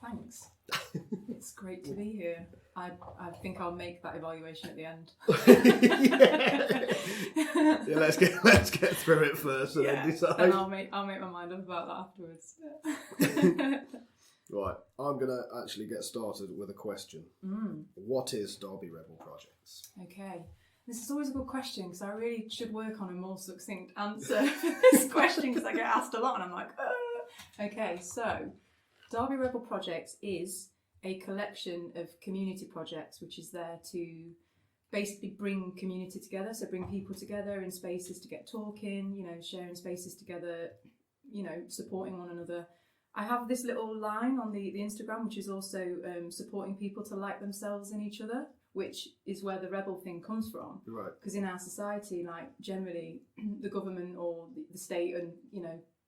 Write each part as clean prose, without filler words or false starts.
Thanks. It's great to be here. I think I'll make that evaluation at the end. Yeah, let's get through it first and then decide. And I'll make my mind up about that afterwards. Right, I'm gonna actually get started with a question. What is Derby Rebel Projects? Okay. This is always a good question because I really should work on a more succinct answer for this question because I get asked a lot and I'm like, Okay, so Derby Rebel Projects is a collection of community projects which is there to basically bring community together, so bring people together in spaces to get talking, sharing spaces together, supporting one another. I have this little line on the Instagram which is also supporting people to like themselves and each other, which is where the rebel thing comes from. Right. Because in our society, like generally the government or the state and,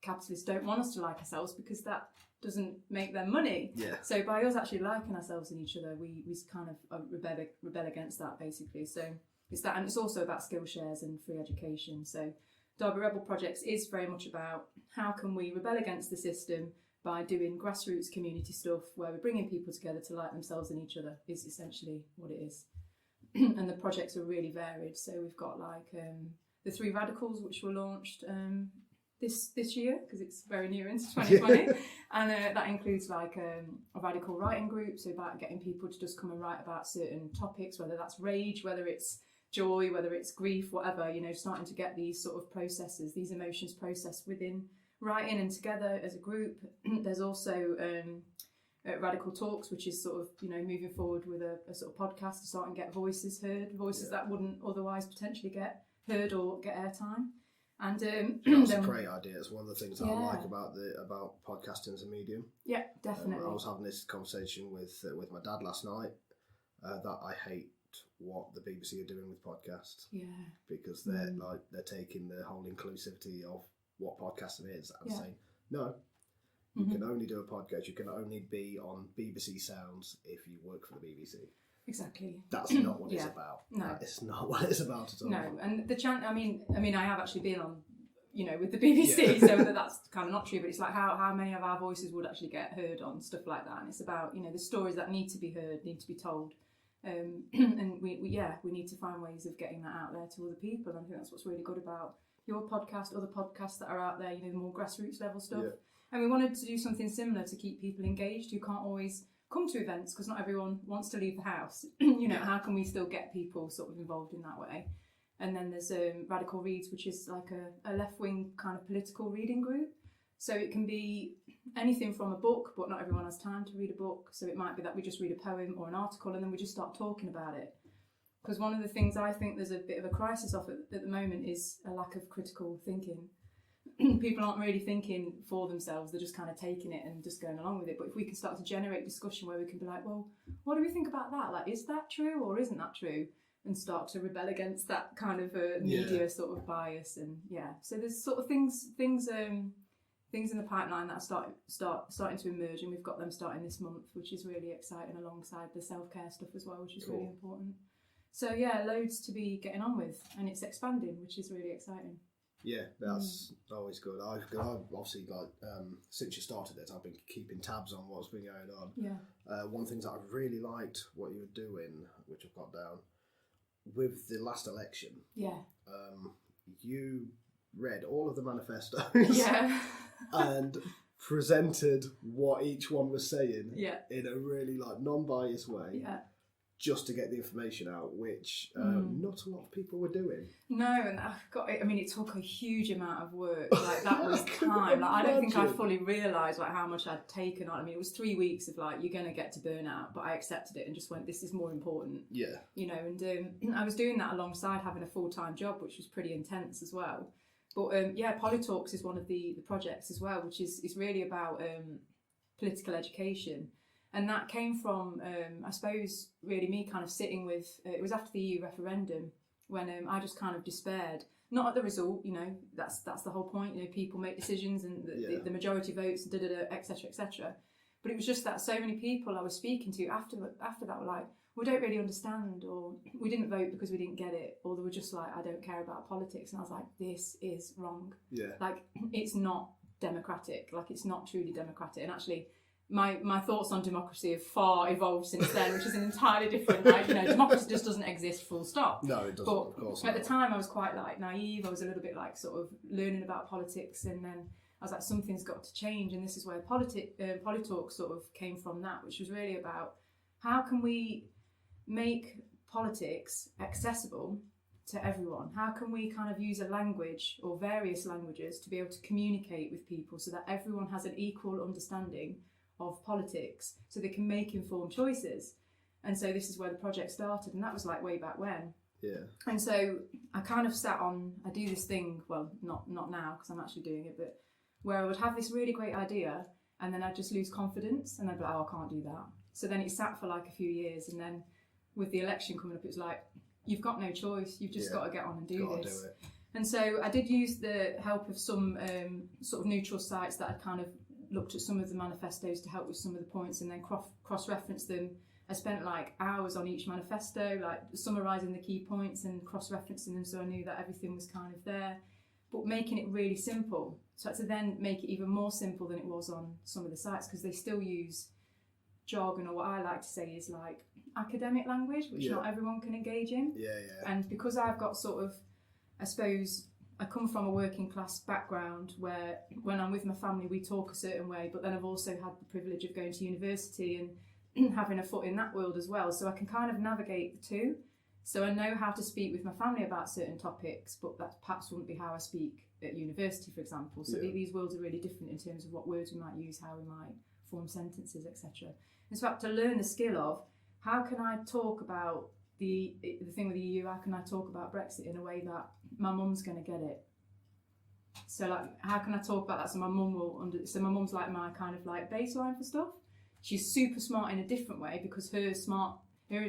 capitalists don't want us to like ourselves because that doesn't make them money. Yeah. So by us actually liking ourselves and each other, we kind of rebel against that basically. So it's that, and it's also about skill shares and free education. So Derby Rebel Projects is very much about how can we rebel against the system by doing grassroots community stuff where we're bringing people together to like themselves and each other is essentially what it is. And the projects are really varied. So we've got like the 3 radicals which were launched this year because it's very near into 2020 and that includes like a radical writing group, so about getting people to just come and write about certain topics, whether that's rage, whether it's joy, whether it's grief, whatever, starting to get these sort of processes, these emotions processed within writing and together as a group. There's also Radical Talks, which is sort of moving forward with a sort of podcast to start and get voices heard, that wouldn't otherwise potentially get heard or get airtime. And that's a great idea. It's one of the things that I like about podcasting as a medium. Yeah, definitely. I was having this conversation with my dad last night that I hate what the BBC are doing with podcasts. Yeah. Because they're taking the whole inclusivity of what podcasting is and saying, no, you can only do a podcast, you can only be on BBC Sounds if you work for the BBC. Exactly. That's not what it's about. No, it's not what it's about at all. No, and I mean, I have actually been on, with the BBC, so that's kind of not true. But it's like how many of our voices would actually get heard on stuff like that, and it's about the stories that need to be heard, need to be told, and we need to find ways of getting that out there to other people. And I think that's what's really good about your podcast, other podcasts that are out there, the more grassroots level stuff. Yeah. And we wanted to do something similar to keep people engaged who can't always come to events because not everyone wants to leave the house. How can we still get people sort of involved in that way? And then there's Radical Reads, which is like a left-wing kind of political reading group. So it can be anything from a book, but not everyone has time to read a book. So it might be that we just read a poem or an article and then we just start talking about it. Because one of the things I think there's a bit of a crisis of at the moment is a lack of critical thinking. People aren't really thinking for themselves, they're just kind of taking it and just going along with it. But if we can start to generate discussion where we can be like, well, what do we think about that? Like, is that true or isn't that true? And start to rebel against that kind of media sort of bias. And so there's sort of things in the pipeline that are starting to emerge, and we've got them starting this month, which is really exciting, alongside the self-care stuff as well, which is really important. So loads to be getting on with, and it's expanding, which is really exciting. Yeah, that's always good. I've obviously since you started it, I've been keeping tabs on what's been going on. Yeah. One of the things that I really liked what you were doing, which I've got down, with the last election. Yeah. You read all of the manifestos. Yeah. And presented what each one was saying. Yeah. In a really non-biased way. Yeah. Just to get the information out, which not a lot of people were doing. No, and it took a huge amount of work. Like, that was time. Like, I don't think I fully realised how much I'd taken on. I mean, it was 3 weeks of you're going to get to burnout, but I accepted it and just went, this is more important. Yeah. And I was doing that alongside having a full-time job, which was pretty intense as well. But Polytalks is one of the projects as well, which is really about political education. And that came from, I suppose, really me kind of sitting with, it was after the EU referendum when I just kind of despaired. Not at the result, that's the whole point. People make decisions and the majority votes, et cetera, et cetera. But it was just that so many people I was speaking to after that were like, we don't really understand, or we didn't vote because we didn't get it, or they were just like, I don't care about politics. And I was like, this is wrong. Yeah. Like, it's not democratic. Like, it's not truly democratic. And actually, my thoughts on democracy have far evolved since then, which is an entirely different, like, you know, democracy just doesn't exist, full stop. No, it doesn't, but of course at not. the time I was quite like naive. I was a little bit like sort of learning about politics, and then I was like, something's got to change, and this is where Polytalk sort of came from, that, which was really about how can we make politics accessible to everyone? How can we kind of use a language or various languages to be able to communicate with people so that everyone has an equal understanding of politics so they can make informed choices? And so this is where the project started, and that was like way back when. Yeah. And so I kind of I do this thing, well, not now because I'm actually doing it, but where I would have this really great idea and then I'd just lose confidence and I'd be like, oh, I can't do that. So then it sat for like a few years, and then with the election coming up, it was like, you've got no choice, you've just got to get on and do this. And so I did use the help of some sort of neutral sites that had kind of looked at some of the manifestos to help with some of the points, and then cross-referenced them. I spent like hours on each manifesto, like summarising the key points and cross-referencing them, so I knew that everything was kind of there, but making it really simple. So I had to then make it even more simple than it was on some of the sites, because they still use jargon, or what I like to say is like academic language, which not everyone can engage in. And because I've got sort of, I suppose, I come from a working class background where when I'm with my family we talk a certain way, but then I've also had the privilege of going to university and having a foot in that world as well, so I can kind of navigate the two. So I know how to speak with my family about certain topics, but that perhaps wouldn't be how I speak at university, for example. So these worlds are really different in terms of what words we might use, how we might form sentences, etc. In fact, to learn the skill of how can I talk about the thing with the EU, how can I talk about Brexit in a way that my mum's going to get it? So like, how can I talk about that so my mum will so my mum's like my kind of like baseline for stuff. She's super smart in a different way, because her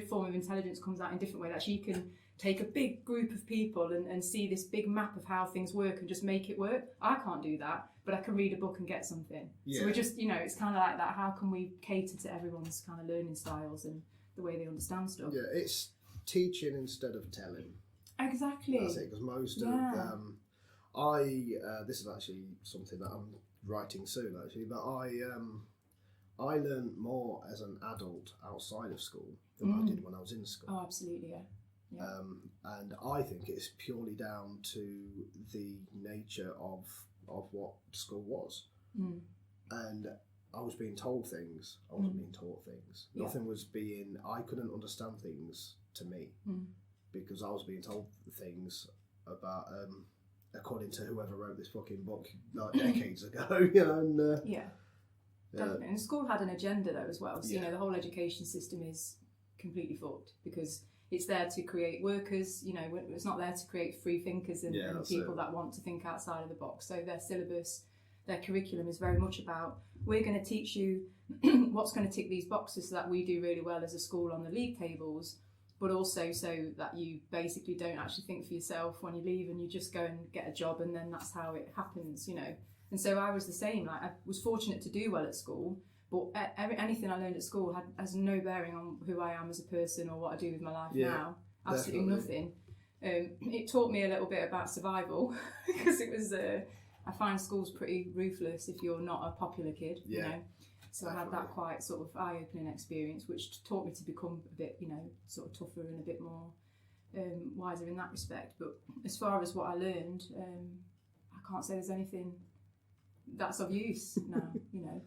form of intelligence comes out in a different way, that she can take a big group of people and see this big map of how things work and just make it work. I can't do that, but I can read a book and get something. So we're just, you know, it's kind of like that. How can we cater to everyone's kind of learning styles and the way they understand stuff? Yeah, it's teaching instead of telling. Exactly. That's it, because most of this is actually something that I'm writing soon, actually, but I learned more as an adult outside of school than I did when I was in school. Oh, absolutely, yeah. And I think it's purely down to the nature of what school was. And I was being told things, I wasn't being taught things. Nothing was being, I couldn't understand things to me because I was being told things about, according to whoever wrote this fucking book like decades ago, you know. And, definitely. And school had an agenda though as well. So, you know, the whole education system is completely fucked, because it's there to create workers, you know, it's not there to create free thinkers and people that want to think outside of the box. So their syllabus, their curriculum is very much about, we're going to teach you what's going to tick these boxes so that we do really well as a school on the league tables, but also so that you basically don't actually think for yourself when you leave and you just go and get a job, and then that's how it happens, you know. And so I was the same. Like, I was fortunate to do well at school, but anything I learned at school has no bearing on who I am as a person or what I do with my life now. Absolutely nothing. It taught me a little bit about survival because it was. I find schools pretty ruthless if you're not a popular kid. You know. So I had that quite sort of eye-opening experience, which taught me to become a bit, you know, sort of tougher and a bit more wiser in that respect. But as far as what I learned, I can't say there's anything that's of use now, you know.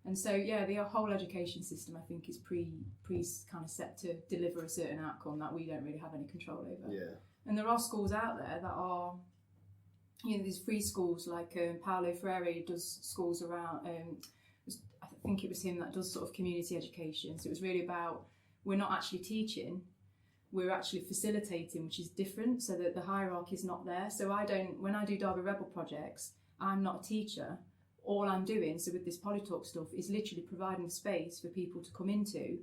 And so, yeah, the whole education system, I think, is pre kind of set to deliver a certain outcome that we don't really have any control over. Yeah. And there are schools out there that are, you know, these free schools, like Paulo Freire does schools around, I think it was him that does sort of community education. So it was really about, we're not actually teaching, we're actually facilitating, which is different, so that the hierarchy is not there. So when I do Derby Rebel projects, I'm not a teacher. All I'm doing, so with this Polytalk stuff, is literally providing space for people to come into,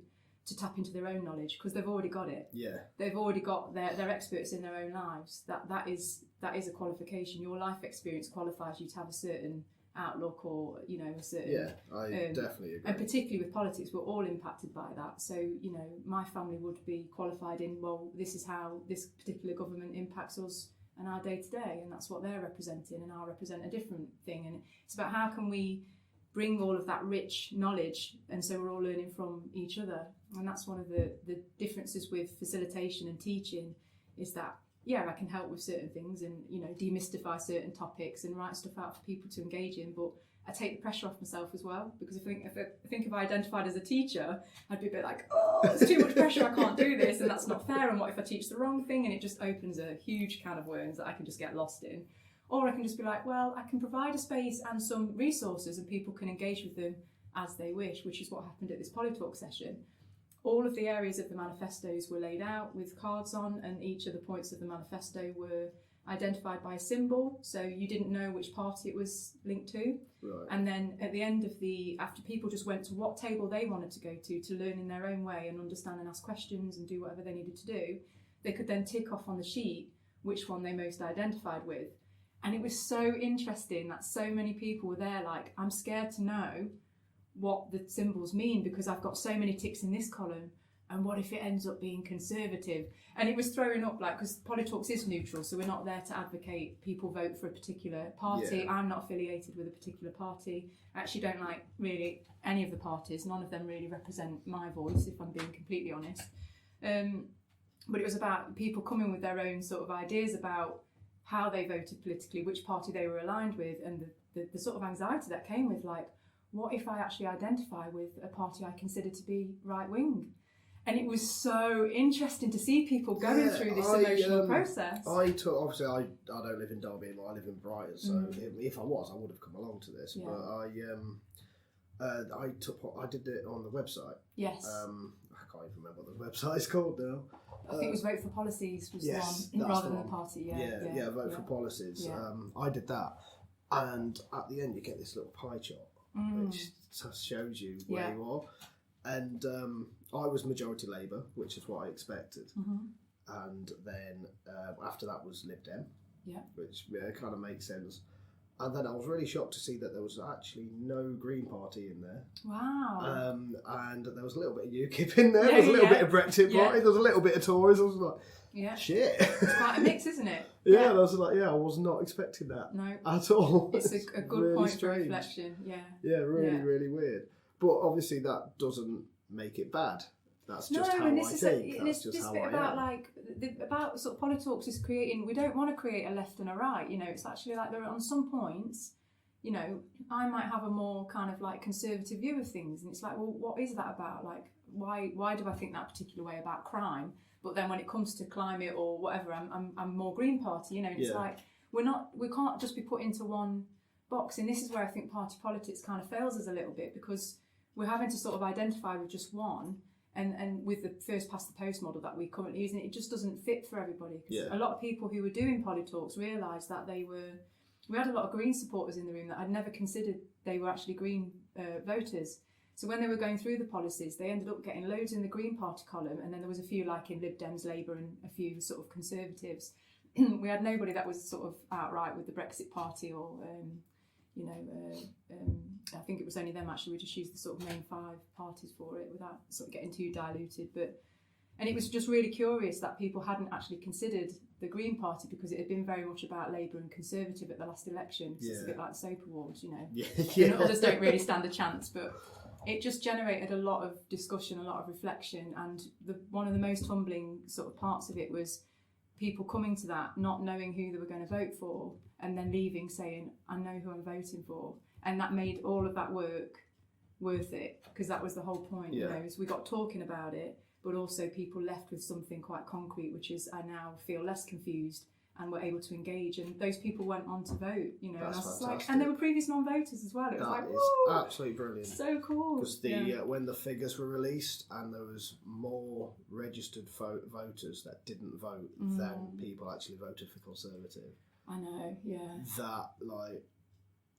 to tap into their own knowledge, because they've already got it. Yeah. They've already got, they're experts in their own lives. That is a qualification. Your life experience qualifies you to have a certain outlook, or, you know, a certain... Yeah, I definitely agree. And particularly with politics, we're all impacted by that. So, you know, my family would be qualified in, well, this is how this particular government impacts us and our day to day, and that's what they're representing, and I'll represent a different thing. And it's about how can we bring all of that rich knowledge, and so we're all learning from each other. And that's one of the differences with facilitation and teaching, is that I can help with certain things and, you know, demystify certain topics and write stuff out for people to engage in, but I take the pressure off myself as well, because if I identified as a teacher, I'd be a bit like, oh, it's too much pressure, I can't do this, and that's not fair, and what if I teach the wrong thing? And it just opens a huge can of worms that I can just get lost in. Or I can just be like, well, I can provide a space and some resources and people can engage with them as they wish, which is what happened at this Polytalk session. All of the areas of the manifestos were laid out with cards on, and each of the points of the manifesto were identified by a symbol, so you didn't know which party it was linked to. Right. And then at the end of after people just went to what table they wanted to go to learn in their own way and understand and ask questions and do whatever they needed to do, they could then tick off on the sheet which one they most identified with. And it was so interesting that so many people were there like, I'm scared to know what the symbols mean because I've got so many ticks in this column, and what if it ends up being conservative? And it was throwing up, like, because Polytalks is neutral, so we're not there to advocate people vote for a particular party. Yeah. I'm not affiliated with a particular party. I actually don't like really any of the parties. None of them really represent my voice, if I'm being completely honest. But it was about people coming with their own sort of ideas about how they voted politically, which party they were aligned with, and the sort of anxiety that came with, like, what if I actually identify with a party I consider to be right-wing? And it was so interesting to see people going through this emotional process. I don't live in Derby anymore, I live in Brighton, so if I was, I would have come along to this. Yeah. But I did it on the website. Yes. I can't even remember what the website's called now. I think it was Vote for Policies was the one, rather than the party. Yeah, Vote for Policies. Yeah. I did that, and at the end you get this little pie chart, which just shows you where you are. And I was majority Labour, which is what I expected. And then after that was Lib Dem, which kind of makes sense. And then I was really shocked to see that there was actually no Green Party in there. Wow. And there was a little bit of UKIP in there. There was a little bit of Brexit Party. There was a little bit of Tories. I was like, shit. It's quite a mix, isn't it? I was like, I was not expecting that at all. It's a good really point for reflection. Yeah, really weird. But obviously that doesn't make it bad. That's just how I think. That's just how I am. About sort of Polytalks is creating. We don't want to create a left and a right. You know, it's actually like there are on some points. You know, I might have a more kind of like conservative view of things, and it's like, well, what is that about? Like, why do I think that particular way about crime? But then when it comes to climate or whatever, I'm more Green Party. You know, and it's like we can't just be put into one box. And this is where I think party politics kind of fails us a little bit, because we're having to sort of identify with just one. And with the first past the post model that we currently use, and it just doesn't fit for everybody. A lot of people who were doing Polytalks realised that we had a lot of Green supporters in the room that I'd never considered they were actually Green voters. So when they were going through the policies, they ended up getting loads in the Green Party column, and then there was a few like in Lib Dems, Labour, and a few sort of Conservatives. We had nobody that was sort of outright with the Brexit Party or, I think it was only them actually. We just used the sort of main 5 parties for it without sort of getting too diluted. And it was just really curious that people hadn't actually considered the Green Party, because it had been very much about Labour and Conservative at the last election. So it's a bit like the soap awards, you know. And others don't really stand a chance, but it just generated a lot of discussion, a lot of reflection. And one of the most humbling sort of parts of it was people coming to that, not knowing who they were going to vote for, and then leaving saying, I know who I'm voting for. And that made all of that work worth it, because that was the whole point. You know, is we got talking about it, but also people left with something quite concrete, which is I now feel less confused and were able to engage. And those people went on to vote, you know. That's and I was fantastic. and they were previous non-voters as well. It was absolutely brilliant. So cool. Because when the figures were released and there was more registered voters that didn't vote than people actually voted for Conservative. I know,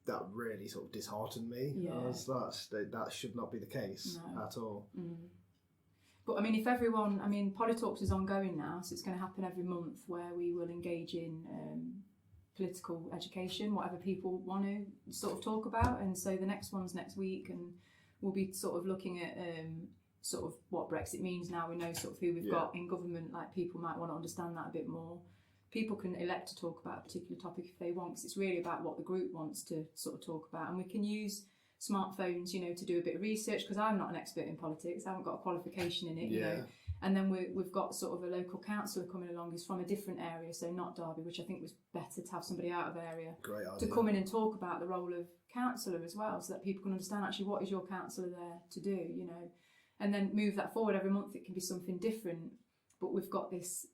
That really sort of disheartened me. That should not be the case at all. But I mean, Polytalks is ongoing now, so it's going to happen every month, where we will engage in political education, whatever people want to sort of talk about. And so the next one's next week, and we'll be sort of looking at sort of what Brexit means now. We know sort of who we've got in government. Like, people might want to understand that a bit more. People can elect to talk about a particular topic if they want, because it's really about what the group wants to sort of talk about. And we can use smartphones, you know, to do a bit of research, because I'm not an expert in politics, I haven't got a qualification in it, you know. And then we've got sort of a local councillor coming along who's from a different area, so not Derby, which I think was better to have somebody out of area to come in and talk about the role of councillor as well, so that people can understand actually what is your councillor there to do, you know, and then move that forward every month. It can be something different, but we've got this,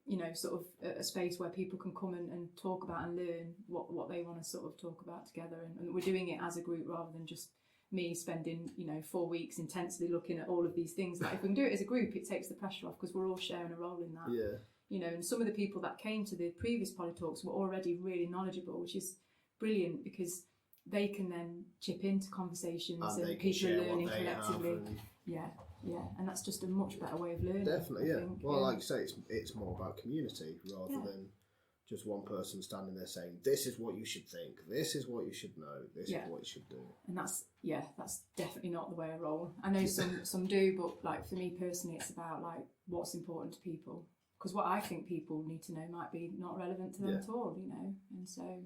you know, sort of a space where people can come and talk about and learn what they want to sort of talk about together, and we're doing it as a group rather than just me spending, you know, 4 weeks intensely looking at all of these things. Like, if we can do it as a group, it takes the pressure off, because we're all sharing a role in that. Yeah. You know, and some of the people that came to the previous Poly Talks were already really knowledgeable, which is brilliant, because they can then chip into conversations and people are learning collectively. Yeah, and that's just a much better way of learning. Definitely, yeah. Well, like you say, it's more about community rather than just one person standing there saying, this is what you should think, this is what you should know, this is what you should do. And that's definitely not the way I roll. I know some do, but like for me personally, it's about like what's important to people, because what I think people need to know might be not relevant to them at all, you know. And so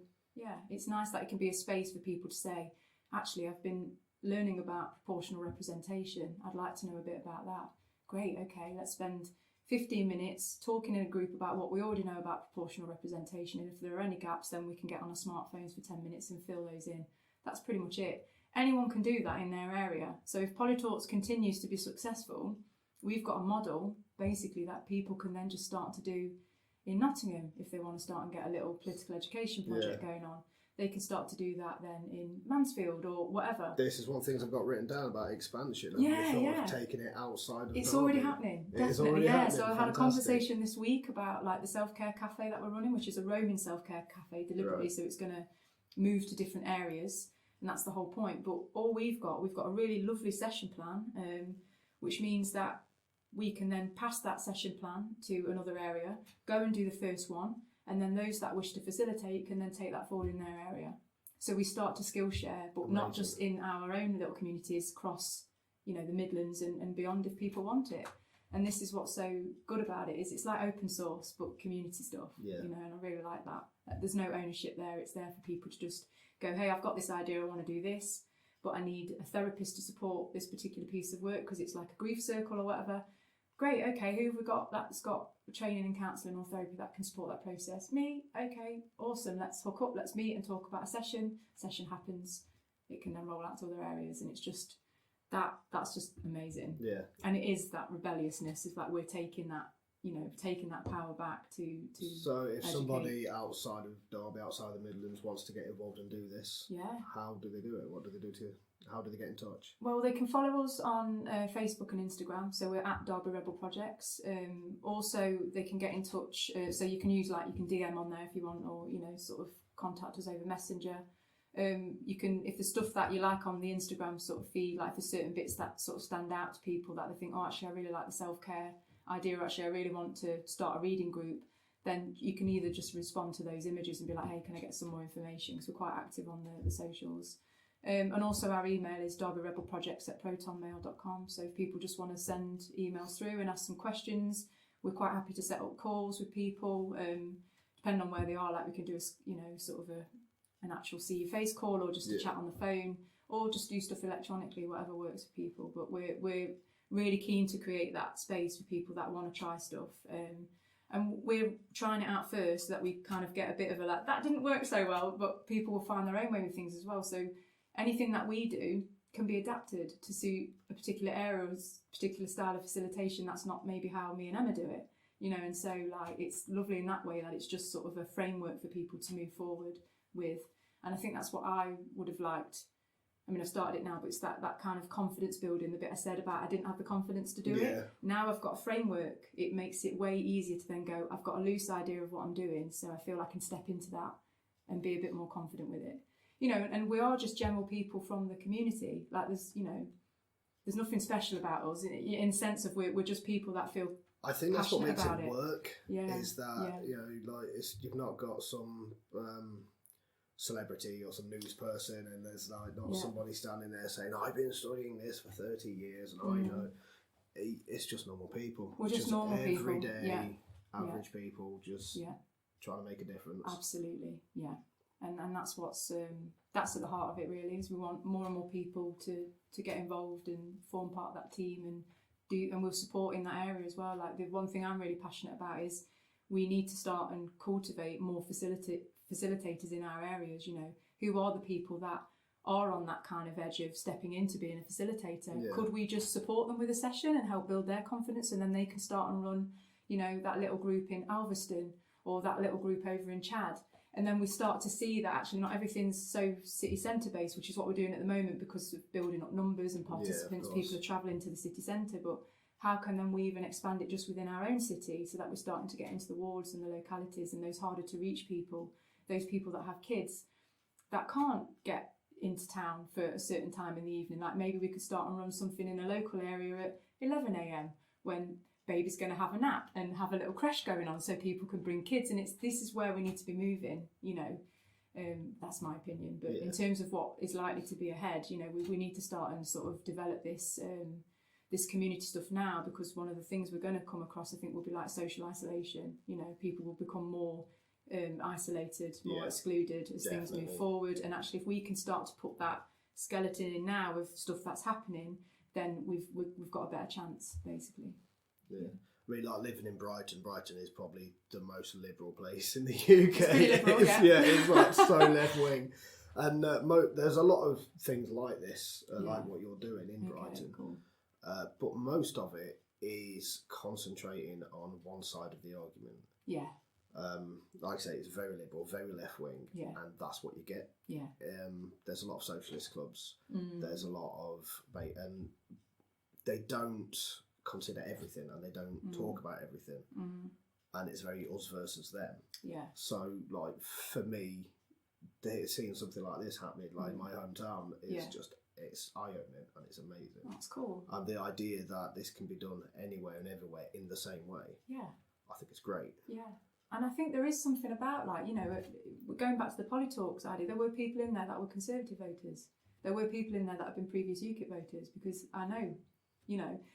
it's nice that it can be a space for people to say, actually, I've been learning about proportional representation, I'd like to know a bit about that. Great, okay, let's spend 15 minutes talking in a group about what we already know about proportional representation, and if there are any gaps, then we can get on our smartphones for 10 minutes and fill those in. That's pretty much it. Anyone can do that in their area. So if Polytalks continues to be successful, we've got a model basically that people can then just start to do in Nottingham. If they want to start and get a little political education project going on, they can start to do that then in Mansfield or whatever. This is one of the things I've got written down about expansion. Of taking it outside of It's Derby. Already happening, definitely. It's already happening. So I had a conversation this week about like the self-care cafe that we're running, which is a roaming self-care cafe deliberately, so it's going to move to different areas, and that's the whole point. But all we've got a really lovely session plan, which means that we can then pass that session plan to another area, go and do the first one, and then those that wish to facilitate can then take that forward in their area. So we start to skill share, but not just in our own little communities, across, you know, the Midlands and beyond if people want it. And this is what's so good about it, is it's like open source but community stuff. You know, and I really like that. There's no ownership there. It's there for people to just go, hey, I've got this idea, I want to do this, but I need a therapist to support this particular piece of work because it's like a grief circle or whatever. Great, okay, who have we got that's got training in counselling or therapy that can support that process? Me, okay, awesome, let's hook up, let's meet and talk about a session. Session happens, it can then roll out to other areas, and it's just, that's just amazing. And it is that rebelliousness, is that we're taking that, you know, taking that power back to So if educate. Somebody outside of Derby, outside of the Midlands wants to get involved and do this, how do they do it? What do they do how do they get in touch? Well, they can follow us on Facebook and Instagram, so we're at Derby Rebel Projects. Also, they can get in touch, so you can use, like, you can DM on there if you want, or, you know, sort of contact us over Messenger. You can, if there's stuff that you like on the Instagram sort of feed, like there's certain bits that sort of stand out to people that they think, oh, actually, I really like the self-care idea, or actually, I really want to start a reading group, then you can either just respond to those images and be like, hey, can I get some more information? Because we're quite active on the socials. And also our email is derbyrebelprojects@protonmail.com. So if people just want to send emails through and ask some questions, we're quite happy to set up calls with people. Depending on where they are, like we can do sort of an actual see your face call, or just a chat on the phone, or just do stuff electronically, whatever works for people. But we're really keen to create that space for people that want to try stuff. And we're trying it out first so that we kind of get a bit of a, like, that didn't work so well, but people will find their own way with things as well. So anything that we do can be adapted to suit a particular area, a particular style of facilitation. That's not maybe how me and Emma do it, you know. And so, like, it's lovely in that way that it's just sort of a framework for people to move forward with. And I think that's what I would have liked. I mean, I've started it now, but it's that kind of confidence building, the bit I said about I didn't have the confidence to do it. Now I've got a framework, it makes it way easier to then go, I've got a loose idea of what I'm doing, so I feel I can step into that and be a bit more confident with it. You know, and we are just general people from the community. Like, there's nothing special about us in the sense of we're just people that feel. I think that's what makes it work. Is that you know, like, you've not got some celebrity or some news person, and there's like not somebody standing there saying, I've been studying this for 30 years and I know. It's just normal people. We're just normal people. Everyday, average people just trying to make a difference. Absolutely, yeah. And that's what's that's at the heart of it really, is we want more and more people to get involved and form part of that team and we'll support in that area as well. Like the one thing I'm really passionate about is we need to start and cultivate more facilitators in our areas, who are the people that are on that kind of edge of stepping into being a facilitator. Yeah. Could we just support them with a session and help build their confidence, and then they can start and run, that little group in Alveston or that little group over in Chad? And then we start to see that actually not everything's so city centre based, which is what we're doing at the moment because of building up numbers and participants. People are travelling to the city centre, but how can then we even expand it just within our own city so that we're starting to get into the wards and the localities and those harder to reach people, those people that have kids that can't get into town for a certain time in the evening. Like maybe we could start and run something in a local area at 11 a.m. when baby's going to have a nap and have a little creche going on so people can bring kids. And this is where we need to be moving, that's my opinion. But in terms of what is likely to be ahead, we need to start and sort of develop this this community stuff now, because one of the things we're going to come across, I think, will be like social isolation. People will become more isolated, more excluded as things move forward. And actually, if we can start to put that skeleton in now of stuff that's happening, then we've got a better chance, basically. Yeah. I mean, like living in Brighton. Brighton is probably the most liberal place in the UK. It's pretty liberal, it's like so left wing. And there's a lot of things like this, like what you're doing in Brighton. Cool. But most of it is concentrating on one side of the argument. Yeah. Like I say, it's very liberal, very left wing, and that's what you get. Yeah. There's a lot of socialist clubs. There's a lot of, and they don't consider everything, and they don't talk about everything, and it's very us versus them. Yeah. So, like for me, seeing something like this happening, like in my hometown, is just it's eye-opening and it's amazing. That's cool. And the idea that this can be done anywhere and everywhere in the same way, I think it's great. Yeah. And I think there is something about, like, going back to the Polytalks idea, there were people in there that were Conservative voters. There were people in there that have been previous UKIP voters, because I know,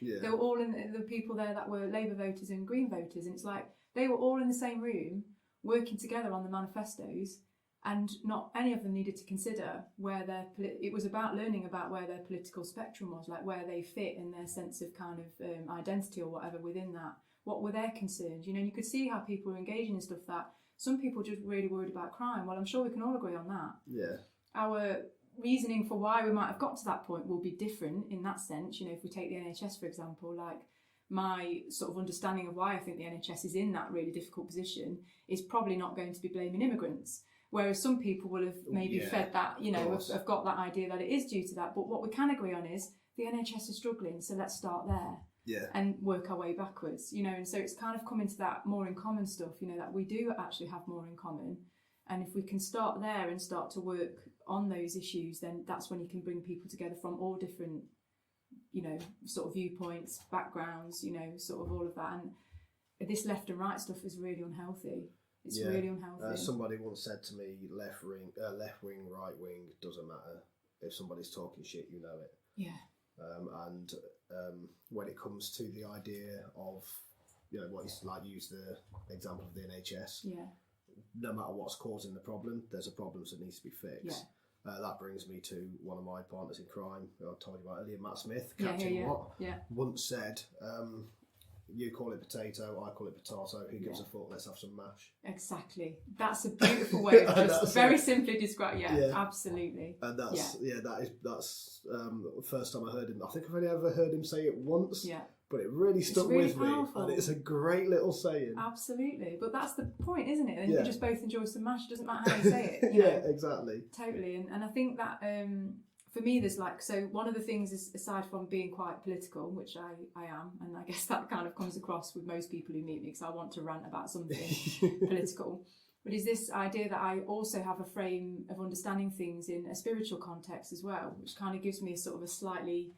there were all the people there that were Labour voters and Green voters. And it's like, they were all in the same room working together on the manifestos, and not any of them needed to consider where it was about learning about where their political spectrum was, like where they fit in their sense of kind of identity or whatever within that. What were their concerns? And you could see how people were engaging in stuff that some people just really worried about crime. Well, I'm sure we can all agree on that. Yeah. Our reasoning for why we might have got to that point will be different in that sense. If we take the NHS, for example, like my sort of understanding of why I think the NHS is in that really difficult position is probably not going to be blaming immigrants. Whereas some people will have maybe fed that, have got that idea that it is due to that. But what we can agree on is the NHS is struggling, so let's start there. Yeah. And work our way backwards, and so it's kind of coming to that more in common stuff, that we do actually have more in common. And if we can start there and start to work on those issues, then that's when you can bring people together from all different, sort of viewpoints, backgrounds, sort of all of that. And this left and right stuff is really unhealthy. It's really unhealthy. Somebody once said to me, left wing, right wing, doesn't matter. If somebody's talking shit, you know it. Yeah. And when it comes to the idea of, what is like, use the example of the NHS. Yeah. No matter what's causing the problem, there's a problem that needs to be fixed. Yeah. That brings me to one of my partners in crime, who I told you about earlier, Matt Smith, Captain Watt, once said, you call it potato, I call it potato, who gives a fuck, let's have some mash. Exactly. That's a beautiful way of just very simply describe, absolutely. And that's that's the first time I heard him. I think I've only ever heard him say it once, but it really stuck with powerful. Me, and it's a great little saying. Absolutely. But that's the point, isn't it? And you just both enjoy some mash, it doesn't matter how you say it. Exactly. Totally. And I think that for me, there's so one of the things is, aside from being quite political, which I am, and I guess that kind of comes across with most people who meet me, because I want to rant about something political, but is this idea that I also have a frame of understanding things in a spiritual context as well, which kind of gives me a sort of a slightly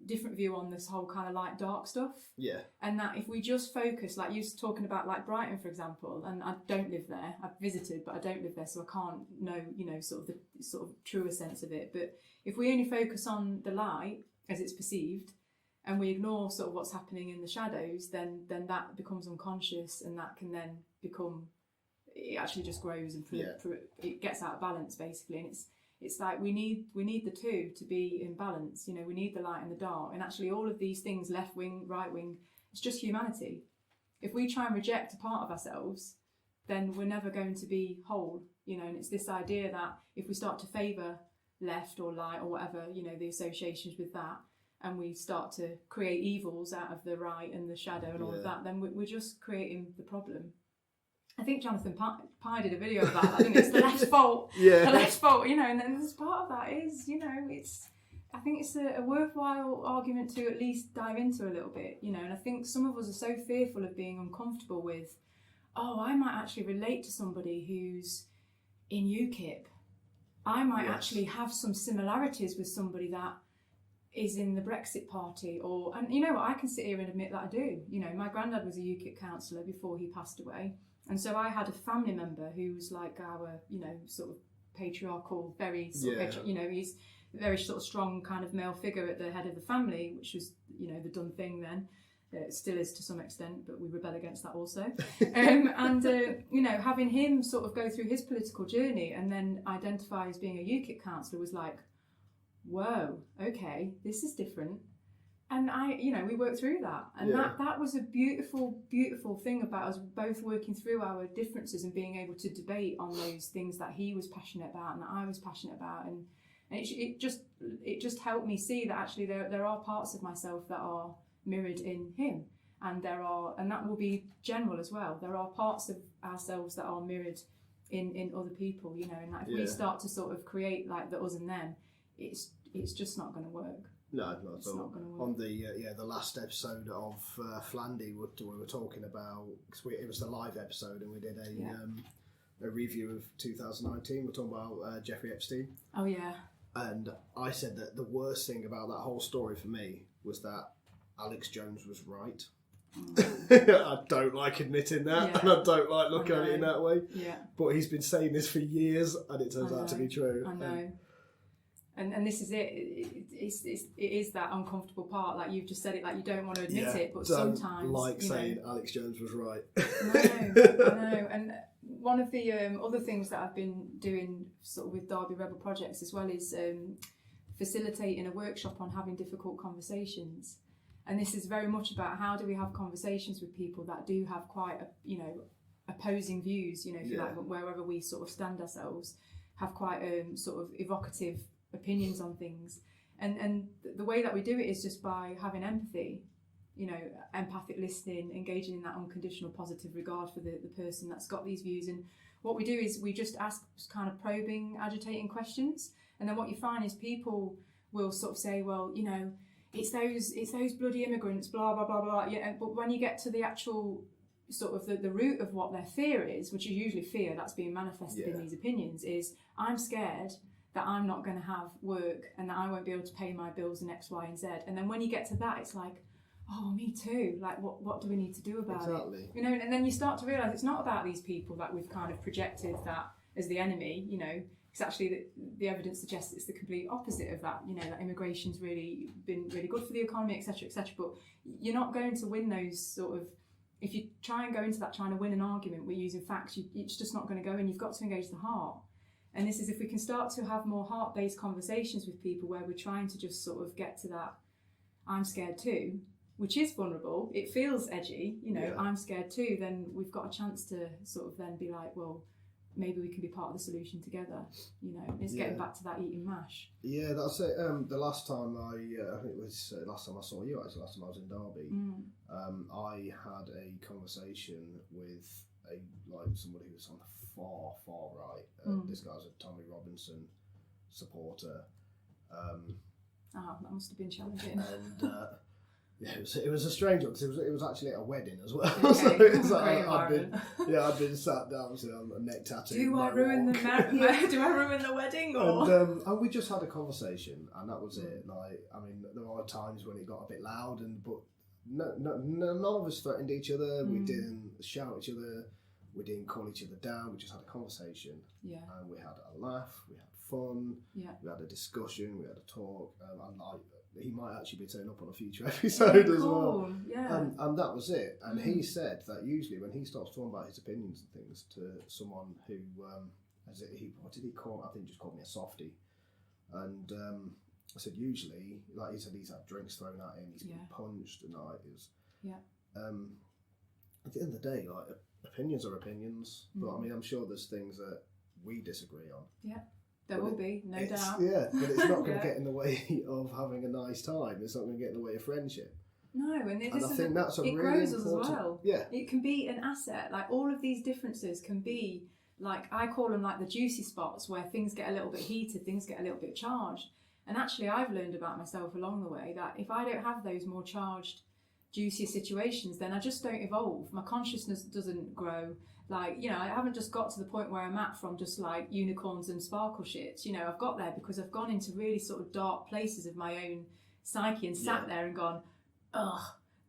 different view on this whole kind of like dark stuff. Yeah. And that if we just focus, like you were talking about like Brighton, for example, and I don't live there, I've visited, but I don't live there, so I can't know, sort of the sort of truer sense of it. But if we only focus on the light as it's perceived, and we ignore sort of what's happening in the shadows, then that becomes unconscious, and that can then become, it actually just grows and it gets out of balance basically. And it's like we need the two to be in balance. You know, we need the light and the dark, and actually all of these things, left wing, right wing, it's just humanity. If we try and reject a part of ourselves, then we're never going to be whole. You know, and it's this idea that if we start to favour left or light or whatever, you know, the associations with that, and we start to create evils out of the right and the shadow and all of that, then we're just creating the problem. I think Jonathan Pye did a video about that. I think it's the left's fault. The left's fault, you know, and then there's part of that is, you know, I think it's a worthwhile argument to at least dive into a little bit, you know, and I think some of us are so fearful of being uncomfortable with, oh, I might actually relate to somebody who's in UKIP. I might actually have some similarities with somebody that is in the Brexit party, and you know what, I can sit here and admit that I do. You know, my granddad was a UKIP councillor before he passed away, and so I had a family member who was like our, you know, sort of patriarchal, very sort of, you know, he's a very sort of strong kind of male figure at the head of the family, which was, you know, the done thing then. It still is to some extent, but we rebel against that also. You know, having him sort of go through his political journey and then identify as being a UKIP councillor was like, whoa, okay, this is different. And you know, we worked through that. And that was a beautiful, beautiful thing about us both working through our differences and being able to debate on those things that he was passionate about and that I was passionate about. And it just helped me see that actually there are parts of myself that are mirrored in him, and that will be general as well. There are parts of ourselves that are mirrored in other people, you know, and that if we start to sort of create like the us and them, it's just not going to work. No, not at all. On the last episode of Flandy, we were talking about, cause it was the live episode, and we did a review of 2019. We're talking about Jeffrey Epstein. Oh yeah. And I said that the worst thing about that whole story for me was that Alex Jones was right. I don't like admitting that, and I don't like looking at it in that way. Yeah. But he's been saying this for years, and it turns out to be true. I know. And this is it. It is that uncomfortable part. Like you've just said it. Like you don't want to admit it, but sometimes, like saying Alex Jones was right. I know. And one of the other things that I've been doing sort of with Derby Rebel projects as well is facilitating a workshop on having difficult conversations. And this is very much about how do we have conversations with people that do have quite, opposing views, you know, if you like, wherever we sort of stand ourselves, have quite sort of evocative opinions on things. And the way that we do it is just by having empathy, you know, empathic listening, engaging in that unconditional positive regard for the person that's got these views. And what we do is we just ask kind of probing, agitating questions. And then what you find is people will sort of say, well, you know, it's those bloody immigrants, blah, blah, blah, blah. Yeah, but when you get to the actual sort of the root of what their fear is, which is usually fear that's being manifested in these opinions, is I'm scared that I'm not going to have work and that I won't be able to pay my bills and X, Y, and Z. And then when you get to that, it's like, oh, me too. Like, what do we need to do about it? You know, and then you start to realise it's not about these people that we've kind of projected that as the enemy, you know. It's actually the evidence suggests it's the complete opposite of that. You know, that immigration's really been really good for the economy, etc., etc. But you're not going to win those sort of. If you try and go into that trying to win an argument with using facts, it's just not going to go in. You've got to engage the heart. And this is if we can start to have more heart-based conversations with people where we're trying to just sort of get to that, I'm scared too, which is vulnerable. It feels edgy, you know, I'm scared too. Then we've got a chance to sort of then be like, well, maybe we can be part of the solution together. You know, it's getting back to that eating mash. Yeah, that's it. The last time I think it was last time I saw you, actually, last time I was in Derby, I had a conversation with somebody who was on the far right. This guy's a Tommy Robinson supporter. That must have been challenging. And it was a strange one because it was actually at a wedding as well. Okay. So I'd been sat down on a neck tattoo. Do I ruin the wedding? Or? And we just had a conversation, and that was it. Like, I mean, there were times when it got a bit loud, but none of us threatened each other. We didn't shout at each other. We didn't call each other down. We just had a conversation. Yeah. And we had a laugh. We had fun. Yeah. We had a discussion. We had a talk. And he might actually be turning up on a future episode as well. Yeah. And that was it. And he said that usually when he starts talking about his opinions and things to someone who, what did he call? I think he just called me a softie. And I said, usually, like he said, he's had drinks thrown at him, he's been punched, and like, at the end of the day, like, opinions are opinions, but I mean, I'm sure there's things that we disagree on. Yeah, there will be, no doubt. Yeah, but it's not going to get in the way of having a nice time. It's not going to get in the way of friendship. No, and I think that's a it really grows important. us as well. Yeah, it can be an asset. Like all of these differences can be, like I call them like the juicy spots where things get a little bit heated, things get a little bit charged. And actually, I've learned about myself along the way that if I don't have those more charged, juicier situations, then I just don't evolve. My consciousness doesn't grow. Like, you know, I haven't just got to the point where I'm at from just like unicorns and sparkle shits. You know, I've got there because I've gone into really sort of dark places of my own psyche and sat there and gone, ugh,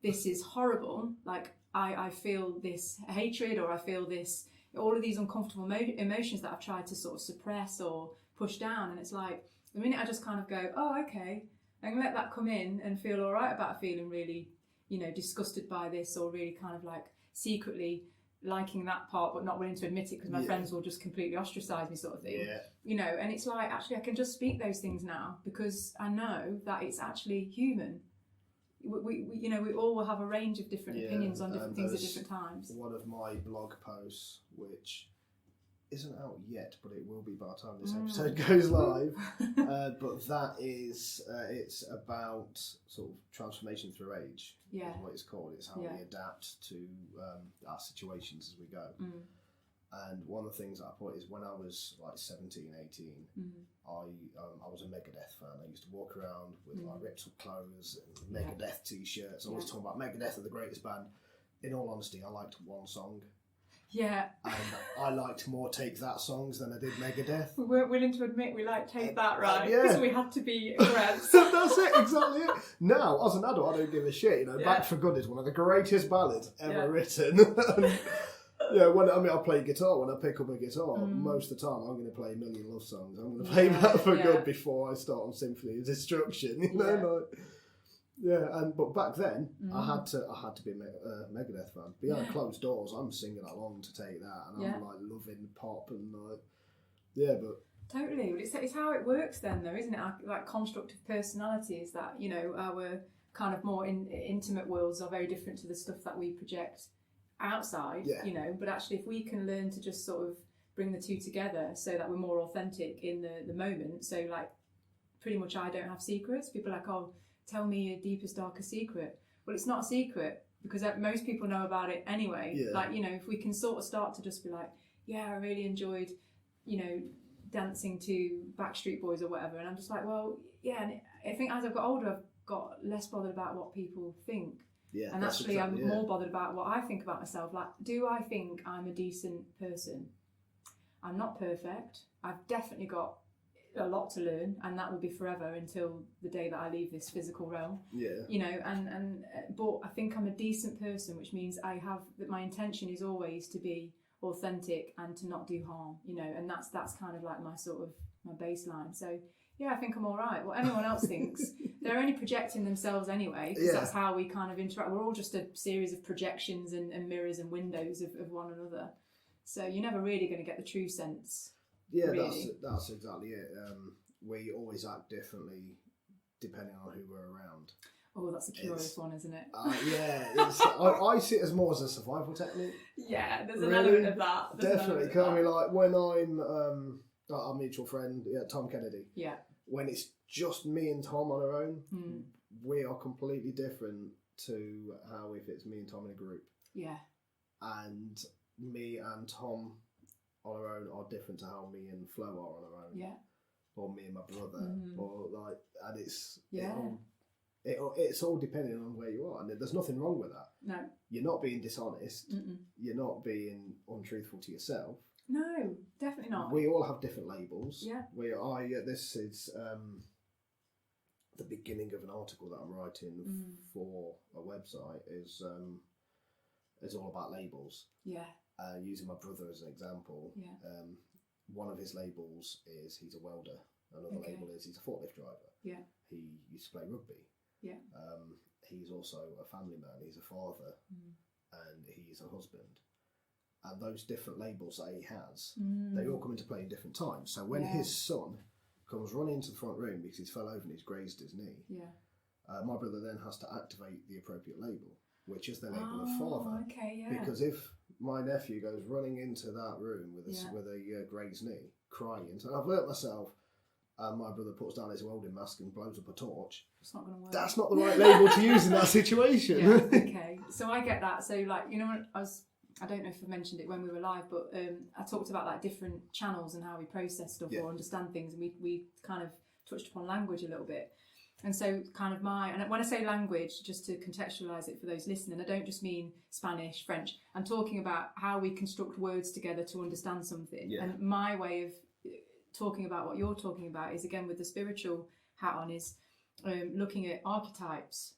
this is horrible. Like, I feel this hatred, or I feel this, all of these uncomfortable emotions that I've tried to sort of suppress or push down. And it's like, the minute I just kind of go, oh, okay, I can let that come in and feel all right about feeling really, you know, disgusted by this, or really kind of like secretly liking that part but not willing to admit it because my friends will just completely ostracize me, sort of thing. You know, and it's like, actually I can just speak those things now because I know that it's actually human. We you know, we all will have a range of different opinions on different things at different times. One of my blog posts, which isn't out yet, but it will be by the time this episode goes live. But that is, it's about sort of transformation through age. Is what it's called. It's how we adapt to our situations as we go. And one of the things that I put is when I was like 17, 18, I was a Megadeth fan. I used to walk around with like ripped up clothes and Megadeth t-shirts. I was talking about Megadeth are the greatest band. In all honesty, I liked one song. Yeah. And I liked more Take That songs than I did Megadeth. We weren't willing to admit we liked Take That, right? Because we had to be Grebs. That's it, exactly it. Now, as an adult, I don't give a shit. You know, Back for Good is one of the greatest ballads ever written. When I play guitar. When I pick up a guitar, most of the time I'm going to play A Million Love Songs. I'm going to play Back for Good before I start on Symphony of Destruction. You know, but back then I had to be a Megadeth fan. Behind closed doors, I'm singing along to Take That, and I'm like loving pop and but totally. Well, it's how it works then, though, isn't it? Like constructive personality is that, you know, our kind of more intimate worlds are very different to the stuff that we project outside. You know, but actually, if we can learn to just sort of bring the two together so that we're more authentic in the moment. So like, pretty much, I don't have secrets. People are like, oh, tell me your deepest, darkest secret. Well, it's not a secret because most people know about it anyway. Like, you know, if we can sort of start to just be like, yeah, I really enjoyed, you know, dancing to Backstreet Boys or whatever. And I'm just like, well, yeah. And I think as I've got older, I've got less bothered about what people think. And actually, I'm more bothered about what I think about myself. Like, do I think I'm a decent person? I'm not perfect. I've definitely got a lot to learn, and that will be forever until the day that I leave this physical realm. You know, and but I think I'm a decent person, which means I have that my intention is always to be authentic and to not do harm. You know, and that's kind of like my sort of my baseline. So yeah, I think I'm all right. What anyone else thinks, they're only projecting themselves anyway, because that's how we kind of interact. We're all just a series of projections and mirrors and windows of one another. So you're never really going to get the true sense. Yeah, really. that's exactly it. We always act differently depending on who we're around. Oh, that's a curious one, isn't it? I see it as more as a survival technique. Yeah, there's an element of that. Definitely. Because I mean, like when I'm our mutual friend, Tom Kennedy. Yeah. When it's just me and Tom on our own, we are completely different to how if it's me and Tom in a group. Yeah. And me and Tom on our own are different to how me and Flo are on our own. Yeah. Or me and my brother. Or like, and it's it's all depending on where you are, and there's nothing wrong with that. No. You're not being dishonest. You're not being untruthful to yourself. No, definitely not. We all have different labels. Yeah. This is the beginning of an article that I'm writing for a website is all about labels. Yeah. Using my brother as an example. Yeah. One of his labels is he's a welder. Another label is he's a forklift driver. Yeah. He used to play rugby. Yeah. He's also a family man. He's a father, and he's a husband. And those different labels that he has, they all come into play in different times. So when his son comes running into the front room because he's fell over and he's grazed his knee. Yeah. My brother then has to activate the appropriate label, which is the label of father. Okay, yeah. Because if my nephew goes running into that room with a grazed knee, crying, and I've learnt myself, and my brother puts down his welding mask and blows up a torch. It's not going to work. That's not the right label to use in that situation. Yeah, okay. So I get that. So like, you know, I don't know if I mentioned it when we were live, but I talked about like different channels and how we process stuff or understand things, and we kind of touched upon language a little bit. And so kind of and when I say language, just to contextualise it for those listening, I don't just mean Spanish, French. I'm talking about how we construct words together to understand something. Yeah. And my way of talking about what you're talking about is, again, with the spiritual hat on, is looking at archetypes.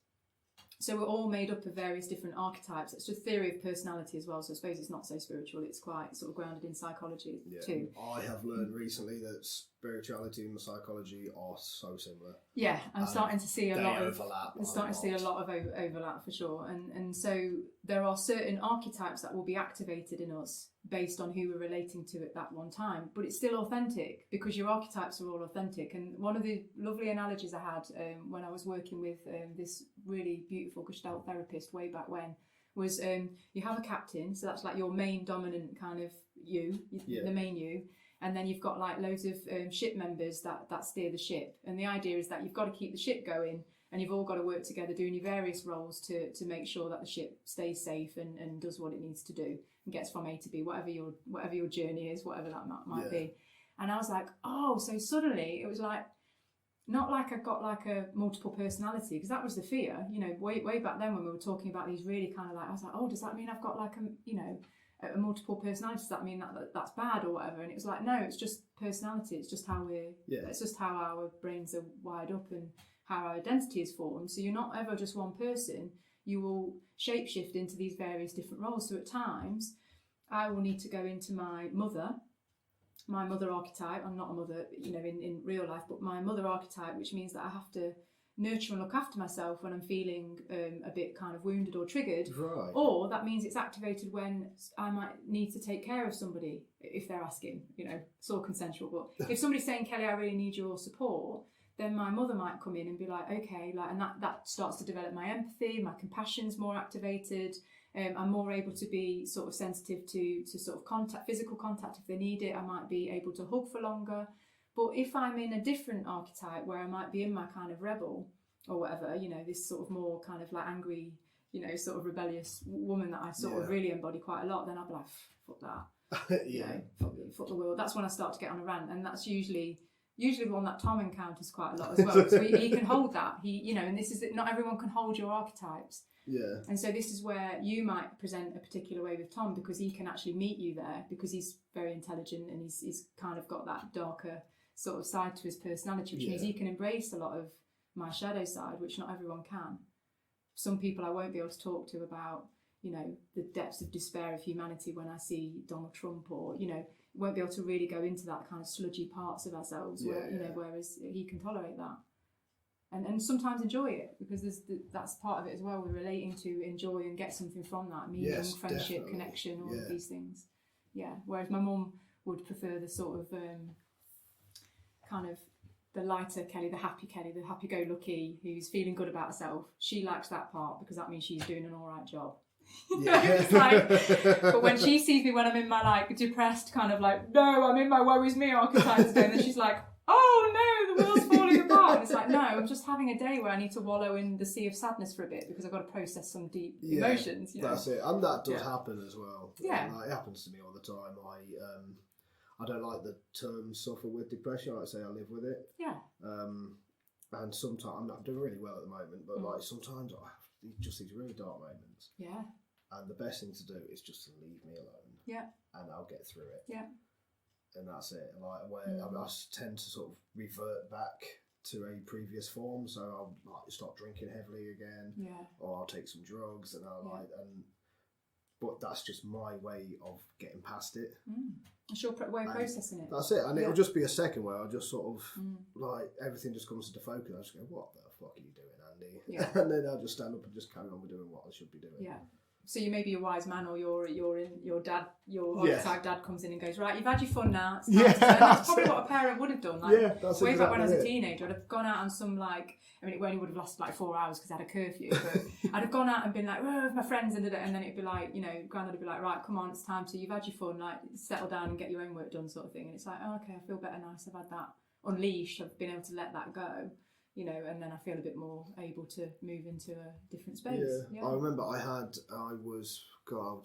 So we're all made up of various different archetypes. It's a theory of personality as well, so I suppose it's not so spiritual. It's quite sort of grounded in psychology too. I have learned recently that spirituality and psychology are so similar. Yeah, I'm starting to see a lot of overlap. I'm starting to see a lot of overlap for sure. And so there are certain archetypes that will be activated in us based on who we're relating to at that one time, but it's still authentic because your archetypes are all authentic. And one of the lovely analogies I had when I was working with this really beautiful Gestalt therapist way back when was you have a captain, so that's like your main dominant kind of the main you, and then you've got like loads of ship members that steer the ship, and the idea is that you've got to keep the ship going, and you've all got to work together doing your various roles to make sure that the ship stays safe and does what it needs to do and gets from A to B, whatever your journey is, whatever that might be. And I was like, oh, so suddenly it was like, not like I got like a multiple personality, because that was the fear, you know, way back then when we were talking about these really kind of like, I was like, oh, does that mean I've got like a multiple personality? Does that mean that's bad or whatever? And it was like, no, it's just personality. It's just how it's just how our brains are wired up and how our identity is formed. So you're not ever just one person. You will shapeshift into these various different roles. So at times, I will need to go into my mother archetype. I'm not a mother, you know, in real life, but my mother archetype, which means that I have to nurture and look after myself when I'm feeling a bit kind of wounded or triggered. Right. Or that means it's activated when I might need to take care of somebody, if they're asking, you know, it's all consensual. But if somebody's saying, Kelly, I really need your support, then my mother might come in and be like, okay, like, and that starts to develop my empathy, my compassion's more activated. I'm more able to be sort of sensitive to sort of physical contact if they need it. I might be able to hug for longer. But if I'm in a different archetype where I might be in my kind of rebel or whatever, you know, this sort of more kind of like angry, you know, sort of rebellious woman that I sort of really embody quite a lot, then I'll be like, fuck that. You know, fuck the world. That's when I start to get on a rant. And that's usually the one that Tom encounters quite a lot as well. So he can hold that. You know, and this is, not everyone can hold your archetypes. Yeah. And so this is where you might present a particular way with Tom, because he can actually meet you there, because he's very intelligent and he's kind of got that darker sort of side to his personality, which means he can embrace a lot of my shadow side, which not everyone can. Some people I won't be able to talk to about, you know, the depths of despair of humanity when I see Donald Trump, or, you know, won't be able to really go into that kind of sludgy parts of ourselves where, you know, whereas he can tolerate that. And sometimes enjoy it, because that's part of it as well. We're relating to enjoy and get something from that, meaning, friendship, definitely. Connection, all of these things. Yeah. Whereas my mum would prefer the sort of kind of the lighter Kelly, the happy-go-lucky, who's feeling good about herself. She likes that part because that means she's doing an all right job. It's like, but when she sees me when I'm in my like depressed kind of like, no, I'm in my woes me archetype today, and then she's like, oh no, the world's falling apart. And it's like, no, I'm just having a day where I need to wallow in the sea of sadness for a bit because I've got to process some deep emotions. You know? That's it, and that does happen as well. Yeah, it happens to me all the time. I don't like the term suffer with depression. I like to say I live with it. Yeah. And sometimes I'm not doing really well at the moment, but like sometimes I have just these really dark moments. Yeah. And the best thing to do is just to leave me alone. Yeah. And I'll get through it. Yeah. And that's it. Like I tend to sort of revert back to a previous form, so I'll like start drinking heavily again. Yeah. Or I'll take some drugs, and but that's just my way of getting past it. It's your way of processing it. That's it. And it'll just be a second where I'll just sort of like everything just comes into focus. I just go, what the fuck are you doing, Andy? Yeah. And then I'll just stand up and just carry on with doing what I should be doing. Yeah. So you maybe a wise man, or your dad, your outside dad comes in and goes, right, you've had your fun now. It's time to turn. That's probably what a parent would have done. Like, that's way exactly back when I was a teenager, I'd have gone out on some like, I mean, it only would have lasted like 4 hours because I had a curfew. But I'd have gone out and been like, oh, with my friends, and then it'd be like, you know, Grandad would be like, right, come on, it's time to, you've had your fun, like settle down and get your own work done, sort of thing. And it's like, oh, okay, I feel better, nice. I've had that unleashed. I've been able to let that go. You know, and then I feel a bit more able to move into a different space. I remember I would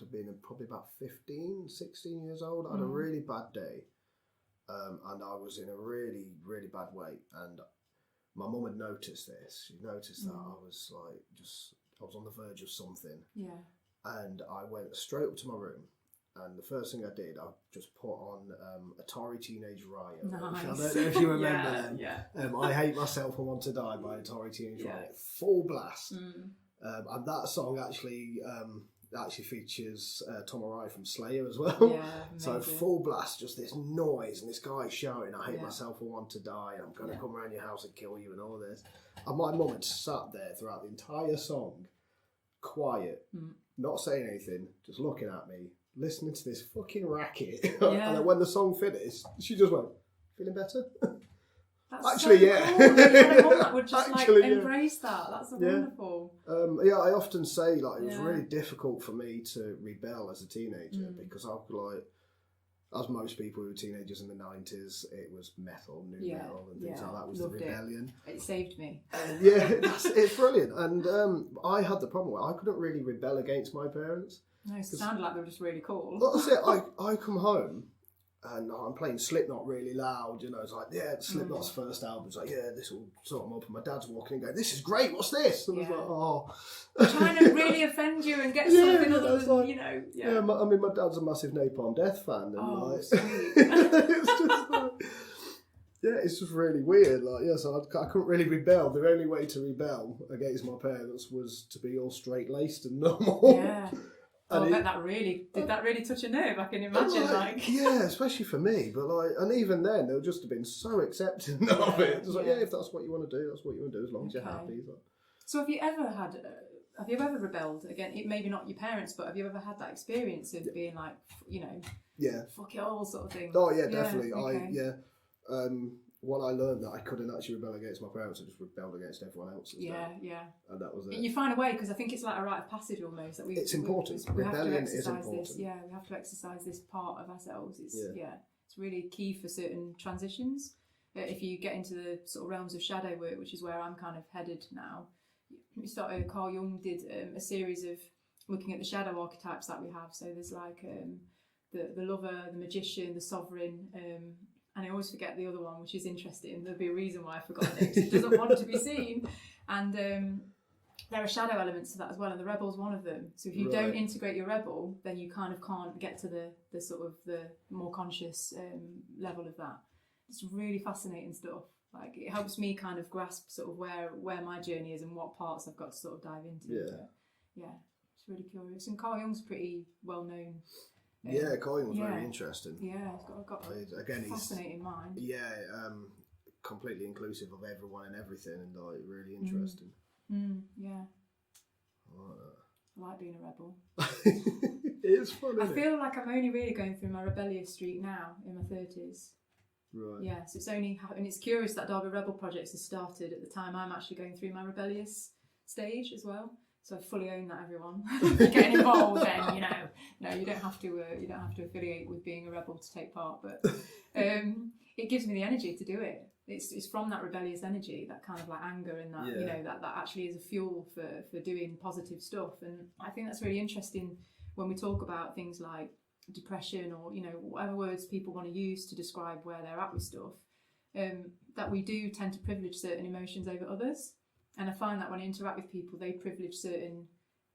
have been probably about 15, 16 years old. I had a really bad day, and I was in a really, really bad way. And my mum had noticed this. She noticed that I was like, I was on the verge of something. Yeah. And I went straight up to my room. And the first thing I did, I just put on Atari Teenage Riot. Nice. I don't know if you remember them. Yeah. I Hate Myself and Want to Die by Atari Teenage Riot. Full blast. And that song actually features Tom Araya from Slayer as well. Yeah, so full blast, just this noise and this guy shouting, I hate myself and want to die. I'm going to come around your house and kill you and all this. And my mum had sat there throughout the entire song, quiet, not saying anything, just looking at me, listening to this fucking racket. And then when the song finished, she just went, feeling better? That's actually, so cool. That would just actually, embrace that. That's wonderful. I often say like it was really difficult for me to rebel as a teenager because I was like, as most people who were teenagers in the 90s, it was metal, new metal and things like that was Loved the rebellion. It saved me. It's brilliant. And I had the problem where I couldn't really rebel against my parents. No, it sounded like they were just really cool. That's it. I come home and I'm playing Slipknot really loud, you know, it's like, Slipknot's first album, it's like, this will sort them up, and my dad's walking and going, this is great, what's this? And I was like, oh. Trying to really offend you and get something other than, like, you know. Yeah, my dad's a massive Napalm Death fan, and sweet. it's just like, it's just really weird, so I couldn't really rebel. The only way to rebel against my parents was to be all straight-laced and normal. Yeah. I bet that really touch a nerve. I can imagine, especially for me. But and even then, they'll just have been so accepting of it. It's like, if that's what you want to do, that's what you want to do, as long as you're happy. So, have you ever rebelled again? It maybe not your parents, but have you ever had that experience of being like, you know, fuck it all sort of thing? Oh yeah, definitely. When I learned that I couldn't actually rebel against my parents, I just rebelled against everyone else. And that was it. You find a way, because I think it's like a rite of passage almost. That it's important. Rebellion is important. This. Yeah, we have to exercise this part of ourselves. It's really key for certain transitions. If you get into the sort of realms of shadow work, which is where I'm kind of headed now, Carl Jung did a series of looking at the shadow archetypes that we have. So there's like the lover, the magician, the sovereign, and I always forget the other one, which is interesting. There'll be a reason why I've forgotten it, because it doesn't want to be seen. And there are shadow elements to that as well, and the rebel's one of them. So if you don't integrate your rebel, then you kind of can't get to the sort of the more conscious level of that. It's really fascinating stuff. Like, it helps me kind of grasp sort of where my journey is and what parts I've got to sort of dive into. It's really curious. And Carl Jung's pretty well known. Carl Jung was very interesting. Yeah, he's got a fascinating mind. Yeah, completely inclusive of everyone and everything, and like really interesting. Yeah. I like being a rebel. It's fun. I feel like I'm only really going through my rebellious streak now in my 30s. Right. Yeah, so it's only, and it's curious that Derby Rebel Projects has started at the time I'm actually going through my rebellious stage as well. So I fully own that, everyone. If you're getting involved, then you don't have to affiliate with being a rebel to take part. But it gives me the energy to do it. It's from that rebellious energy, that kind of like anger, and that that actually is a fuel for doing positive stuff. And I think that's really interesting when we talk about things like depression, or whatever words people want to use to describe where they're at with stuff. That we do tend to privilege certain emotions over others. And I find that when I interact with people, they privilege certain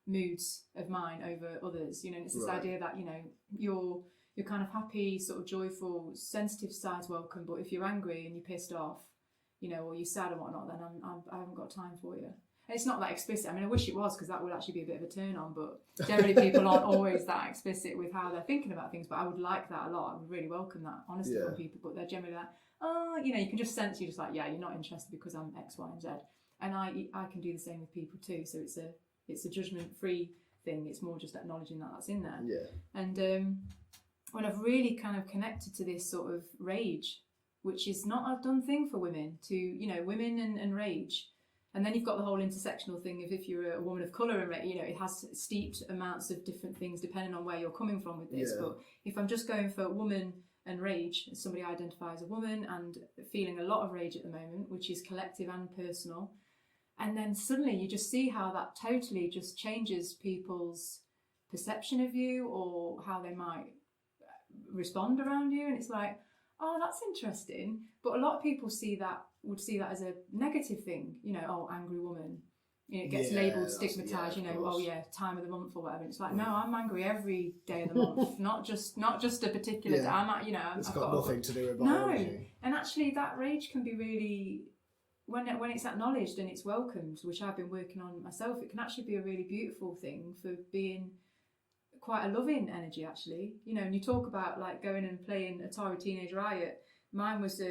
moods of mine over others. And it's this idea that, you're kind of happy, sort of joyful, sensitive side's welcome, but if you're angry and you're pissed off, or you're sad and whatnot, then I haven't got time for you. And it's not that explicit. I mean, I wish it was, because that would actually be a bit of a turn on, but generally people aren't always that explicit with how they're thinking about things, but I would like that a lot. I would really welcome that honesty from people, but they're generally like, you can just sense, you're just like, you're not interested because I'm X, Y and Z. And I can do the same with people too. So it's a judgment-free thing. It's more just acknowledging that that's in there. Yeah. And when I've really kind of connected to this sort of rage, which is not a done thing for women, to, you know, women and rage. And then you've got the whole intersectional thing of if you're a woman of colour and rage, you know, it has steeped amounts of different things depending on where you're coming from with this. Yeah. But if I'm just going for woman and rage, as somebody identifies as a woman and feeling a lot of rage at the moment, which is collective and personal, and then suddenly you just see how that totally just changes people's perception of you or how they might respond around you. And it's like, oh, that's interesting. But a lot of people would see that as a negative thing, you know, oh, angry woman. You know, it gets labelled, stigmatised, you know, oh yeah, time of the month or whatever. And it's like, no, I'm angry every day of the month, not just a particular day. I'm, you know, I've got nothing to do with No, biology. and actually that rage can be really, when it's acknowledged and it's welcomed, which I've been working on myself, it can actually be a really beautiful thing for being quite a loving energy, actually. You know, and you talk about like going and playing Atari Teenage Riot. Mine was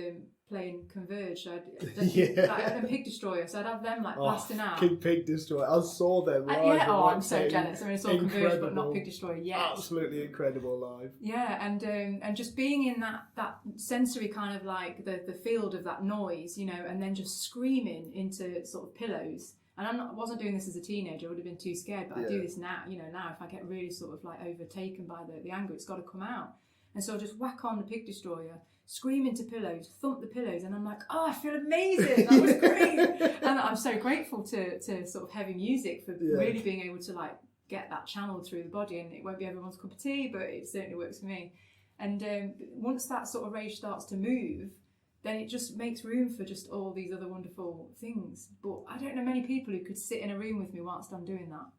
playing Converge. And Pig Destroyer, so I'd have them like blasting out. Pig Destroyer. I saw them live. I'm so jealous. I mean, it's all Converge, but not Pig Destroyer yet. Absolutely incredible live. Yeah, and just being in that sensory kind of like the field of that noise, you know, and then just screaming into sort of pillows. And I wasn't doing this as a teenager. I would have been too scared, but I do this now. You know, now if I get really sort of like overtaken by the anger, it's got to come out. And so I just whack on the Pig Destroyer, scream into pillows, thump the pillows, and I'm like, oh, I feel amazing. That was great. And I'm so grateful to sort of heavy music for really being able to like get that channeled through the body. And it won't be everyone's cup of tea, but it certainly works for me. And once that sort of rage starts to move, then it just makes room for just all these other wonderful things. But I don't know many people who could sit in a room with me whilst I'm doing that.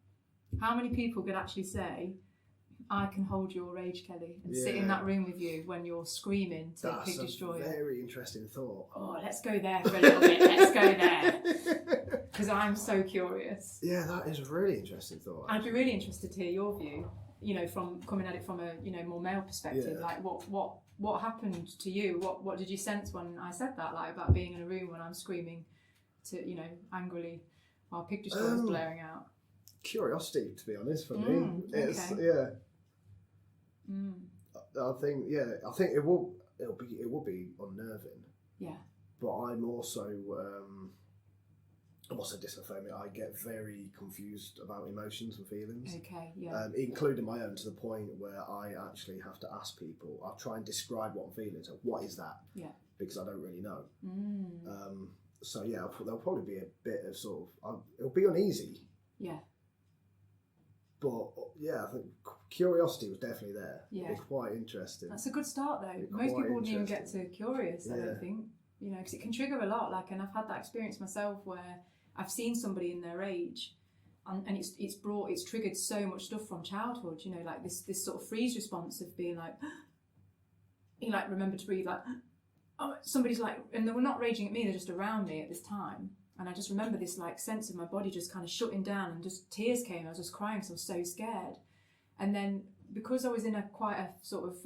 How many people could actually say, I can hold your rage, Kelly, and sit in that room with you when you're screaming to Pig Destroyer? That's a very interesting thought. Oh, let's go there for a little bit. Let's go there. Because I'm so curious. Yeah, that is a really interesting thought. I'd be really interested to hear your view, you know, from coming at it from a, you know, more male perspective. Like what happened to you? What did you sense when I said that, like about being in a room when I'm screaming to, you know, angrily while Pig Destroyer's blaring out? Curiosity, to be honest, for me. It's I think it will be unnerving. Yeah. But I'm also dysphonic. I get very confused about emotions and feelings. Okay, yeah. Including my own, to the point where I actually have to ask people. I'll try and describe what I'm feeling. So what is that? Yeah. Because I don't really know. So yeah, there'll probably be a bit of sort of. It'll be uneasy. Yeah. But yeah, I think curiosity was definitely there. Yeah. It's quite interesting. That's a good start, though. Most people wouldn't even get to curious, I don't think. You know, because it can trigger a lot. Like, and I've had that experience myself where I've seen somebody in their rage, and it's triggered so much stuff from childhood. You know, like this sort of freeze response of being like, you like remember to breathe, like, oh, somebody's like, and they were not raging at me, they're just around me at this time. And I just remember this like sense of my body just kind of shutting down, and just tears came. I was just crying because I was so scared. And then because I was in quite a sort of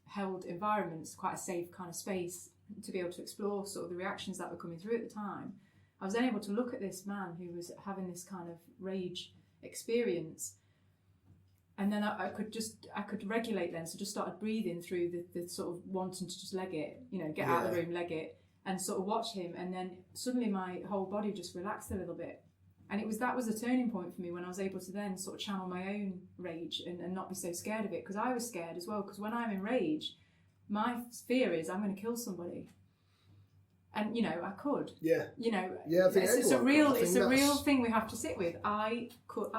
held environment, quite a safe kind of space to be able to explore sort of the reactions that were coming through at the time, I was then able to look at this man who was having this kind of rage experience. And then I could regulate then, so just started breathing through the sort of wanting to just leg it, you know, get out of the room, leg it, and sort of watch him. And then suddenly my whole body just relaxed a little bit. And that was a turning point for me when I was able to then sort of channel my own rage and not be so scared of it, because I was scared as well, because when I'm in rage, my fear is I'm going to kill somebody. And, you know, I could. Yeah. You know, I think it's a real thing we have to sit with. I could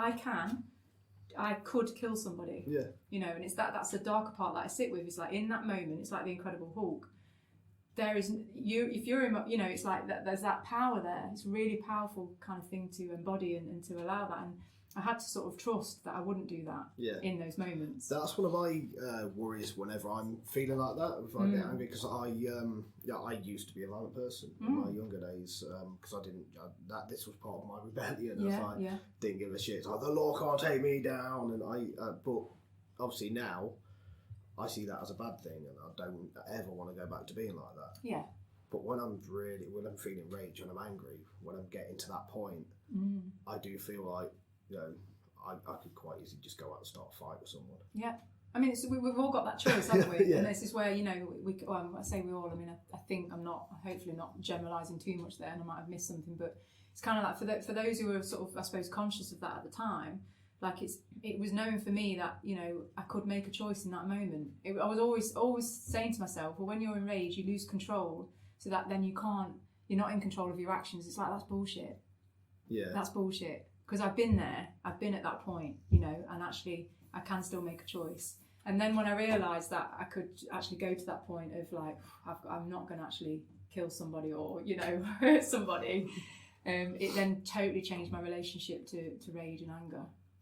kill somebody. Yeah. You know, and it's that's the darker part that I sit with. It's like in that moment, it's like the Incredible Hulk. There is if you're in, you know, it's like that. There's that power there. It's a really powerful kind of thing to embody and to allow that. And I had to sort of trust that I wouldn't do that in those moments. That's one of my worries whenever I'm feeling like that, if I get angry, because I used to be a violent person in my younger days, because this was part of my rebellion. I didn't give a shit. It's like, the law can't take me down, and but obviously now I see that as a bad thing, and I don't ever want to go back to being like that. Yeah. But when I'm feeling rage, when I'm angry, when I'm getting to that point, I do feel like, you know, I could quite easily just go out and start a fight with someone. Yeah. I mean, we've all got that choice, haven't we? Yeah. And this is where, you know, I say we all, I mean, I think I'm not, hopefully not generalising too much there, and I might have missed something, but it's kind of like for those who were sort of, I suppose, conscious of that at the time, like it was known for me that, you know, I could make a choice in that moment. I was always saying to myself, well, when you're in rage, you lose control, so that then you're not in control of your actions. It's like, that's bullshit. Yeah. That's bullshit. Because I've been there, I've been at that point, you know, and actually I can still make a choice. And then when I realised that I could actually go to that point of like, I'm not going to actually kill somebody or, you know, hurt somebody, it then totally changed my relationship to rage and anger.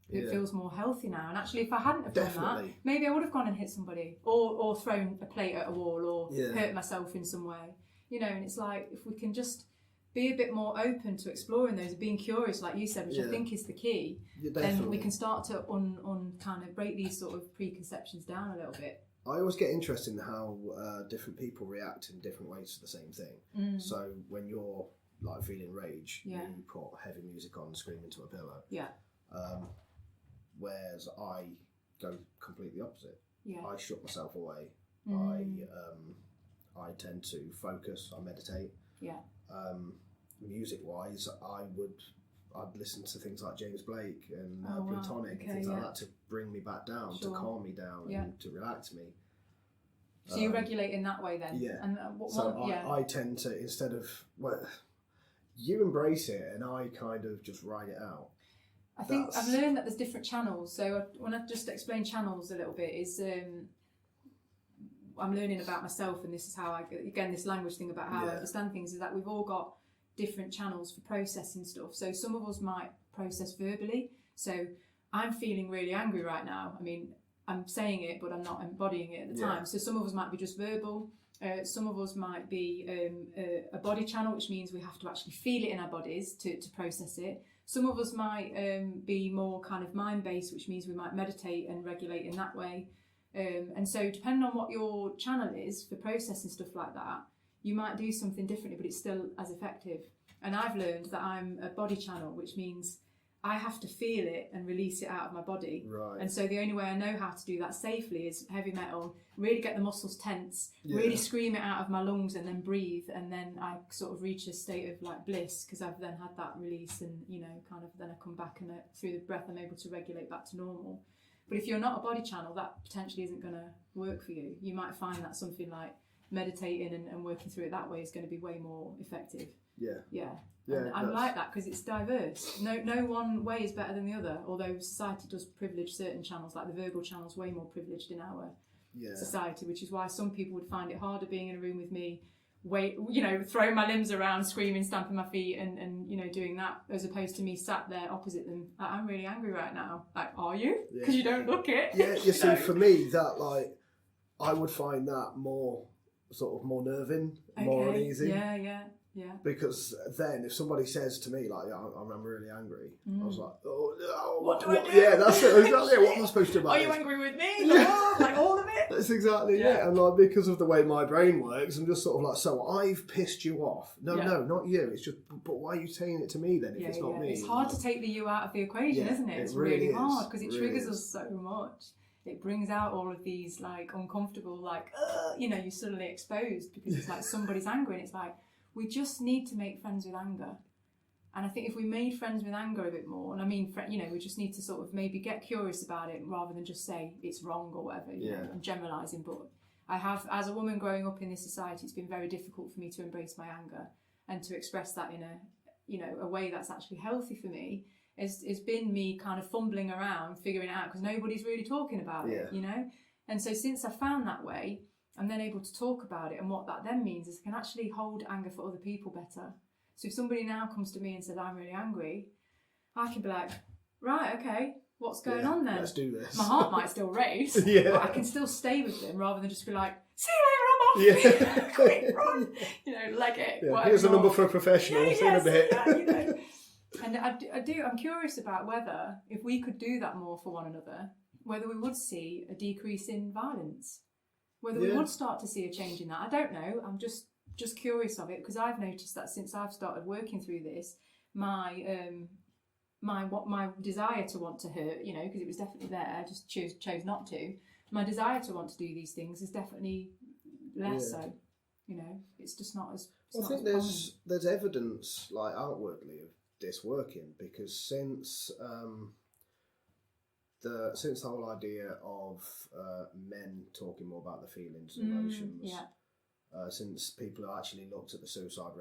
It feels more healthy now. And actually, if I hadn't have done that, maybe I would have gone and hit somebody or thrown a plate at a wall or hurt myself in some way. You know, and it's like, if we can just be a bit more open to exploring those, being curious, like you said, which I think is the key, then we can start to kind of break these sort of preconceptions down a little bit. I always get interested in how different people react in different ways to the same thing. So when you're like feeling rage, you put heavy music on and scream into a pillow. Yeah. Whereas I go completely opposite. Yeah. I shut myself away. I tend to focus. I meditate. Yeah. Music-wise, I'd listen to things like James Blake and Plutonic and things like that to bring me back down, to calm me down, and to relax me. So you regulate in that way then? Yeah. And I tend to, instead of, you embrace it and I kind of just ride it out. I think I've learned that there's different channels. So when I just explain channels a little bit, is I'm learning about myself, and this is how this language thing about how I understand things, is that we've all got different channels for processing stuff. So some of us might process verbally. So I'm feeling really angry right now. I mean, I'm saying it, but I'm not embodying it at the time. So some of us might be just verbal. Some of us might be a body channel, which means we have to actually feel it in our bodies to process it. Some of us might be more kind of mind-based, which means we might meditate and regulate in that way. And so depending on what your channel is for processing stuff like that, you might do something differently, but it's still as effective. And I've learned that I'm a body channel, which means I have to feel it and release it out of my body. Right. And so the only way I know how to do that safely is heavy metal, really get the muscles tense, really scream it out of my lungs and then breathe. And then I sort of reach a state of like bliss, because I've then had that release, and, you know, kind of then I come back and through the breath I'm able to regulate back to normal. But if you're not a body channel, that potentially isn't going to work for you. You might find that something like meditating and working through it that way is going to be way more effective. Yeah. Yeah. Yeah, and I like that because it's diverse. No one way is better than the other, although society does privilege certain channels, like the verbal channel's way more privileged in our society, which is why some people would find it harder being in a room with me, throwing my limbs around, screaming, stamping my feet and you know, doing that, as opposed to me sat there opposite them. Like, I'm really angry right now. Like, are you? Because you don't look it. Yeah, you see, for me, that, like, I would find that more nerving, more uneasy. Yeah. Because then, if somebody says to me, like, I'm really angry, I was like, oh, no, what do I do? Yeah, that's it, exactly. What am I supposed to do about it? Are you angry with me? Like, all of it? That's exactly it. And, like, because of the way my brain works, I'm just sort of like, so I've pissed you off. No, not you. It's just, but why are you saying it to me then if it's not me? It's hard to take the you out of the equation, isn't it? It's really hard, because it triggers us so much. It brings out all of these, like, uncomfortable, like, you're suddenly exposed because it's like somebody's angry, and it's like, we just need to make friends with anger. And I think if we made friends with anger a bit more, and I mean, we just need to sort of maybe get curious about it rather than just say it's wrong or whatever, you know, I'm generalising. But I have, as a woman growing up in this society, it's been very difficult for me to embrace my anger and to express that in a way that's actually healthy for me. It's been me kind of fumbling around, figuring it out, because nobody's really talking about it, you know? And so since I found that way, I'm then able to talk about it, and what that then means is I can actually hold anger for other people better. So if somebody now comes to me and says, I'm really angry, I can be like, right, okay, what's going on then? Let's do this. My heart might still race, but I can still stay with them rather than just be like, see you later, I'm off. Quick, run. Leg it. Yeah, here's a number for a professional. See in a bit. And I'm curious about whether, if we could do that more for one another, whether we would see a decrease in violence. Whether we would start to see a change in that, I don't know. I'm just curious of it, because I've noticed that since I've started working through this, my my desire to want to hurt, you know, because it was definitely there. I just chose not to. My desire to want to do these things is definitely less so. You know, it's just not as. I think there's evidence, like outwardly, of this working, because since the whole idea of men talking more about their feelings and emotions, since people have actually looked at the suicide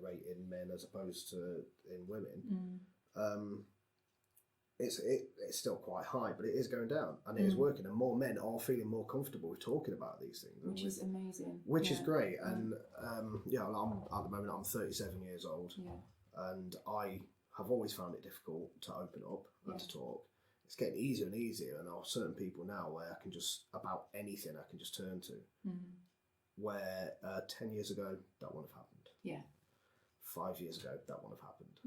rate in men as opposed to in women, it's still quite high, but it is going down, and it is working, and more men are feeling more comfortable with talking about these things, which is amazing, which is great. And I'm at the moment I'm 37 years old, and I have always found it difficult to open up and to talk. It's getting easier and easier, and there are certain people now where I can just, about anything I can just turn to, where 10 years ago that wouldn't have happened, 5 years ago that wouldn't have happened.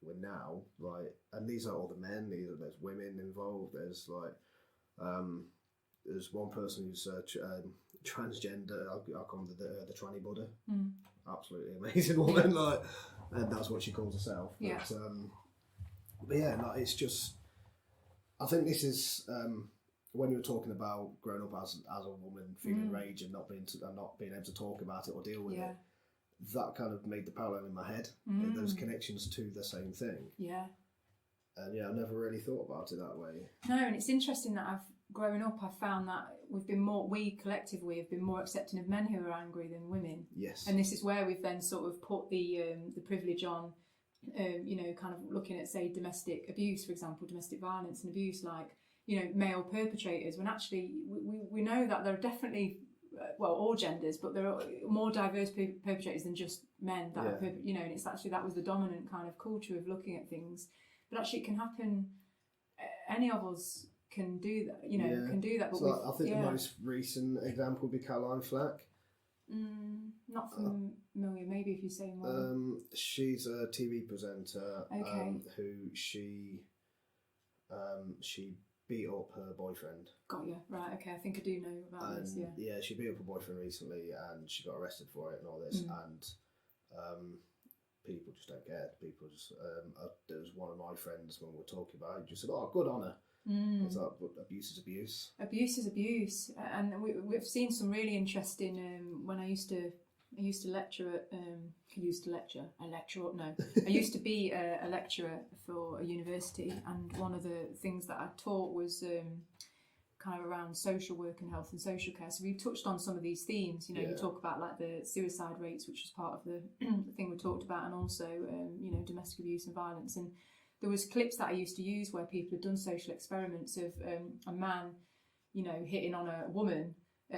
We're now, like, and these are all the men, there's women involved, there's like, there's one person who's transgender, I'll call them the tranny Buddha, absolutely amazing woman, like, and that's what she calls herself. But yeah, like, it's just, I think this is, when you were talking about growing up as a woman, feeling rage and not being able to talk about it or deal with it, that kind of made the parallel in my head. Those connections to the same thing. And I never really thought about it that way. No, and it's interesting that growing up, I've found that we collectively have been more accepting of men who are angry than women. Yes. And this is where we've then sort of put the privilege on, you know, kind of looking at, say, domestic abuse, for example, domestic violence and abuse, like, you know, male perpetrators, when actually we know that there are definitely, well, all genders, but there are more diverse perpetrators than just men that are, you know, and it's actually, that was the dominant kind of culture of looking at things. But actually it can happen, any of us can do that, you know, can do that. But so I think the most recent example would be Caroline Flack. Not familiar, maybe if you say more. She's a TV presenter who she beat up her boyfriend. Got you, right, okay, I think I do know about this, Yeah, she beat up her boyfriend recently and she got arrested for it and all this, and people just don't care. People just, there was one of my friends when we were talking about it, just said, oh, good on her. It's like, but abuse is abuse. Abuse is abuse, and we've seen some really interesting. When I used to lecture at. I used to be a lecturer for a university, and one of the things that I taught was kind of around social work and health and social care. So we touched on some of these themes. You know, you talk about like the suicide rates, which was part of the thing we talked about, and also you know, domestic abuse and violence. And there was clips that I used to use where people had done social experiments of a man, you know, hitting on a woman.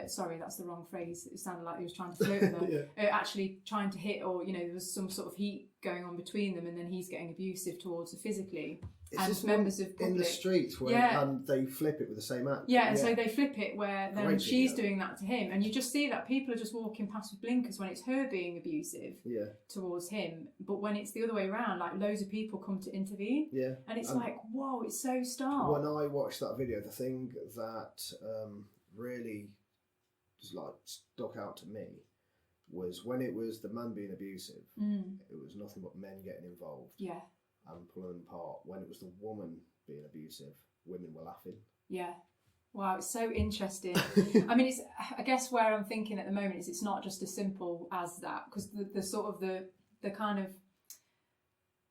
Sorry, that's the wrong phrase. It sounded like he was trying to flirt with her. Actually trying to hit, or, you know, there was some sort of heat going on between them, and then he's getting abusive towards her physically. It's members of public, in the streets where and they flip it with the same act. And so they flip it where then she's doing that to him, and you just see that people are just walking past with blinkers when it's her being abusive towards him, but when it's the other way around, like, loads of people come to intervene. And it's like, whoa, it's so stark. When I watched that video, the thing that really just like stuck out to me was when it was the man being abusive, it was nothing but men getting involved and pulling them apart. When it was the woman being abusive, women were laughing. Wow, it's so interesting. I mean, I guess where I'm thinking at the moment is it's not just as simple as that, because the sort of the kind of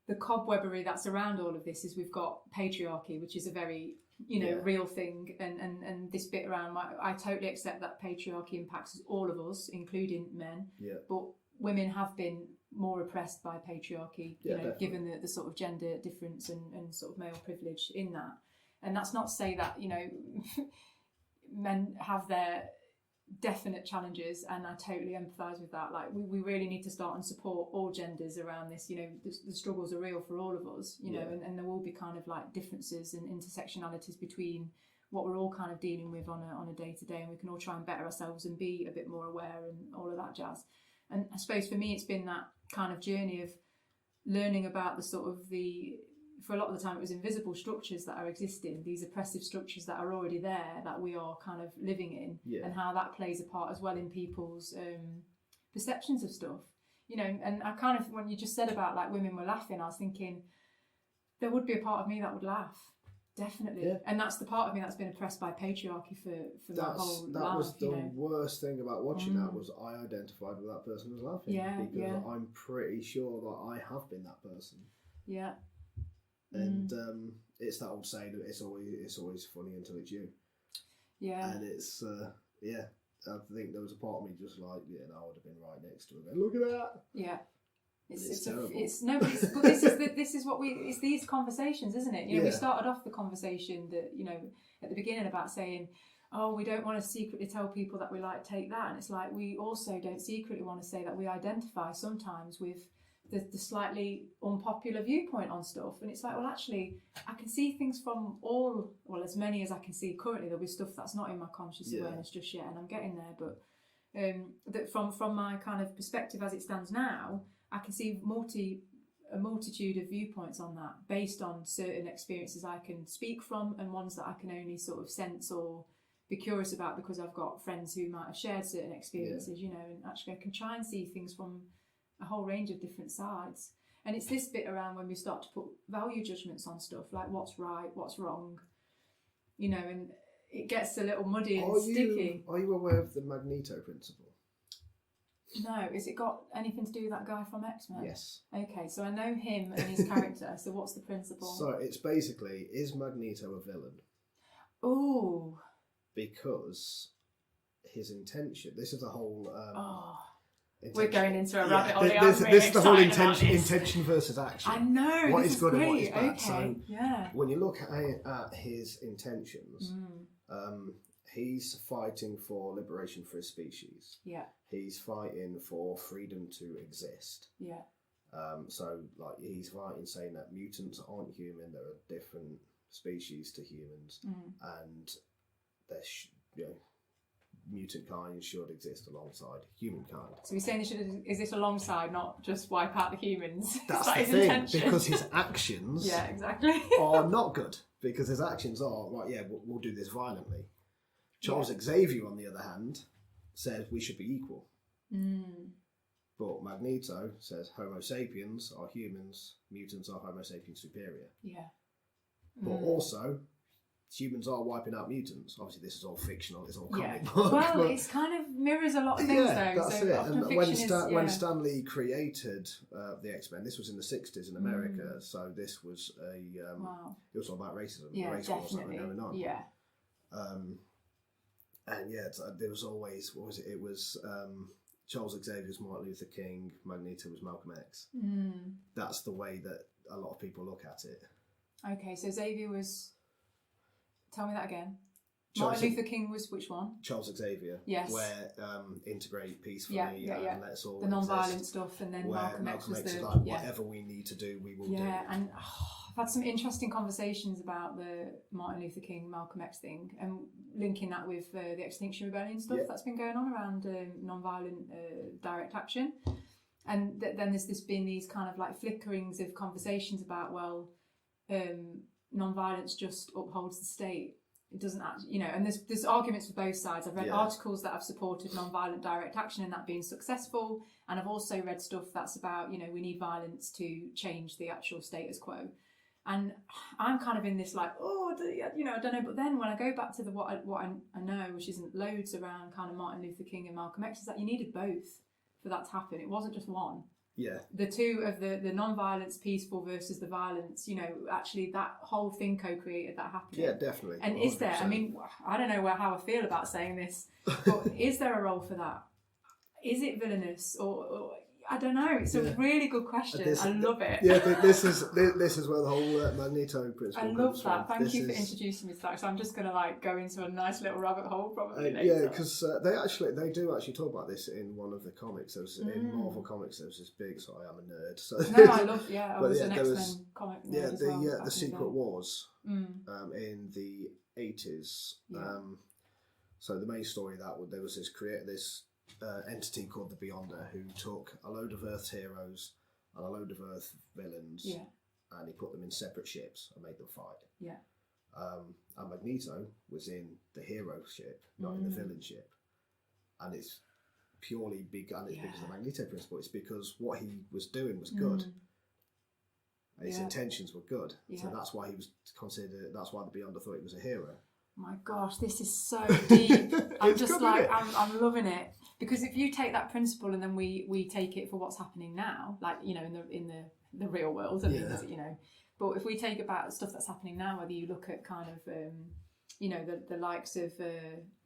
the cobwebbery that's around all of this is we've got patriarchy, which is a very, you know, real thing, and this bit around, I totally accept that patriarchy impacts all of us, including men, but women have been more oppressed by patriarchy, you know, given the sort of gender difference and sort of male privilege in that. And that's not to say that, you know, men have their definite challenges, and I totally empathise with that. Like, we really need to start and support all genders around this. You know, the struggles are real for all of us, you know, and there will be kind of like differences and intersectionalities between what we're all kind of dealing with on a day-to-day, and we can all try and better ourselves and be a bit more aware and all of that jazz. And I suppose for me it's been that kind of journey of learning about the sort of for a lot of the time it was invisible structures that are existing, these oppressive structures that are already there that we are kind of living in, and how that plays a part as well in people's perceptions of stuff, you know. And I kind of, when you just said about like women were laughing, I was thinking there would be a part of me that would laugh. Definitely. Yeah. And that's the part of me that's been oppressed by patriarchy for my whole life. That was the worst thing about watching that, was I identified with that person as laughing. Yeah, because I'm pretty sure that I have been that person. Yeah. And it's that old saying that it's always funny until it's you. Yeah. And it's I think there was a part of me just like, yeah, no, I would have been right next to her. Look at that. Yeah. It's terrible. But this is what it's these conversations, isn't it? You know, we started off the conversation that, you know, at the beginning about saying, oh, we don't want to secretly tell people that we like take that, and it's like we also don't secretly want to say that we identify sometimes with the slightly unpopular viewpoint on stuff, and it's like, well, actually, I can see things from as many as I can see currently. There'll be stuff that's not in my conscious awareness just yet, and I'm getting there, but that from my kind of perspective as it stands now, I can see a multitude of viewpoints on that based on certain experiences I can speak from, and ones that I can only sort of sense or be curious about because I've got friends who might have shared certain experiences, you know, and actually I can try and see things from a whole range of different sides. And it's this bit around when we start to put value judgments on stuff, like what's right, what's wrong, you know, and it gets a little muddy and sticky. Are you aware of the Magneto principle? No, has it got anything to do with that guy from X-Men? Yes. Okay, so I know him and his character, so what's the principle? So it's basically, is Magneto a villain? Ooh. Because his intention, this is the whole... we're going into a rabbit hole. This is the whole intention versus action. I know, what is good and what is bad. Okay, so when you look at his intentions... he's fighting for liberation for his species. Yeah. He's fighting for freedom to exist. Yeah. So, like, he's fighting saying that mutants aren't human, they're a different species to humans, and mutant kind should exist alongside humankind. So he's saying they should exist alongside, not just wipe out the humans. That's that the thing, intention? Because his actions are not good. Because his actions are, we'll do this violently. Charles Xavier, on the other hand, says we should be equal. But Magneto says Homo sapiens are humans, mutants are Homo sapiens superior. Yeah. But also, humans are wiping out mutants. Obviously, this is all fictional, it's all comic book. Well, but it's kind of mirrors a lot of things, though. That's so it. And when Stan Lee created the X-Men, this was in the 60s in America, so this was it was all about racism, race wars that were going on. Yeah. And there was always, what was it? It was Charles Xavier was Martin Luther King, Magneto was Malcolm X. That's the way that a lot of people look at it. Okay, so Xavier was... Tell me that again. Martin Luther King was which one? Charles Xavier. Yes. Where integrate peacefully and let's all the non-violent stuff, and then Malcolm X was the... like, whatever we need to do, we will do. Yeah, and I've had some interesting conversations about the Martin Luther King, Malcolm X thing, and linking that with the Extinction Rebellion stuff that's been going on around non-violent direct action. And then there's been these kind of like flickerings of conversations about, non-violence just upholds the state. It doesn't actually, and there's arguments for both sides. I've read articles that have supported non-violent direct action and that being successful, and I've also read stuff that's about, we need violence to change the actual status quo. And I'm kind of in this like, I don't know. But then when I go back to what I know, which isn't loads around kind of Martin Luther King and Malcolm X, is that you needed both for that to happen. It wasn't just one. Yeah. The two of the non-violence, peaceful versus the violence, actually that whole thing co-created that happening. Yeah, definitely. And 100%. Is there, I don't know how I feel about saying this, but is there a role for that? Is it villainous or I don't know. It's a really good question. I love it. Yeah, this is where the whole Magneto principle I love that. Thank you for introducing me to that. So I'm just going to go into a nice little rabbit hole probably later. Yeah, because they do actually talk about this in one of the comics. There was in Marvel Comics. There was this big. Sorry, I'm a nerd. So no, I love. Yeah, I was an X-Men comic nerd as well, the Secret Wars in the 80s. Yeah. So the main story there was this entity called the Beyonder who took a load of Earth's heroes and a load of Earth villains and he put them in separate ships and made them fight. Yeah. And Magneto was in the hero ship, not in the villain ship. And it's purely because of the Magneto principle. It's because what he was doing was good. His intentions were good, Yeah. so that's why he was considered. That's why the Beyonder thought he was a hero. My gosh, this is so deep. I'm just good, like, I'm loving it, because if you take that principle and then we take it for what's happening now, like, you know, in the real world, I mean, you know, but if we take about stuff that's happening now, whether you look at kind of, you know, the likes of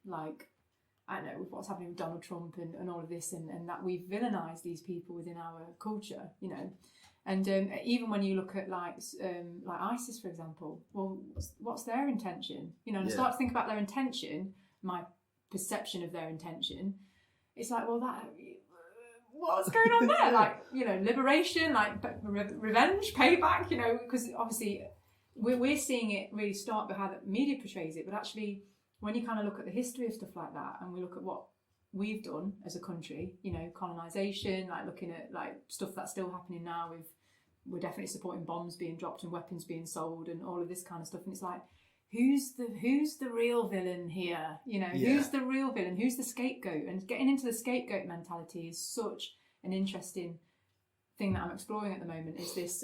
like, I don't know, with what's happening with Donald Trump and all of this, and that we've villainised these people within our culture, you know. And even when you look at like ISIS, for example, well, what's their intention? You know, and I start to think about their intention, my perception of their intention. It's like, well, what's going on there? Like, you know, liberation, like revenge, payback. You know, because obviously we're seeing it really start with how the media portrays it, but actually, when you kind of look at the history of stuff like that, and we look at what we've done as a country, you know, colonisation, like looking at like stuff that's still happening now with, we're definitely supporting bombs being dropped and weapons being sold and all of this kind of stuff. And it's like, who's the real villain here? You know, who's the real villain? Who's the scapegoat? And getting into the scapegoat mentality is such an interesting thing that I'm exploring at the moment. Is this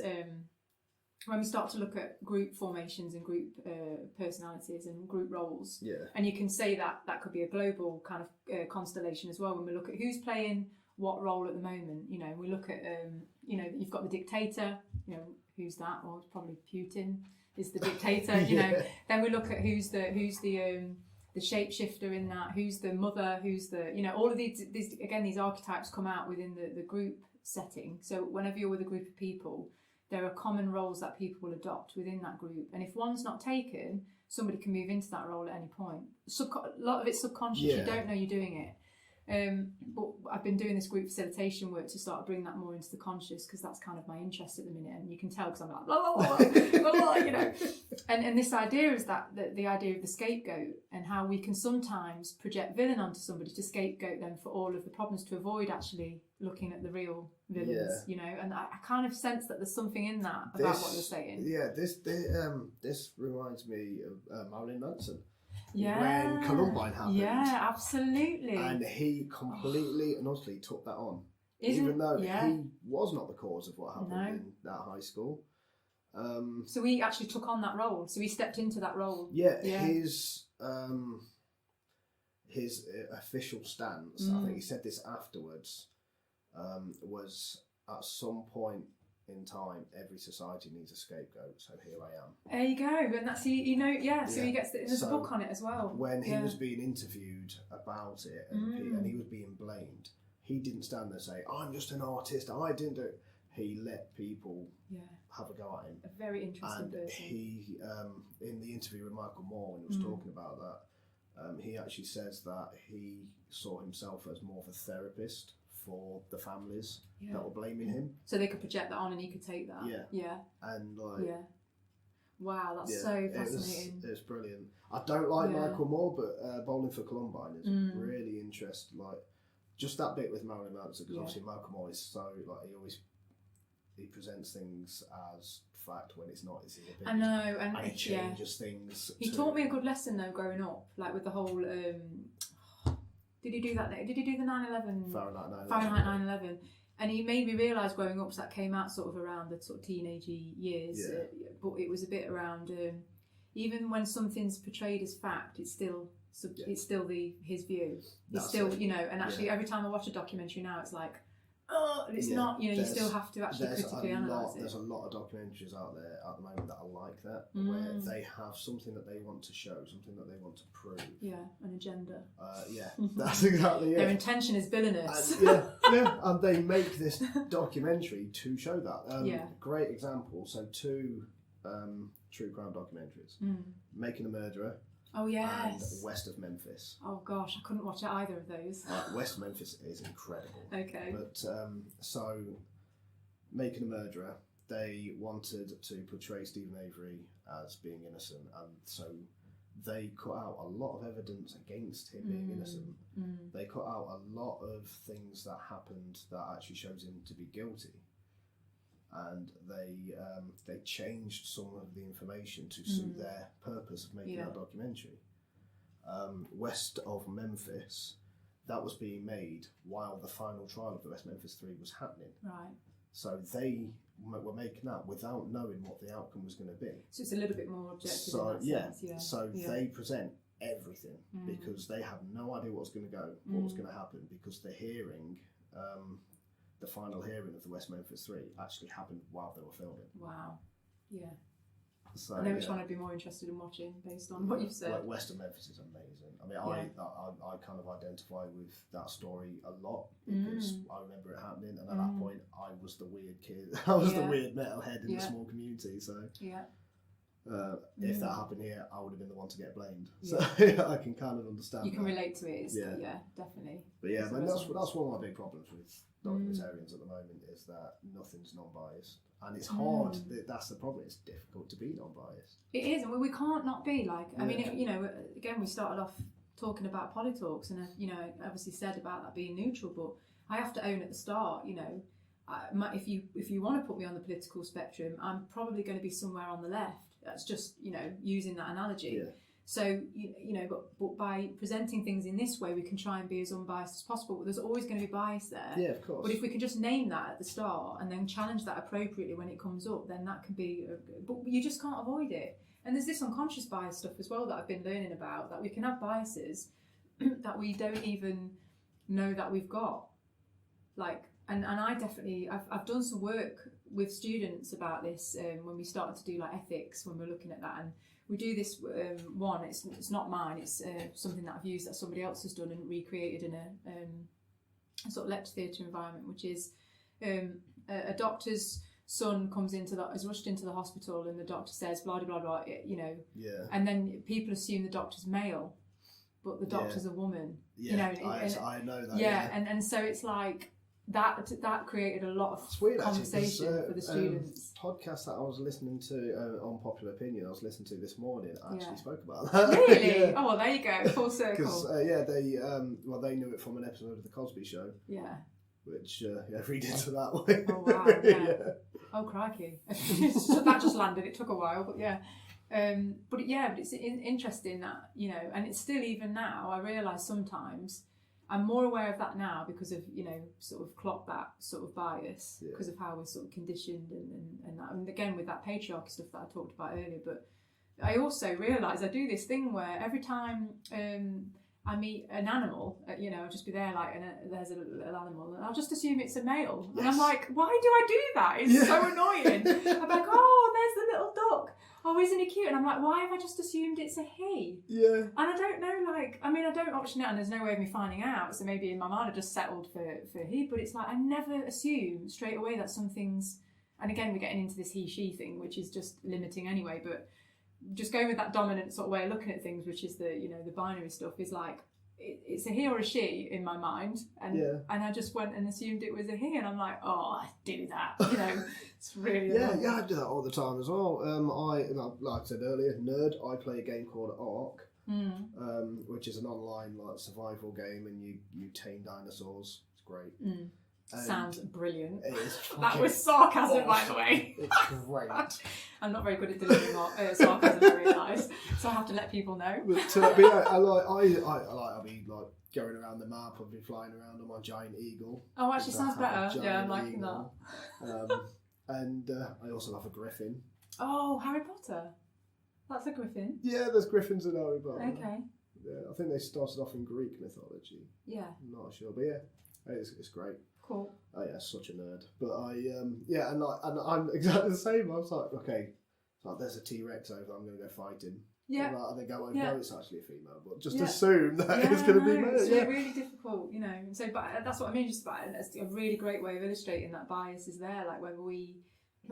when we start to look at group formations and group personalities and group roles, and you can say that could be a global kind of constellation as well. When we look at who's playing what role at the moment, you know, we look at you know, you've got the dictator, you know, who's that? Well, it's probably Putin is the dictator, you know. Then we look at who's the shapeshifter in that, who's the mother, who's the, you know, all of these again, these archetypes come out within the group setting. So whenever you're with a group of people, there are common roles that people will adopt within that group, and if one's not taken, somebody can move into that role at any point. A lot of it's subconscious. You don't know you're doing it. But I've been doing this group facilitation work to start to bring that more into the conscious, because that's kind of my interest at the minute, and you can tell because I'm like blah, blah, blah, blah, you know. And this idea is that the idea of the scapegoat, and how we can sometimes project villain onto somebody to scapegoat them for all of the problems, to avoid actually looking at the real villains, you know. And I kind of sense that there's something in that about what you're saying. Yeah, this reminds me of Marilyn Manson. When Columbine happened. Yeah, absolutely. And he completely and utterly took that on. Even though he was not the cause of what happened in that high school. So he actually took on that role. So he stepped into that role. Yeah. His official stance, I think he said this afterwards, was at some point in time, every society needs a scapegoat, so here I am. There you go, and that's, you know, so he gets there's a book on it as well. When he was being interviewed about it, and he was being blamed, he didn't stand there and say, "I'm just an artist, I didn't do it." He let people have a go at him. A very interesting person. He, in the interview with Michael Moore, when he was talking about that, he actually says that he saw himself as more of a therapist for the families that were blaming him, so they could project that on and he could take that. And wow, that's so fascinating. It's brilliant. I don't like Michael Moore, but Bowling for Columbine is really interesting. Like just that bit with Marilyn Manson, because obviously Michael Moore is so like he presents things as fact when it's not. It's his opinion. I know, and he changes things. He taught me a good lesson though growing up, like with the whole. Did he do that? Did he do the 9/11? Fahrenheit 9/11. And he made me realise growing up, so that came out sort of around the sort of teenagey years, but it was a bit around, even when something's portrayed as fact, it's still his view. It's still, you know, and actually every time I watch a documentary now, it's like, oh, it's not, you know, you still have to actually critically analyse it. There's a lot of documentaries out there at the moment that are like that, where they have something that they want to show, something that they want to prove. Yeah, an agenda. That's exactly it. Their intention is villainous. And they make this documentary to show that. Great example. So 2 true crime documentaries. Making a Murderer. Oh yes. And West of Memphis. Oh gosh, I couldn't watch either of those. West of Memphis is incredible. Okay. But so, Making a Murderer, they wanted to portray Stephen Avery as being innocent, and so they cut out a lot of evidence against him being innocent. They cut out a lot of things that happened that actually shows him to be guilty. And they changed some of the information to suit their purpose of making that documentary. West of Memphis, that was being made while the final trial of the West Memphis 3 was happening. Right. So they were making that without knowing what the outcome was going to be. So it's a little bit more objective. So in that sense. So they present everything because they have no idea what's going to go, what's going to happen, because the hearing, the final hearing of the West Memphis 3 actually happened while they were filming. Wow. Yeah. So, I know which one I'd be more interested in watching based on what you've said. Like Western Memphis is amazing. I mean, I kind of identify with that story a lot because I remember it happening, and at that point, I was the weird kid. I was the weird metalhead in the small community. So if that happened here, I would have been the one to get blamed. So I can kind of understand. You can relate to it. Definitely. But yeah, but that's one of my big problems with documentarians at the moment is that nothing's non-biased. And it's hard. That's the problem. It's difficult to be non-biased. It is, and we can't not be. Like, I mean, again, we started off talking about Polytalks, and I obviously said about that being neutral. But I have to own at the start, if you want to put me on the political spectrum, I'm probably going to be somewhere on the left. That's just using that analogy. Yeah. So but by presenting things in this way, we can try and be as unbiased as possible. But there's always going to be bias there. Yeah, of course. But if we can just name that at the start and then challenge that appropriately when it comes up, then that can be. But you just can't avoid it. And there's this unconscious bias stuff as well that I've been learning about. That we can have biases that we don't even know that we've got. Like, and I definitely I've done some work with students about this when we started to do like ethics, when we're looking at that. And we do this one. It's not mine. It's something that I've used that somebody else has done and recreated in a sort of lecture theatre environment, which is a doctor's son is rushed into the hospital, and the doctor says blah blah blah, and then people assume the doctor's male, but the doctor's a woman. Yeah, I know that. Yeah, and so it's like. That created a lot of conversation for the students. Podcast that I was listening to on Popular Opinion, I was listening to this morning, actually spoke about that. Really? Oh, well, there you go, full circle. Because they knew it from an episode of The Cosby Show. Yeah. Which read into that way. Oh wow! Yeah. Oh crikey! That just landed. It took a while, but yeah. But it's interesting that and it's still even now. I realise sometimes. I'm more aware of that now because of, sort of clock that sort of bias because of how we're sort of conditioned and that. And again, with that patriarchy stuff that I talked about earlier. But I also realise I do this thing where every time I meet an animal, I'll just be there like, and there's a little animal, and I'll just assume it's a male. Yes. And I'm like, why do I do that? It's so annoying. I'm like, oh, there's the little duck. Oh, isn't he cute? And I'm like, why have I just assumed it's a he? Yeah. And I don't know, I don't option it, and there's no way of me finding out. So maybe in my mind I just settled for he, but it's like I never assume straight away that some things, and again we're getting into this he-she thing, which is just limiting anyway, but just going with that dominant sort of way of looking at things, which is the binary stuff, is like, it's a he or a she in my mind, and I just went and assumed it was a he, and I'm like, oh, I do that, it's really I do that all the time as well. Like I said earlier, nerd. I play a game called Ark, which is an online survival game, and you tame dinosaurs. It's great. Sounds brilliant. It is. That was sarcasm, by the way. It's great. I'm not very good at delivering sarcasm, I realise, so I have to let people know. But yeah, I'll be going around the map. I'll be flying around on my giant eagle. Oh, actually, sounds better. Yeah, I'm liking that. And I also have a griffin. Oh, Harry Potter. That's a griffin. Yeah, there's griffins in Harry Potter. Okay. Yeah, I think they started off in Greek mythology. Yeah. I'm not sure, but yeah, it's great. Cool. Oh yeah, such a nerd. But and I'm exactly the same. I was like, okay, there's a T-Rex over. I'm going to go fight him. Yeah. And they go, no, it's actually a female. But just assume that it's going to be male. It's really difficult, So, but that's what I mean. Just about it. It's a really great way of illustrating that bias is there. Like whether we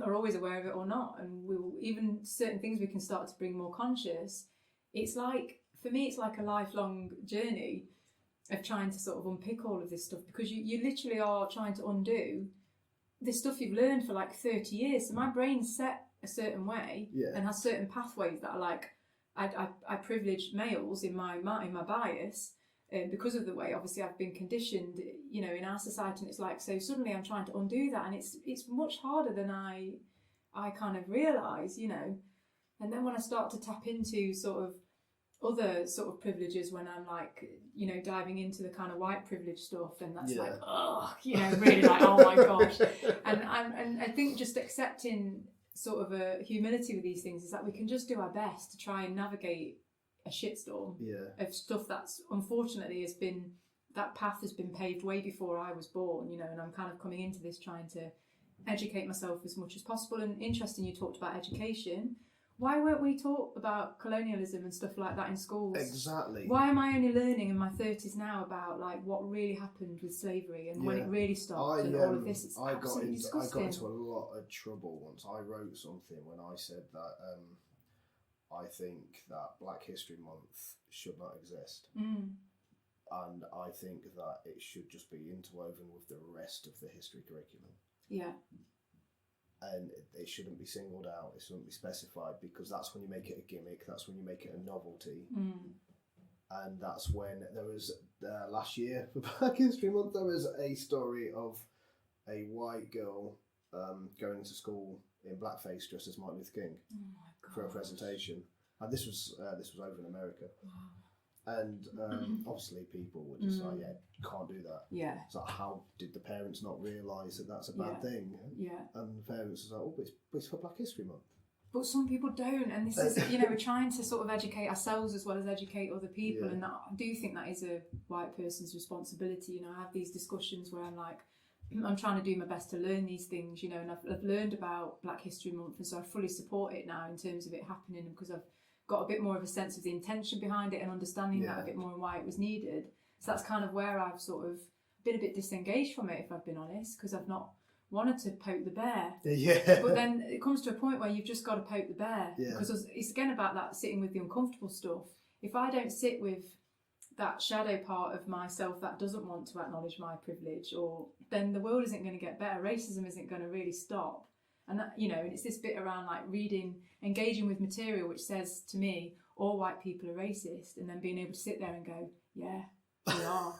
are always aware of it or not, and we will, even certain things we can start to bring more conscious. It's like, for me, it's like a lifelong journey of trying to sort of unpick all of this stuff, because you literally are trying to undo this stuff you've learned for 30 years. So my brain's set a certain way and has certain pathways that are like, I privilege males in my bias because of the way obviously I've been conditioned, in our society, and it's like, so suddenly I'm trying to undo that, and it's much harder than I kind of realise, and then when I start to tap into sort of other sort of privileges when I'm like, you know, diving into the kind of white privilege stuff, and that's like, oh, you know, really like, oh my gosh. And I think just accepting sort of a humility with these things is that we can just do our best to try and navigate a shitstorm of stuff that's unfortunately that path has been paved way before I was born, you know, and I'm kind of coming into this trying to educate myself as much as possible. And interesting, you talked about education. Why weren't we taught about colonialism and stuff like that in schools? Exactly. Why am I only learning in my 30s now about like what really happened with slavery and when it really stopped and all of this? It's absolutely disgusting. I got into a lot of trouble once. I wrote something when I said that I think that Black History Month should not exist. And I think that it should just be interwoven with the rest of the history curriculum. Yeah. And it shouldn't be singled out, it shouldn't be specified, because that's when you make it a gimmick, that's when you make it a novelty. And that's when there was, last year for Black History Month, there was a story of a white girl going to school in blackface dressed as Martin Luther King for a presentation. And this was over in America. Wow. And obviously people were just like, yeah, can't do that. Yeah. It's like, how did the parents not realise that that's a bad thing? Yeah. And the parents was like, oh, but it's for Black History Month. But some people don't, and this is, you know, we're trying to sort of educate ourselves as well as educate other people, and I do think that is a white person's responsibility. You know, I have these discussions where I'm like, I'm trying to do my best to learn these things, you know, and I've learned about Black History Month, and so I fully support it now in terms of it happening, because I've got a bit more of a sense of the intention behind it and understanding that a bit more and why it was needed. So that's kind of where I've sort of been a bit disengaged from it, if I've been honest, because I've not wanted to poke the bear. Yeah. But then it comes to a point where you've just got to poke the bear, because it's again about that sitting with the uncomfortable stuff. If I don't sit with that shadow part of myself that doesn't want to acknowledge my privilege, or then the world isn't going to get better. Racism isn't going to really stop. And that, you know, and it's this bit around like reading, engaging with material which says to me, all white people are racist, and then being able to sit there and go, yeah, we are.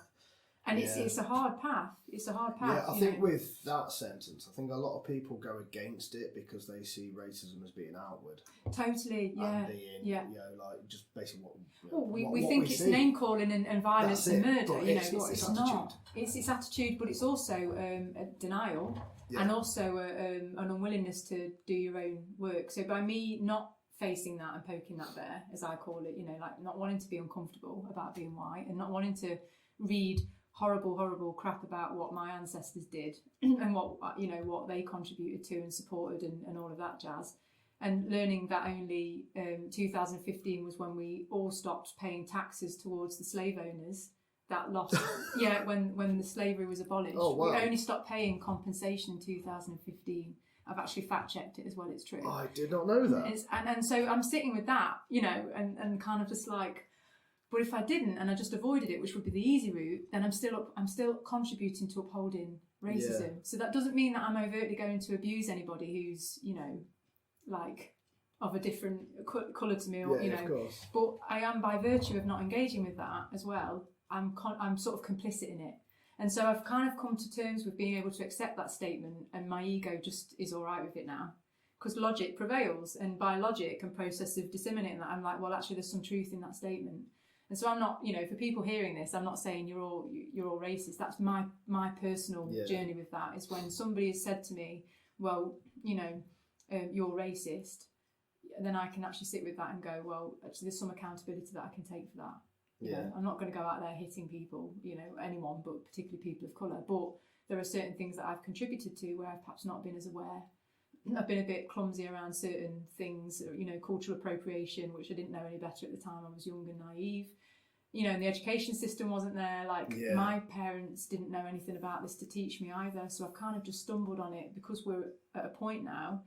And it's a hard path. It's a hard path. Yeah, I think with that sentence, I think a lot of people go against it because they see racism as being outward. Totally, yeah. And being, you know, like just basically what. Well, we think it's name calling and violence and murder. You know, it's not. It's attitude, but it's also a denial, and also an unwillingness to do your own work. So by me not facing that and poking that bear, as I call it, you know, like not wanting to be uncomfortable about being white and not wanting to read horrible crap about what my ancestors did and what, you know, what they contributed to and supported and all of that jazz, and learning that only 2015 was when we all stopped paying taxes towards the slave owners that lost when the slavery was abolished. Oh, wow. We only stopped paying compensation in 2015. I've actually fact checked it as well, it's true. I did not know that. And so I'm sitting with that, you know, and kind of just like, but if I didn't and I just avoided it, which would be the easy route, then I'm still contributing to upholding racism. Yeah. So that doesn't mean that I'm overtly going to abuse anybody who's, you know, like of a different colour to me, or you know. Of course. But I am, by virtue of not engaging with that as well, I'm sort of complicit in it. And so I've kind of come to terms with being able to accept that statement, and my ego just is all right with it now. Because logic prevails, and by logic and process of disseminating that, I'm like, well, actually, there's some truth in that statement. And so I'm not, you know, for people hearing this, I'm not saying you're all racist. That's my personal journey with that. Is when somebody has said to me, well, you know, you're racist, then I can actually sit with that and go, well, actually, there's some accountability that I can take for that. You know, I'm not going to go out there hitting people, you know, anyone, but particularly people of colour. But there are certain things that I've contributed to where I've perhaps not been as aware. I've been a bit clumsy around certain things, you know, cultural appropriation, which I didn't know any better at the time. I was young and naive. You know, and the education system wasn't there. Like, my parents didn't know anything about this to teach me either. So I've kind of just stumbled on it because we're at a point now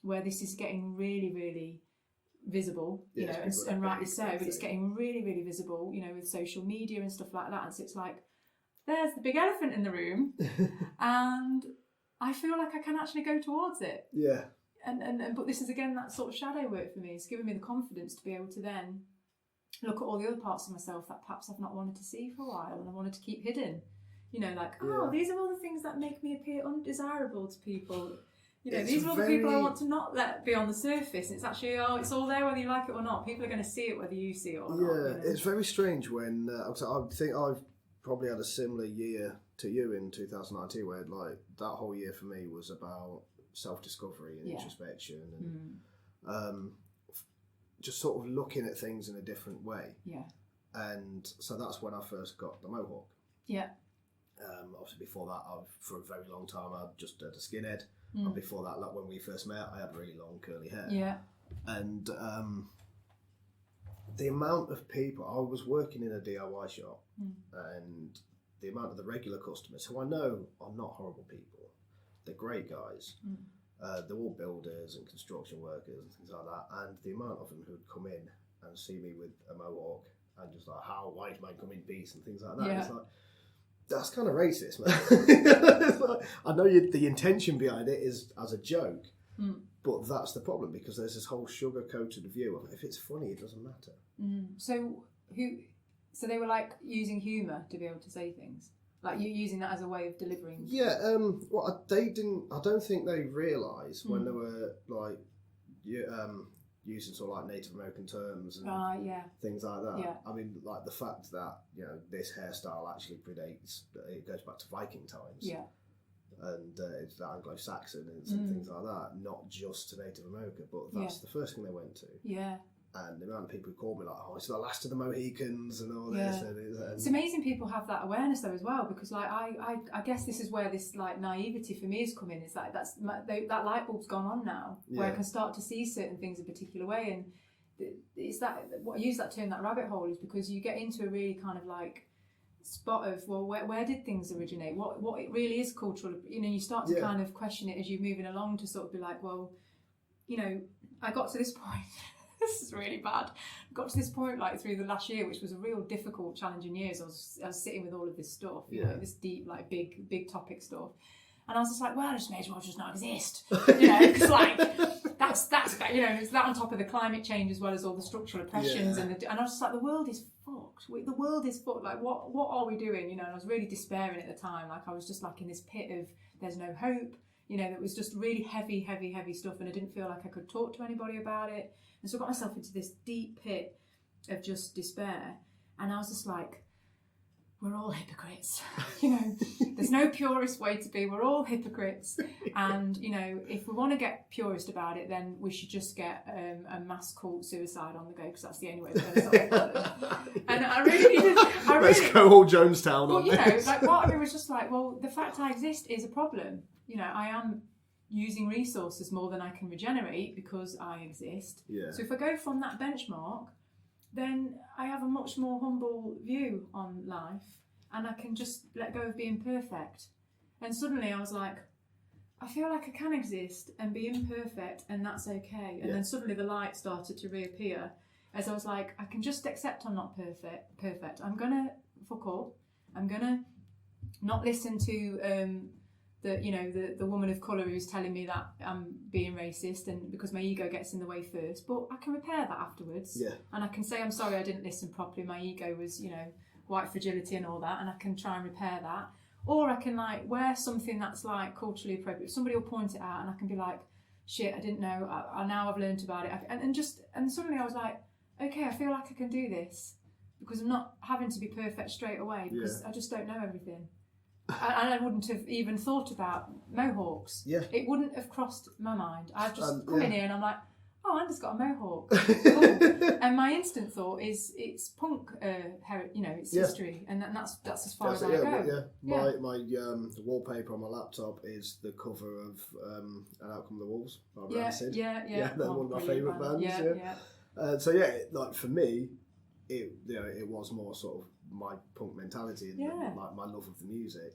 where this is getting really, really visible, you know, and rightly so, but it's getting really, really visible, you know, with social media and stuff like that. And so it's like, there's the big elephant in the room, and I feel like I can actually go towards it. Yeah. And but this is again that sort of shadow work for me. It's given me the confidence to be able to then look at all the other parts of myself that perhaps I've not wanted to see for a while, and I wanted to keep hidden. You know, like, these are all the things that make me appear undesirable to people. You know, these are all the people I want to not let be on the surface. It's actually, it's all there whether you like it or not. People are going to see it whether you see it or not. Yeah, You know? it's very strange when I think I've probably had a similar year to you in 2019, where like that whole year for me was about self-discovery and introspection and just sort of looking at things in a different way. Yeah. And so that's when I first got the mohawk. Yeah. Obviously before that, for a very long time, I just had a skinhead. And before that, like when we first met, I had really long curly hair. Yeah. And the amount of people, I was working in a DIY shop, and the amount of the regular customers, who I know are not horrible people, they're great guys. They're all builders and construction workers and things like that. And the amount of them who'd come in and see me with a mohawk and just like, how white man come in peace and things like that. Yeah. It's like, that's kind of racist, man. Like, I know the intention behind it is as a joke, but that's the problem, because there's this whole sugar-coated view of if it's funny, it doesn't matter. So they were like using humour to be able to say things, like you using that as a way of delivering. Yeah. Well, they didn't. I don't think they realised when they were like, using sort of like Native American terms and things like that. Yeah. I mean, like the fact that, you know, this hairstyle actually predates, it goes back to Viking times. Yeah. And it's Anglo-Saxon and things like that, not just to Native America, but that's the first thing they went to. Yeah. And the amount of people who called me like, oh, it's the last of the Mohicans and all this. And it's amazing people have that awareness though as well, because like I guess this is where this like naivety for me has come in. It's like that light bulb's gone on now, where I can start to see certain things a particular way, and it's that what I use that term, that rabbit hole, is because you get into a really kind of like spot of, well, where did things originate? What it really is cultural. You know, you start to kind of question it as you're moving along, to sort of be like, well, you know, I got to this point. This is really bad. I got to this point like through the last year, which was a real difficult, challenging year. So I was sitting with all of this stuff, you know, this deep, like big topic stuff, and I was just like, well, I just may as well just not exist, you know, because like that's you know, it's that on top of the climate change as well as all the structural oppressions and I was just like, the world is fucked. The world is fucked. Like what are we doing? You know, and I was really despairing at the time. Like I was just like in this pit of there's no hope. You know, that was just really heavy stuff, and I didn't feel like I could talk to anybody about it. And so I got myself into this deep pit of just despair. And I was just like, we're all hypocrites. You know, there's no purest way to be. We're all hypocrites. And, you know, if we want to get purist about it, then we should just get a mass cult suicide on the go, because that's the only way we're going to solve the problem. And I really needed... Let's go all Jonestown on this. You know, like part of me was just like, well, the fact I exist is a problem. You know, I am using resources more than I can regenerate because I exist. Yeah. So if I go from that benchmark, then I have a much more humble view on life, and I can just let go of being perfect. And suddenly I was like, I feel like I can exist and be imperfect, and that's okay. And then suddenly the light started to reappear as I was like, I can just accept I'm not perfect. I'm gonna fuck up. I'm gonna not listen to the woman of colour who's telling me that I'm being racist, and because my ego gets in the way first, but I can repair that afterwards. Yeah. And I can say, I'm sorry I didn't listen properly, my ego was, you know, white fragility and all that, and I can try and repair that. Or I can like wear something that's like culturally appropriate. Somebody will point it out and I can be like, shit, I didn't know, now I've learned about it. And suddenly I was like, okay, I feel like I can do this, because I'm not having to be perfect straight away, because I just don't know everything. And I wouldn't have even thought about mohawks. Yeah. It wouldn't have crossed my mind. I've just come in here and I'm like, oh, Andy's got a mohawk. Cool. And my instant thought is, it's punk, it's history, and that's as far as I go. My wallpaper on my laptop is the cover of An Outcome of the Wolves by Rancid. Yeah, they're one of my favourite bands. Like for me, it was more sort of my punk mentality and my love of the music,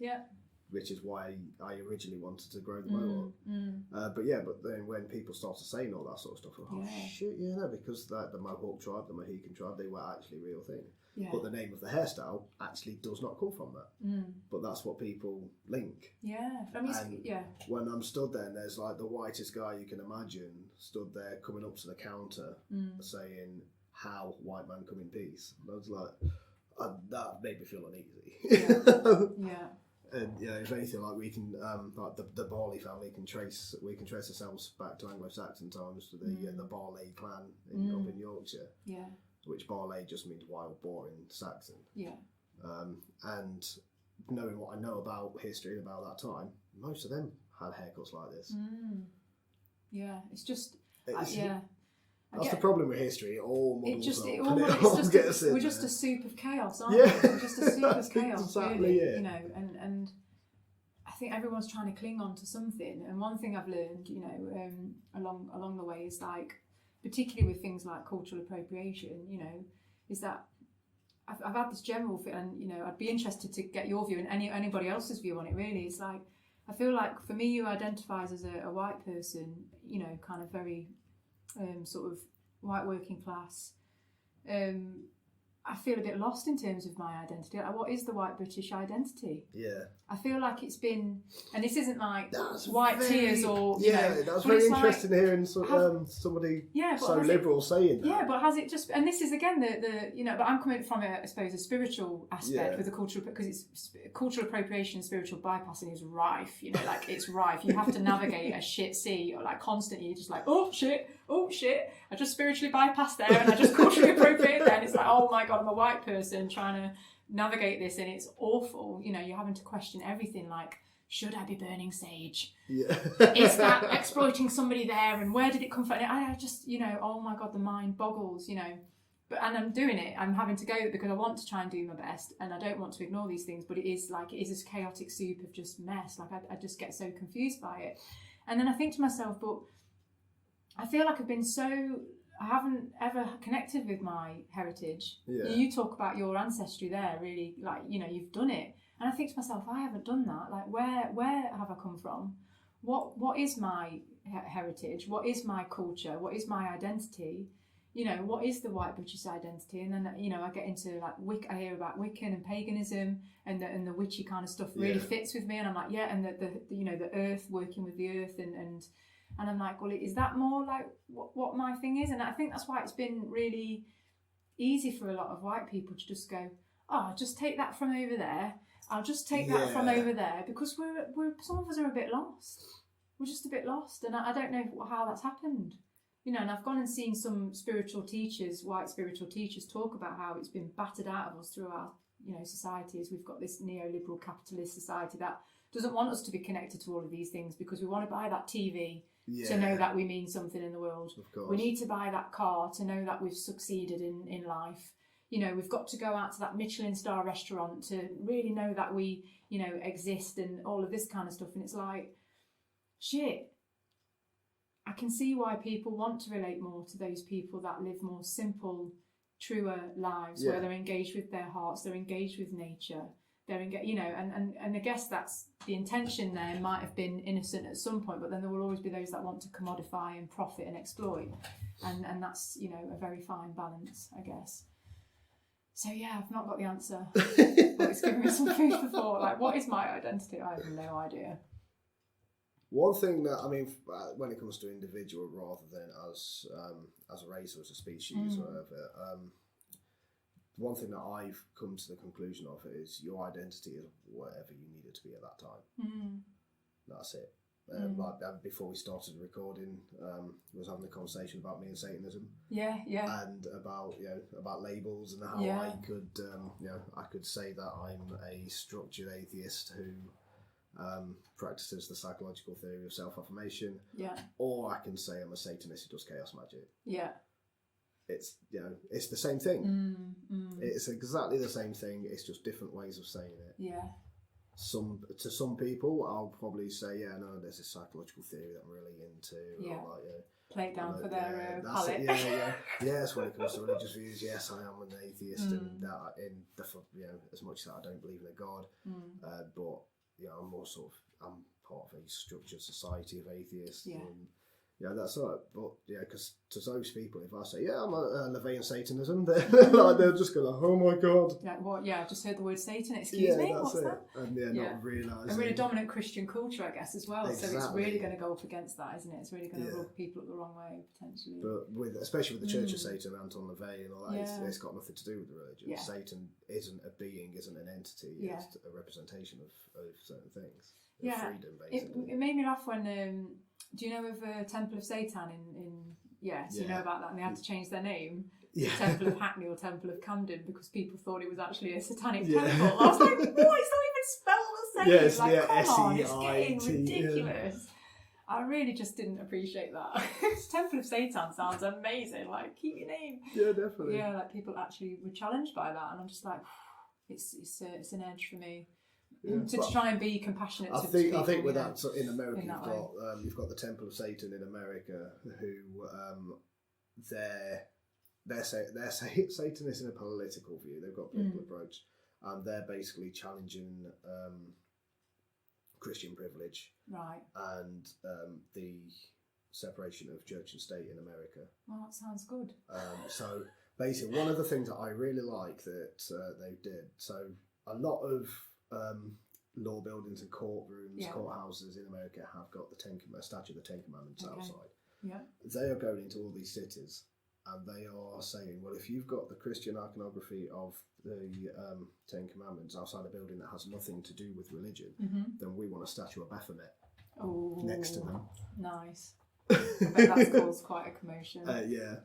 which is why I originally wanted to grow the mohawk. But then when people started saying all that sort of stuff, because the Mohawk tribe, the Mohican tribe, they were actually a real thing. Yeah. But the name of the hairstyle actually does not come from that. But that's what people link. Yeah. I mean, when I'm stood there and there's like the whitest guy you can imagine stood there coming up to the counter saying, "How white man come in peace?" And I was like, that made me feel uneasy. And if anything, like we can, like the Barley family we can trace ourselves back to Anglo-Saxon times to the Barley clan up in Yorkshire. Yeah. Which Barley just means wild boar in Saxon. Yeah. And knowing what I know about history and about that time, most of them had haircuts like this. Yeah, it's just That's the problem with history. It all muddles up. We're just a soup of chaos, aren't we? We're just a soup of chaos, exactly, really. yeah. You know, and I think everyone's trying to cling on to something. And one thing I've learned, you know, along the way is like, particularly with things like cultural appropriation, you know, is that I've had this general feel, and you know, I'd be interested to get your view and anybody else's view on it. Really, it's like I feel like for me, who identifies as a white person, you know, kind of very sort of white working class, I feel a bit lost in terms of my identity. Like, what is the white British identity? Yeah. I feel like it's been, and this isn't like that's white tears or you know, that's very interesting hearing somebody so liberal saying that. Yeah, but has it just? And this is again the you know, but I'm coming from I suppose a spiritual aspect with the cultural, because it's cultural appropriation, spiritual bypassing is rife. You know, like it's rife. You have to navigate a shit sea, or like constantly. You're just like, oh shit. I just spiritually bypassed there, and I just culturally appropriated there. And it's like, oh my god, I'm a white person trying to navigate this, and it's awful. You know, you're having to question everything, like, should I be burning sage? Yeah. Is that exploiting somebody there, and where did it come from? And I just, you know, oh my god, the mind boggles, you know. And I'm doing it, I'm having to go because I want to try and do my best, and I don't want to ignore these things, but it is this chaotic soup of just mess. Like I just get so confused by it. And then I think to myself, but I feel like I haven't ever connected with my heritage. Yeah. You talk about your ancestry there, really, like, you know, you've done it. And I think to myself, I haven't done that. Like, where have I come from? What is my heritage? What is my culture? What is my identity? You know, what is the white British identity? And then, you know, I get into like I hear about Wiccan and paganism, and the witchy kind of stuff really fits with me. And I'm like, yeah, and the you know, the earth, working with the earth, and I'm like, well, is that more like what my thing is? And I think that's why it's been really easy for a lot of white people to just go, oh, just take that from over there. I'll just take that from over there, because we're some of us are a bit lost. We're just a bit lost, and I don't know how that's happened. You know, and I've gone and seen some spiritual teachers, white spiritual teachers, talk about how it's been battered out of us through our, you know, society, as we've got this neoliberal capitalist society that doesn't want us to be connected to all of these things, because we want to buy that TV to know that we mean something in the world. Of course. We need to buy that car to know that we've succeeded in life. You know, we've got to go out to that Michelin star restaurant to really know that we, you know, exist, and all of this kind of stuff. And it's like, shit, I can see why people want to relate more to those people that live more simple, truer lives, where they're engaged with their hearts, they're engaged with nature, they're you know, and I guess that's the intention there. Might have been innocent at some point, but then there will always be those that want to commodify and profit and exploit, and that's, you know, a very fine balance, I guess. So yeah, I've not got the answer, but it's given me some food for thought. Like, what is my identity? I have no idea. One thing that, I mean, when it comes to individual rather than as a race or as a species or whatever, one thing that I've come to the conclusion of is your identity is whatever you need it to be at that time. That's it. Like before we started recording, we was having a conversation about me and Satanism. Yeah. And about labels and how I could, I could say that I'm a structured atheist who practices the psychological theory of self-affirmation. Yeah. Or I can say I'm a Satanist who does chaos magic. Yeah. It's, you know, it's the same thing. It's exactly the same thing. It's just different ways of saying it. Yeah. To some people, I'll probably say, yeah, no, there's this psychological theory that I'm really into. Yeah. Or like, play it down for their palate. Yes, when it comes to religious views, yes, I am an atheist, and that as much as I don't believe in a god, but I'm more I'm part of a structured society of atheists, and Yeah, that's right. But yeah, because to those people, if I say, yeah, I'm a Levian Satanism, they'll just go like, oh my God. Like, what? Yeah, I just heard the word Satan. Excuse me, what's that? And not realising. A really dominant Christian culture, I guess, as well. Exactly. So it's really going to go up against that, isn't it? It's really going to rub people up the wrong way, potentially. But especially with the Church of Satan, Anton LaVey and all that, it's got nothing to do with the religion. Yeah. Satan isn't a being, isn't an entity. Yeah. It's a representation of certain things. Yeah. Freedom, basically. It made me laugh when... do you know of Temple of Satan in Yes, you know about that, and they had to change their name to Temple of Hackney or Temple of Camden because people thought it was actually a satanic temple. I was like, what? It's not even spelled the same. Yes, like, come on, SEIT, it's getting ridiculous. I really just didn't appreciate that. Temple of Satan sounds amazing. Like, keep your name. Yeah, definitely. Yeah, like people actually were challenged by that, and I'm just like, it's an edge for me. Yeah, to try and be compassionate. I think with that, so in America, you've got the Temple of Satan in America, who they're Satanists in a political view. They've got a political approach, and they're basically challenging Christian privilege, right, and the separation of church and state in America. Well, that sounds good. So basically, one of the things that I really like that they did. So a lot of law buildings and courtrooms, courthouses in America have got the statue of the Ten Commandments outside. Yeah, they are going into all these cities, and they are saying, well, if you've got the Christian iconography of the Ten Commandments outside a building that has nothing to do with religion, then we want a statue of Baphomet next to them. Nice. I bet that's caused quite a commotion.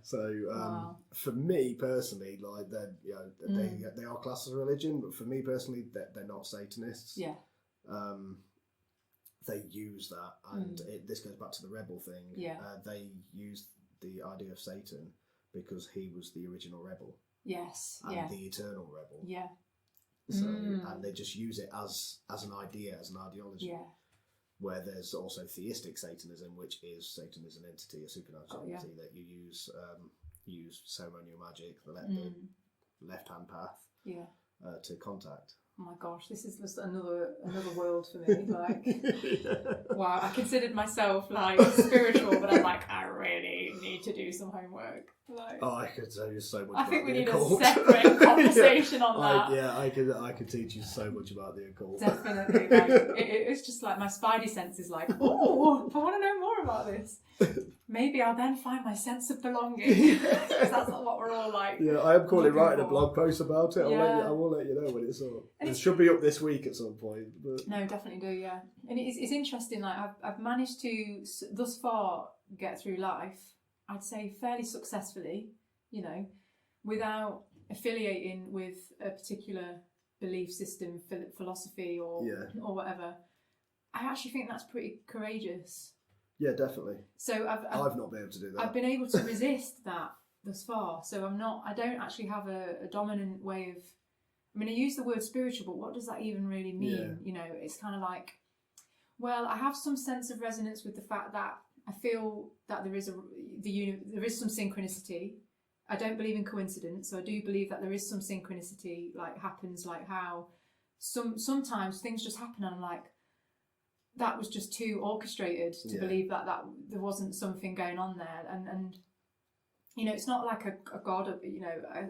So for me personally, like they are classed as a religion, but for me personally, they're not Satanists. Yeah. They use that, and this goes back to the rebel thing. Yeah. They use the idea of Satan because he was the original rebel. Yes. And the eternal rebel. Yeah. So and they just use it as an idea, as an ideology. Yeah. Where there's also theistic Satanism, which is Satan as an entity, a supernatural entity that you use ceremonial magic, the left-hand path, to contact. Oh my gosh, this is just another world for me. Like, wow, I considered myself like spiritual, but I'm like, I really need to do some homework. Like, I could tell you so much. I think we need occult. a separate conversation on that. I could teach you so much about the occult. Definitely, like, it's just like my spidey sense is like, oh, I want to know more about this. Maybe I'll then find my sense of belonging. That's not what we're all like. Yeah, I am currently writing a blog post about it. I will let you know when it's up. It should be up this week at some point. But... No, definitely do. Yeah, and it's interesting. Like I've managed to thus far get through life, I'd say fairly successfully, without affiliating with a particular belief system, philosophy, or whatever. I actually think that's pretty courageous. Yeah, definitely. So I've not been able to do that. I've been able to resist that thus far. So I don't actually have a dominant way of. I mean, I use the word spiritual, but what does that even really mean? Yeah. It's kind of like, well, I have some sense of resonance with the fact that I feel that there is some synchronicity. I don't believe in coincidence, so I do believe that there is some synchronicity, like happens, like how sometimes things just happen, and I'm like, that was just too orchestrated to believe that there wasn't something going on there, and it's not like a god.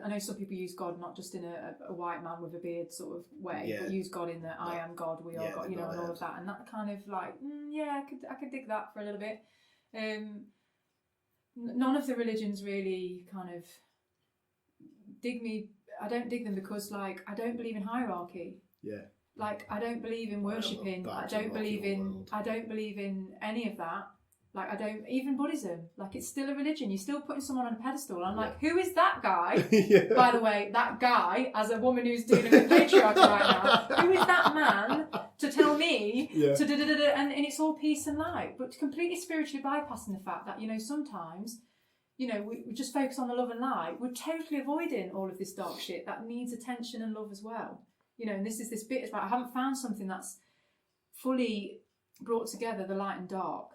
I know some people use God not just in a white man with a beard sort of way, but use God in the I am God, we are God, and all of that, and that kind of like I could dig that for a little bit. None of the religions really kind of dig me. I don't dig them because like I don't believe in hierarchy. Yeah. Like I don't believe in worshipping. I don't believe in any of that. Like I don't even Buddhism. Like it's still a religion. You're still putting someone on a pedestal. I'm like, who is that guy? By the way, that guy, as a woman who's dealing with patriarchy right now, who is that man to tell me to and it's all peace and light, but completely spiritually bypassing the fact that sometimes we just focus on the love and light. We're totally avoiding all of this dark shit that needs attention and love as well. And this bit about I haven't found something that's fully brought together the light and dark,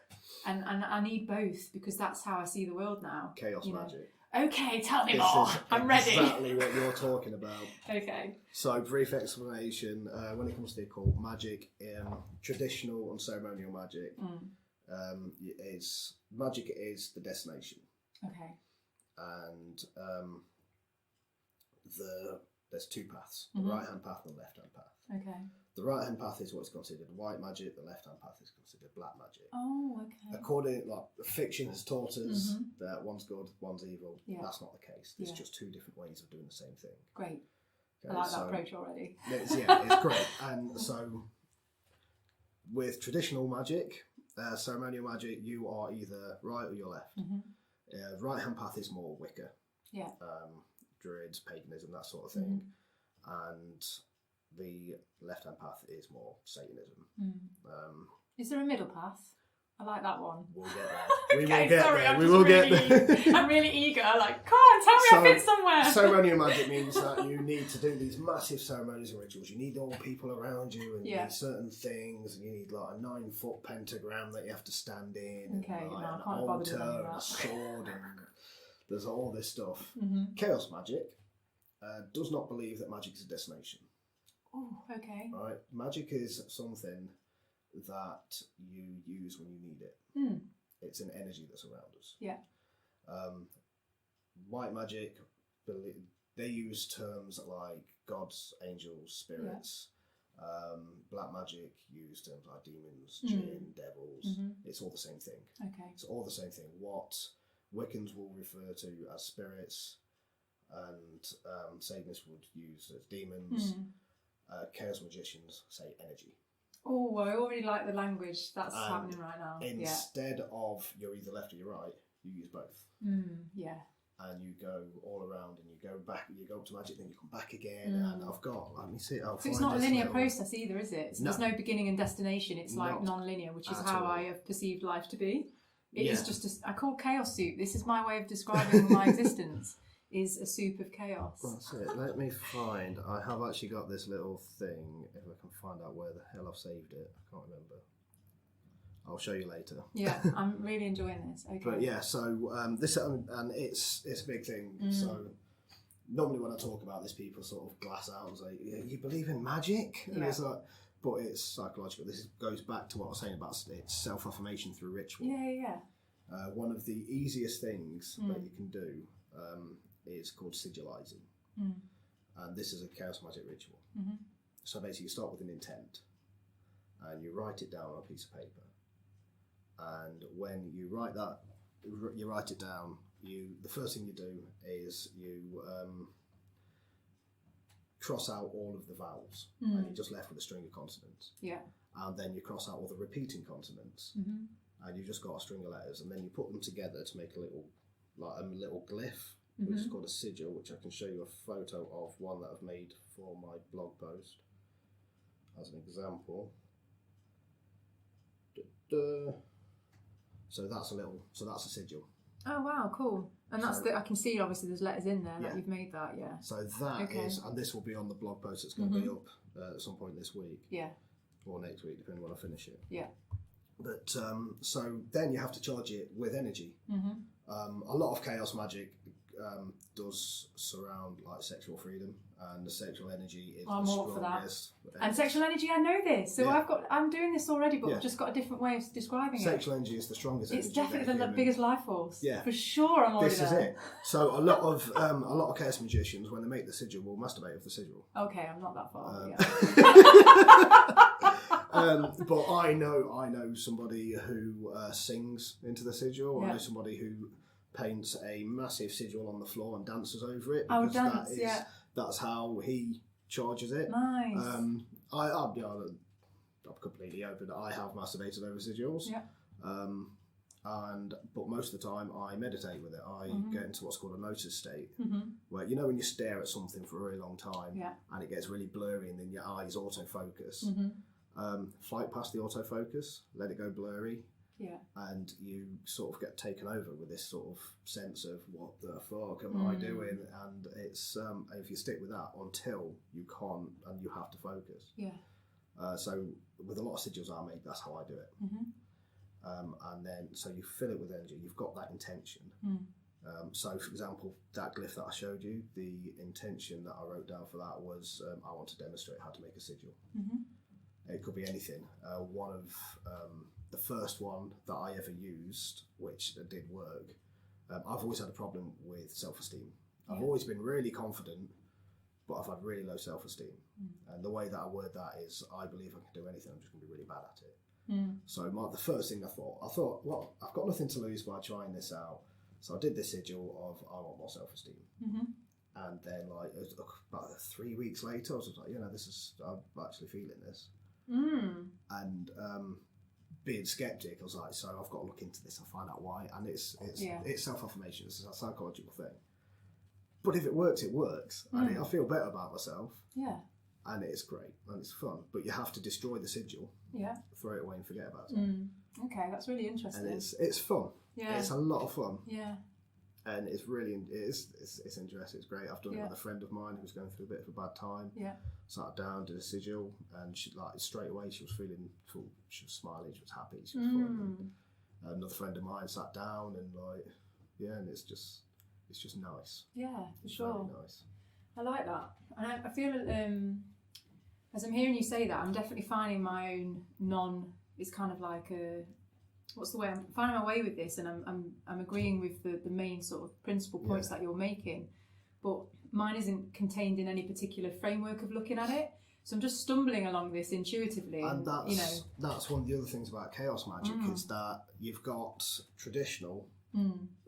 and I need both because that's how I see the world now. Chaos magic. Okay, tell me more. I'm ready. Exactly what you're talking about. Okay. So, brief explanation. When it comes to the occult magic, traditional and ceremonial magic, magic is the destination. Okay. And there's two paths: Mm-hmm. the right-hand path and the left-hand path. Okay. The right-hand path is what's considered white magic. The left-hand path is considered black magic. Oh, okay. According, fiction has taught us Mm-hmm. that one's good, one's evil. Yeah. That's not the case. There's Yeah. just two different ways of doing the same thing. Great. Okay, I like that approach already. It's great. And so, with traditional magic, ceremonial magic, you are either right or you're left. Mm-hmm. Right-hand path is more Wicca. Yeah. Druids, paganism, that sort of thing. And the left-hand path is more Satanism. Is there a middle path? I like that one. We'll get there. We Okay, will get sorry, there. I'm We just will really, get there. I'm really eager. Like, come on, tell me I fit somewhere. Ceremonial magic means that you need to do these massive ceremonies and rituals. You need all people around you, and you need certain things, and you need like a 9-foot pentagram that you have to stand in, Okay, and like no, I an can't bother with any altar of and a that. sword, and there's all this stuff. Mm-hmm. Chaos magic does not believe that magic is a destination. Oh, okay. All right, magic is something that you use when you need it. It's an energy that's around us. Yeah. White magic, they use terms like gods, angels, spirits. Black magic use terms like demons, jinn, devils. It's all the same thing. Okay. It's all the same thing. What Wiccans will refer to as spirits, and Satanists would use as demons. Chaos magicians say energy. Oh, I already like the language that's happening right now. Instead of you're either left or you're right, you use both. Yeah. And you go all around, and you go back, you go up to magic, then you come back again. And I've got, let me see. So it's not a linear process either, is it? There's no beginning and destination. It's like non-linear, which is how I have perceived life to be. It is just I call chaos soup. This is my way of describing my existence. Is a soup of chaos. That's it. Let me find. I have actually got this little thing. If I can find out where the hell I've saved it, I can't remember. I'll show you later. Yeah, I'm really enjoying this. Okay. But yeah, so this and it's a big thing. So normally when I talk about this, people sort of glass out and say, "You believe in magic?" And it's like, but it's psychological. This goes back to what I was saying about it's self-affirmation through ritual. Yeah. One of the easiest things that you can do is called sigilizing. And this is a chaos magic ritual. So basically you start with an intent and you write it down on a piece of paper, and when you write it down, the first thing you do is you cross out all of the vowels, and you're just left with a string of consonants. And then you cross out all the repeating consonants, and you've just got a string of letters, and then you put them together to make a little glyph, which is called a sigil, which I can show you a photo of one that I've made for my blog post as an example. So that's a sigil. Oh wow, cool. And that's I can see obviously there's letters in there that you've made that, So that is, and this will be on the blog post that's going to be up at some point this week. Or next week, depending when I finish it. But so then you have to charge it with energy. A lot of chaos magic does surround like sexual freedom, and the sexual energy is the strongest. And sexual energy, I know this. So I'm doing this already, but I've just got a different way of describing sexual energy is the strongest. It's definitely the biggest life force. Yeah, for sure. I'm already This is it. So a lot of chaos magicians, when they make the sigil, will masturbate with the sigil. Okay, I'm not that far. But I know somebody who sings into the sigil. I know somebody who paints a massive sigil on the floor and dances over it. Oh, dance! That's how he charges it. Nice. I'm completely open. I have masturbated over sigils. But most of the time I meditate with it. I get into what's called a notice state, where when you stare at something for a really long time and it gets really blurry, and then your eyes autofocus. Flight past the autofocus, let it go blurry, and you sort of get taken over with this sort of sense of what the fuck am I doing, and it's if you stick with that until you can't and you have to focus. So with a lot of sigils I make, that's how I do it. And then so you fill it with energy. You've got that intention. So for example, that glyph that I showed you, the intention that I wrote down for that was I want to demonstrate how to make a sigil. It could be anything. One of the first one that I ever used, which did work, I've always had a problem with self-esteem. I've always been really confident, but I've had really low self-esteem. And the way that I word that is, I believe I can do anything, I'm just going to be really bad at it. So the first thing I thought, well, I've got nothing to lose by trying this out. So I did this sigil of, I want more self-esteem. And then like about 3 weeks later, I was just like, I'm actually feeling this. And being skeptic, I was like, so I've got to look into this and find out why. And it's self-affirmation. It's a psychological thing. But if it works, it works. And I feel better about myself. Yeah. And it's great and it's fun. But you have to destroy the sigil. Yeah. Throw it away and forget about it. Okay, that's really interesting. And it's fun. Yeah. It's a lot of fun. Yeah. And it's really it's interesting. It's great. I've done it with a friend of mine who was going through a bit of a bad time. Yeah. Sat down, did a sigil, and she like straight away she was feeling full. She was smiling. She was happy. She was fun. And another friend of mine sat down and and it's just nice. Yeah, for sure. Very nice. I like that, and I feel as I'm hearing you say that, I'm definitely finding my own it's kind of like a. What's the way? I'm finding my way with this, and I'm agreeing with the main sort of principal points that you're making, but mine isn't contained in any particular framework of looking at it. So I'm just stumbling along this intuitively, and that's one of the other things about chaos magic is that you've got traditional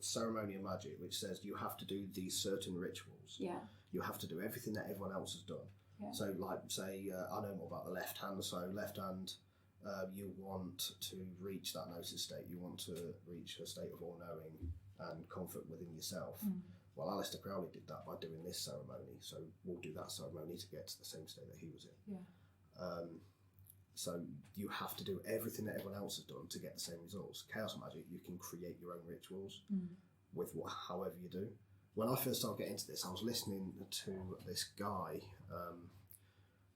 ceremonial magic, which says you have to do these certain rituals. Yeah, you have to do everything that everyone else has done. Yeah. So, like, say, I know more about the left hand. So, left hand. You want to reach that gnosis state. You want to reach a state of all-knowing and comfort within yourself. Well, Aleister Crowley did that by doing this ceremony, so we'll do that ceremony to get to the same state that he was in. Yeah. So you have to do everything that everyone else has done to get the same results. Chaos magic, you can create your own rituals with however you do. When I first started getting into this, I was listening to this guy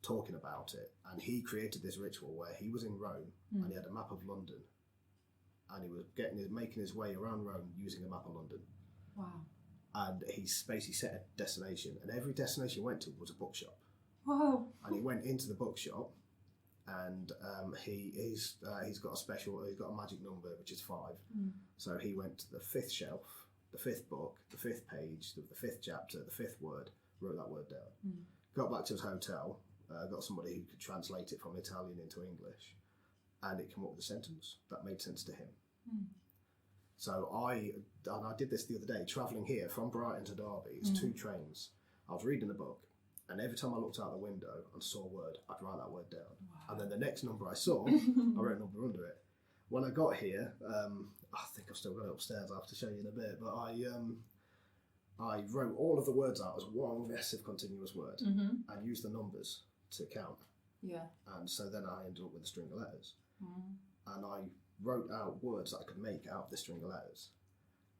talking about it, and he created this ritual where he was in Rome and he had a map of London, and he was making his way around Rome using a map of London. Wow. And he basically set a destination, and every destination he went to was a bookshop. Whoa. And he went into the bookshop, and he's got a magic number which is 5. So he went to the 5th shelf, the 5th book, the 5th page, the 5th chapter, the 5th word, wrote that word down. Got back to his hotel. Got somebody who could translate it from Italian into English, and it came up with a sentence that made sense to him. So I did this the other day, travelling here from Brighton to Derby. It's 2 trains. I was reading a book, and every time I looked out the window and saw a word, I'd write that word down. Wow. And then the next number I saw, I wrote a number under it. When I got here, I think I've still got it upstairs. I will have to show you in a bit, but I wrote all of the words out as one massive continuous word and used the numbers to count. Yeah. And so then I ended up with a string of letters. And I wrote out words that I could make out of the string of letters.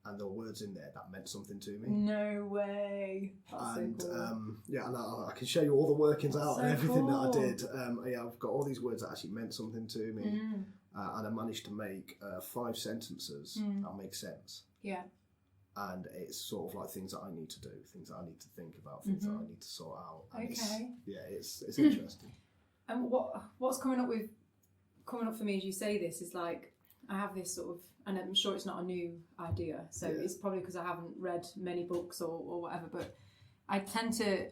And there were words in there that meant something to me. No way. That's and so cool. And I can show you all the workings out and everything that I did. I've got all these words that actually meant something to me. And I managed to make 5 sentences that make sense. Yeah. And it's sort of like things that I need to do, things that I need to think about, things that I need to sort out. And it's interesting. And what's coming up for me as you say this is like, I have this sort of, and I'm sure it's not a new idea, so it's probably because I haven't read many books or whatever, but I tend to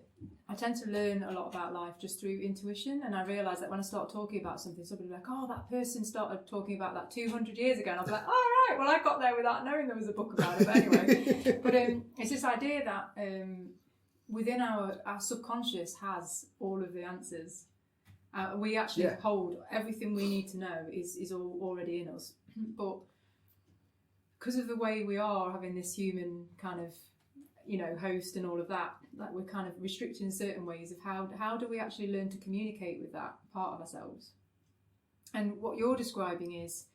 learn a lot about life just through intuition, and I realise that when I start talking about something, somebody will be like, oh, that person started talking about that 200 years ago, and I'll be like, oh right, well I got there without knowing there was a book about it, but anyway. But it's this idea that within our subconscious has all of the answers. We actually hold everything we need to know is all already in us, but because of the way we are having this human kind of host and all of that, like we're kind of restricted in certain ways of how do we actually learn to communicate with that part of ourselves. And what you're describing is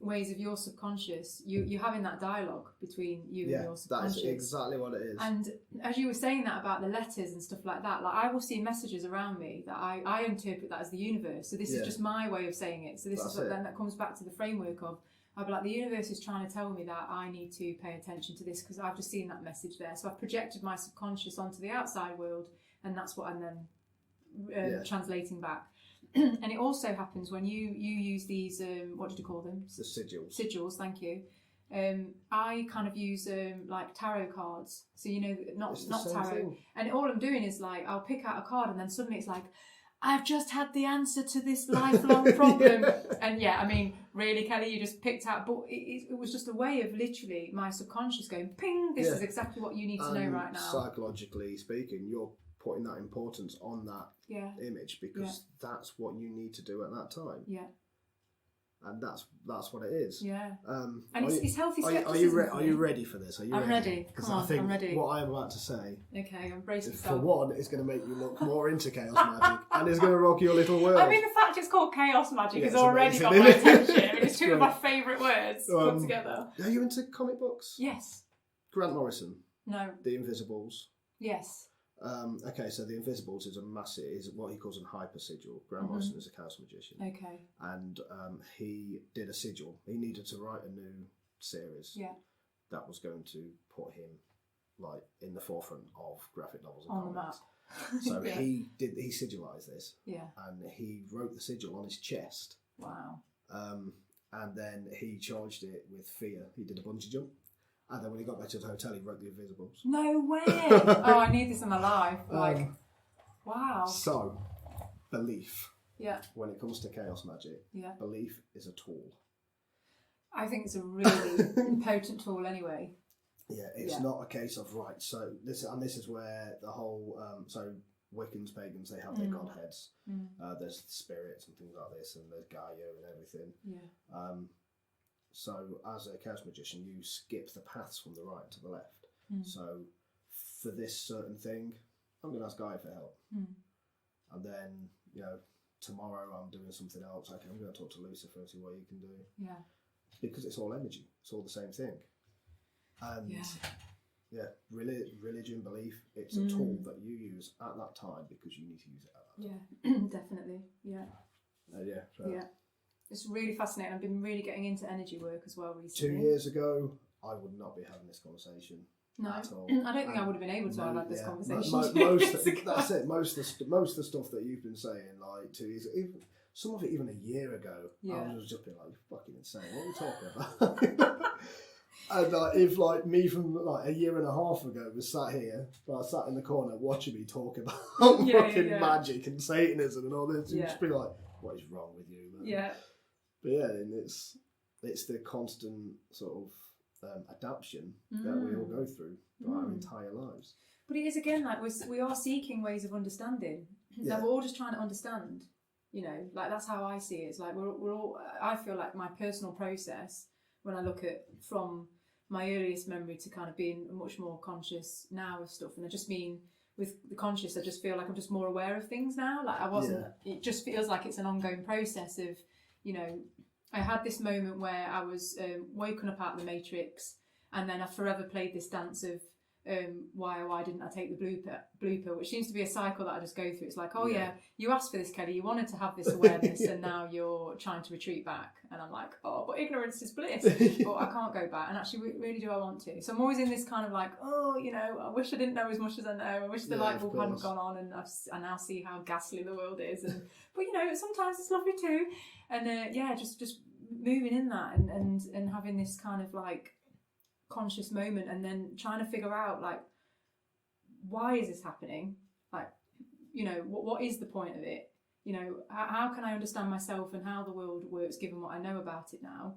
ways of your subconscious, you're having that dialogue between you and your subconscious. That is exactly what it is. And as you were saying that about the letters and stuff like that, like I will see messages around me that I interpret that as the universe. So this is just my way of saying it. So this is what then that comes back to the framework of, I'll be like, the universe is trying to tell me that I need to pay attention to this because I've just seen that message there. So I've projected my subconscious onto the outside world, and that's what I'm then translating back. And it also happens when you use these, what did you call them? The sigils. Sigils, thank you. I kind of use like tarot cards. So, you know, not tarot. Thing. And all I'm doing is like, I'll pick out a card and then suddenly it's like, I've just had the answer to this lifelong problem. And yeah, I mean, really, Kelly, you just picked out, but it was just a way of literally my subconscious going, ping, this is exactly what you need to know right now. Psychologically speaking, you're putting that importance on that image because that's what you need to do at that time. Yeah. And that's what it is. Yeah. And it's healthy skepticism. Are you ready for this? I'm ready. Come on, I'm ready. What I'm about to say. Okay, embrace yourself. For one, it's going to make you look more into chaos magic, and it's going to rock your little world. I mean, the fact it's called chaos magic has already got my attention. I mean, it's two of my favourite words put together. Are you into comic books? Yes. Grant Morrison. No. The Invisibles. Yes. Okay, so the Invisibles is what he calls a hyper sigil. Grant Morrison is a chaos magician. Okay. And he did a sigil. He needed to write a new series. Yeah. That was going to put him like in the forefront of graphic novels and on comics. The map. So he sigilized this. Yeah. And he wrote the sigil on his chest. Wow. And then he charged it with fear. He did a bungee jump. And then when he got back to the hotel, he wrote The Invisibles. No way! Oh, I need this in my life. Like, wow. So, belief. Yeah. When it comes to chaos magic, belief is a tool. I think it's a really potent tool anyway. Yeah, it's not a case of, right, so this is where the whole, so Wiccans, pagans, they have their godheads. There's spirits and things like this, and there's Gaia and everything. Yeah. So as a chaos magician, you skip the paths from the right to the left. So for this certain thing, I'm going to ask Gaia for help. And then, you know, tomorrow I'm doing something else. Okay, I'm going to talk to Lucifer and see what you can do. Yeah. Because it's all energy. It's all the same thing. And religion, belief, it's a tool that you use at that time because you need to use it at that time. Yeah, definitely. Yeah. Yeah. It's really fascinating. I've been really getting into energy work as well recently. 2 years ago, I would not be having this conversation at all. I don't think I would have been able to have had this conversation. That's it. Most of the stuff that you've been saying, like 2 years, some of it even a year ago, I was just being like, "You're fucking insane. What are we talking about?" And if like me from like a year and a half ago was sat here, sat in the corner watching me talk about fucking magic and Satanism and all this, you'd just be like, "What is wrong with you, man?" Yeah. But yeah, and it's the constant sort of adaptation that we all go through our entire lives. But it is again like we are seeking ways of understanding. Like we're all just trying to understand. You know, like that's how I see it. It's like we're all. I feel like my personal process when I look at from my earliest memory to kind of being much more conscious now of stuff, and I just mean. With the conscious, I just feel like I'm just more aware of things now. Like I wasn't. It just feels like it's an ongoing process of, you know, I had this moment where I was woken up out of the matrix, and then I forever played this dance of why didn't I take the blue pill, which seems to be a cycle that I just go through. It's like, you asked for this, Kelly, you wanted to have this awareness, and now you're trying to retreat back. And I'm like, but ignorance is bliss. But I can't go back. And actually, really do I want to? So I'm always in this kind of like, you know, I wish I didn't know as much as I know. I wish the light bulb hadn't gone on, and I now see how ghastly the world is. But you know, sometimes it's lovely too. And just moving in that and having this kind of like conscious moment, and then trying to figure out like, why is this happening? Like, you know, what is the point of it? You know, how can I understand myself and how the world works given what I know about it now?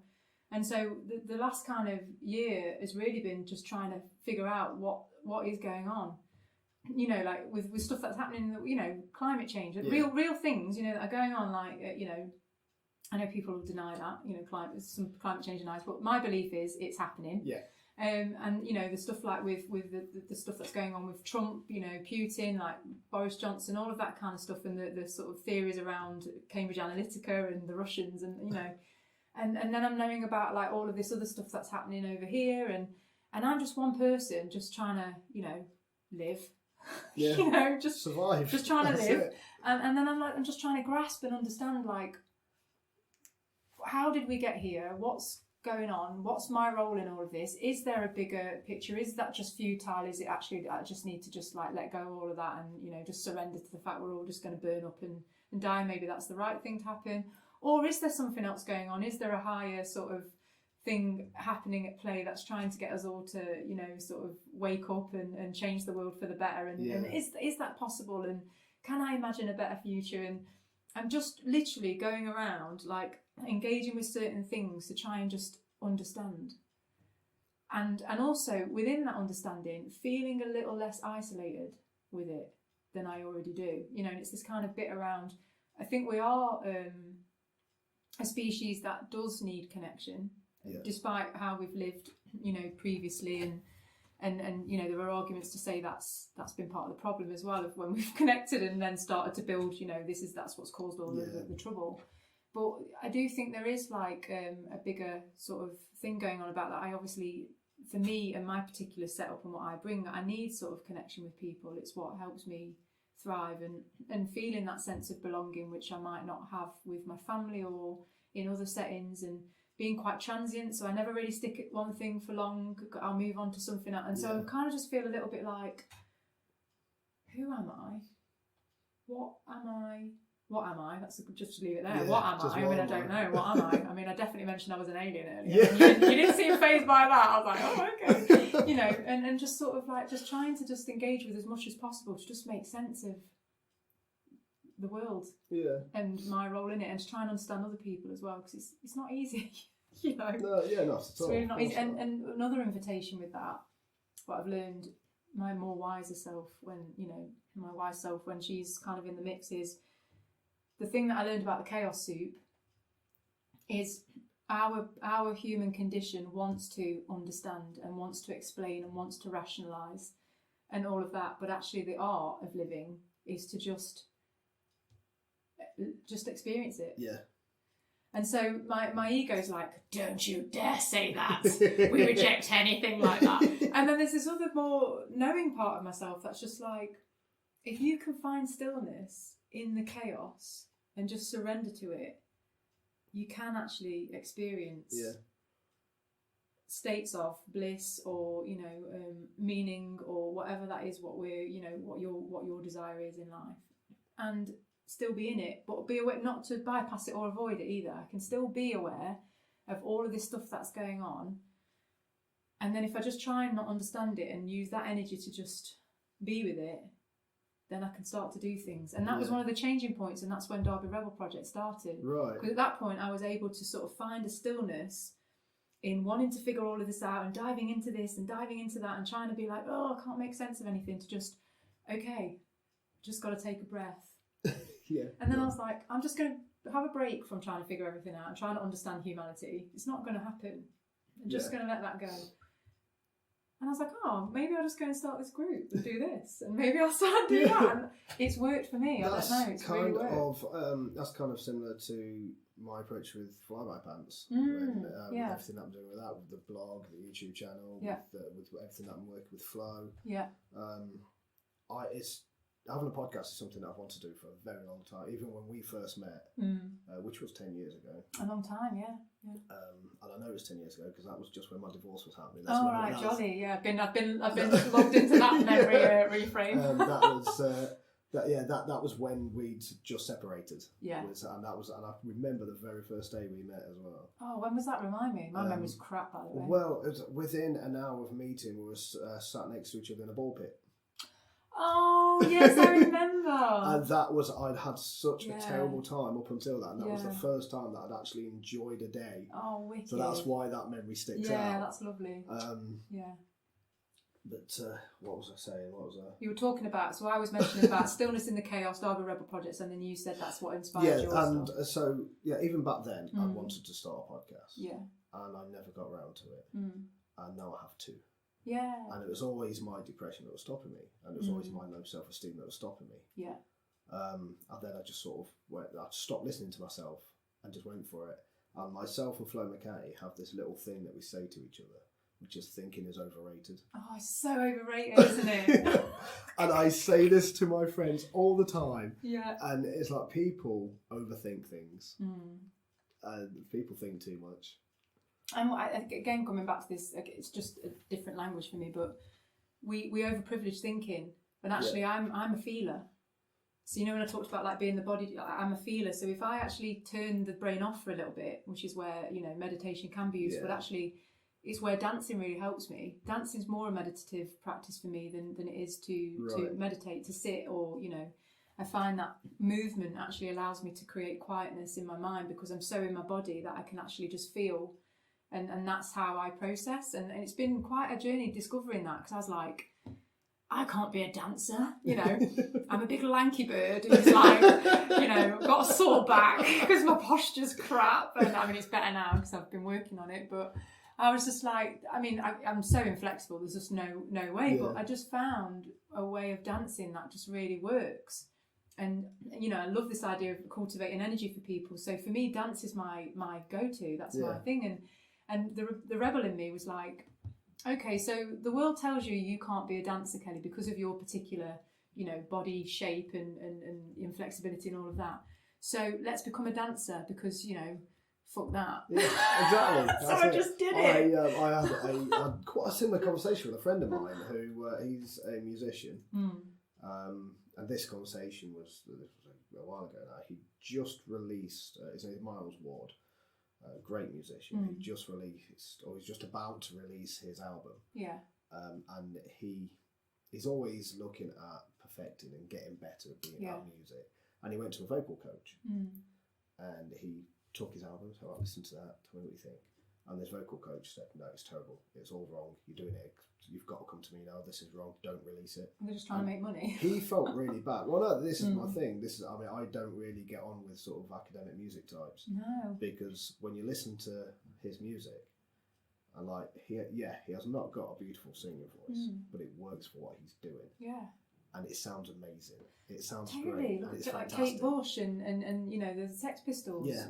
And so the last kind of year has really been just trying to figure out what is going on. You know, like with stuff that's happening, you know, climate change, real things, you know, that are going on. Like, you know, I know people deny that, you know, some climate change denies, but my belief is it's happening. Yeah. And you know, the stuff like with the stuff that's going on with Trump, you know, Putin, like Boris Johnson, all of that kind of stuff, and the sort of theories around Cambridge Analytica and the Russians, and you know, and then I'm knowing about like all of this other stuff that's happening over here, and I'm just one person just trying to, you know, live. Yeah. You know, just survive. Just trying to live. And then I'm just trying to grasp and understand, like, how did we get here? What's going on? What's my role in all of this? Is there a bigger picture? Is that just futile? Is it actually I just need to just like let go of all of that and, you know, just surrender to the fact we're all just going to burn up and die? Maybe that's the right thing to happen. Or is there something else going on? Is there a higher sort of thing happening at play that's trying to get us all to, you know, sort of wake up and change the world for the better? And is that possible? And can I imagine a better future? And I'm just literally going around like engaging with certain things to try and just understand. And also within that understanding, feeling a little less isolated with it than I already do. You know, and it's this kind of bit around, I think we are a species that does need connection, despite how we've lived, you know, previously, and you know, there are arguments to say that's been part of the problem as well, of when we've connected and then started to build, you know, that's what's caused all the trouble. But I do think there is like a bigger sort of thing going on about that. I obviously, for me and my particular setup and what I bring, I need sort of connection with people. It's what helps me thrive and feeling that sense of belonging, which I might not have with my family or in other settings, and being quite transient, so I never really stick at one thing for long. I'll move on to something else, and so I kind of just feel a little bit like, who am I? What am I? That's just leave it there. What am I? I mean, I don't know. What am I? I mean, I definitely mentioned I was an alien earlier. Yeah. You didn't seem fazed by that. I was like, oh, okay. You know, and just sort of like just trying to just engage with as much as possible to just make sense of the world and my role in it, and to try and understand other people as well, because it's not easy. You know, not at all. It's really not easy. And another invitation with that, what I've learned, my more wiser self, when, you know, my wise self when she's kind of in the mix, is the thing that I learned about the chaos soup is our human condition wants to understand and wants to explain and wants to rationalise and all of that, but actually the art of living is to just experience it. Yeah. And so my ego's like, don't you dare say that. We reject anything like that. And then there's this other more knowing part of myself that's just like, if you can find stillness in the chaos and just surrender to it, you can actually experience states of bliss or, you know, meaning or whatever that is, what we're, you know, what your desire is in life. And still be in it, but be aware, not to bypass it or avoid it either. I can still be aware of all of this stuff that's going on, and then if I just try and not understand it and use that energy to just be with it, then I can start to do things. And that was one of the changing points, and that's when Derby Rebel Project started. Right. Because at that point I was able to sort of find a stillness in wanting to figure all of this out and diving into this and diving into that and trying to be like, oh, I can't make sense of anything, to just, okay, just got to take a breath. And then I was like, I'm just going to have a break from trying to figure everything out and trying to understand humanity. It's not going to happen. I'm just going to let that go. And I was like, oh, maybe I'll just go and start this group and do this, and maybe I'll start doing that. And it's worked for me. That's I don't know. It's kind really worked. That's kind of similar to my approach with Flyby Pants. Mm, with everything that I'm doing with that, with the blog, the YouTube channel, with everything that I'm working with Flow. Yeah. Having a podcast is something that I've wanted to do for a very long time, even when we first met, which was 10 years ago. A long time, yeah. And I know it was 10 years ago because that was just when my divorce was happening. Jolly, yeah. I've been logged into that memory reframe. That was when we'd just separated. Yeah. And I remember the very first day we met as well. Oh, when was that? Remind me. My memory's crap, by the way. Well, it was within an hour of meeting, we were sat next to each other in a ball pit. Oh, yes, I remember. And that was, I'd had such a terrible time up until that. And that was the first time that I'd actually enjoyed a day. Oh, wicked. So that's why that memory sticks out. Yeah, that's lovely. But what was I saying? You were talking about, so I was mentioning about Stillness in the Chaos, Derby Rebel Projects, and then you said that's what inspired yours. Even back then, I wanted to start a podcast. Yeah. And I never got around to it. And now I have two. Yeah. And it was always my depression that was stopping me, and it was always my low self-esteem that was stopping me. Yeah. And then I just sort of I stopped listening to myself and just went for it. And myself and Flo McKay have this little thing that we say to each other, which is thinking is overrated. Oh, it's so overrated, isn't it? And I say this to my friends all the time. Yeah. And it's like, people overthink things. And people think too much. And again, coming back to this, it's just a different language for me, but we overprivilege thinking, but actually I'm a feeler. So, you know, when I talked about like being the body, I'm a feeler. So if I actually turn the brain off for a little bit, which is where, you know, meditation can be useful, but actually it's where dancing really helps me. Dancing's more a meditative practice for me than it is to meditate, to sit, or, you know, I find that movement actually allows me to create quietness in my mind because I'm so in my body that I can actually just feel. And that's how I process. And it's been quite a journey discovering that, because I was like, I can't be a dancer, you know. I'm a big lanky bird who's like, you know, got a sore back because my posture's crap. And I mean, it's better now because I've been working on it. But I was just like, I mean, I'm so inflexible. There's just no way. But I just found a way of dancing that just really works. And, you know, I love this idea of cultivating energy for people. So for me, dance is my go-to. That's my thing. And the rebel in me was like, okay, so the world tells you can't be a dancer, Kelly, because of your particular, you know, body shape and inflexibility and all of that. So let's become a dancer because, you know, fuck that. Yeah, exactly. So I just did it. I had quite a similar conversation with a friend of mine who he's a musician. And this conversation was a while ago now. He just released, his name is Miles Ward. A great musician. He just released, or he's just about to release his album. Yeah. And he's always looking at perfecting and getting better at being at music. And he went to a vocal coach, and he took his album. So I listened to that. Tell me what you think. And this vocal coach said, "No, it's terrible. It's all wrong. You're doing it. You've got to come to me now. This is wrong. Don't release it." They're just trying to make money. He felt really bad. Well, no, this is my thing. I mean, I don't really get on with sort of academic music types. No. Because when you listen to his music, and like, he has not got a beautiful singing voice, but it works for what he's doing. Yeah. And it sounds amazing. It sounds great. And it's like fantastic. Kate Bush and you know, the Sex Pistols. Yeah.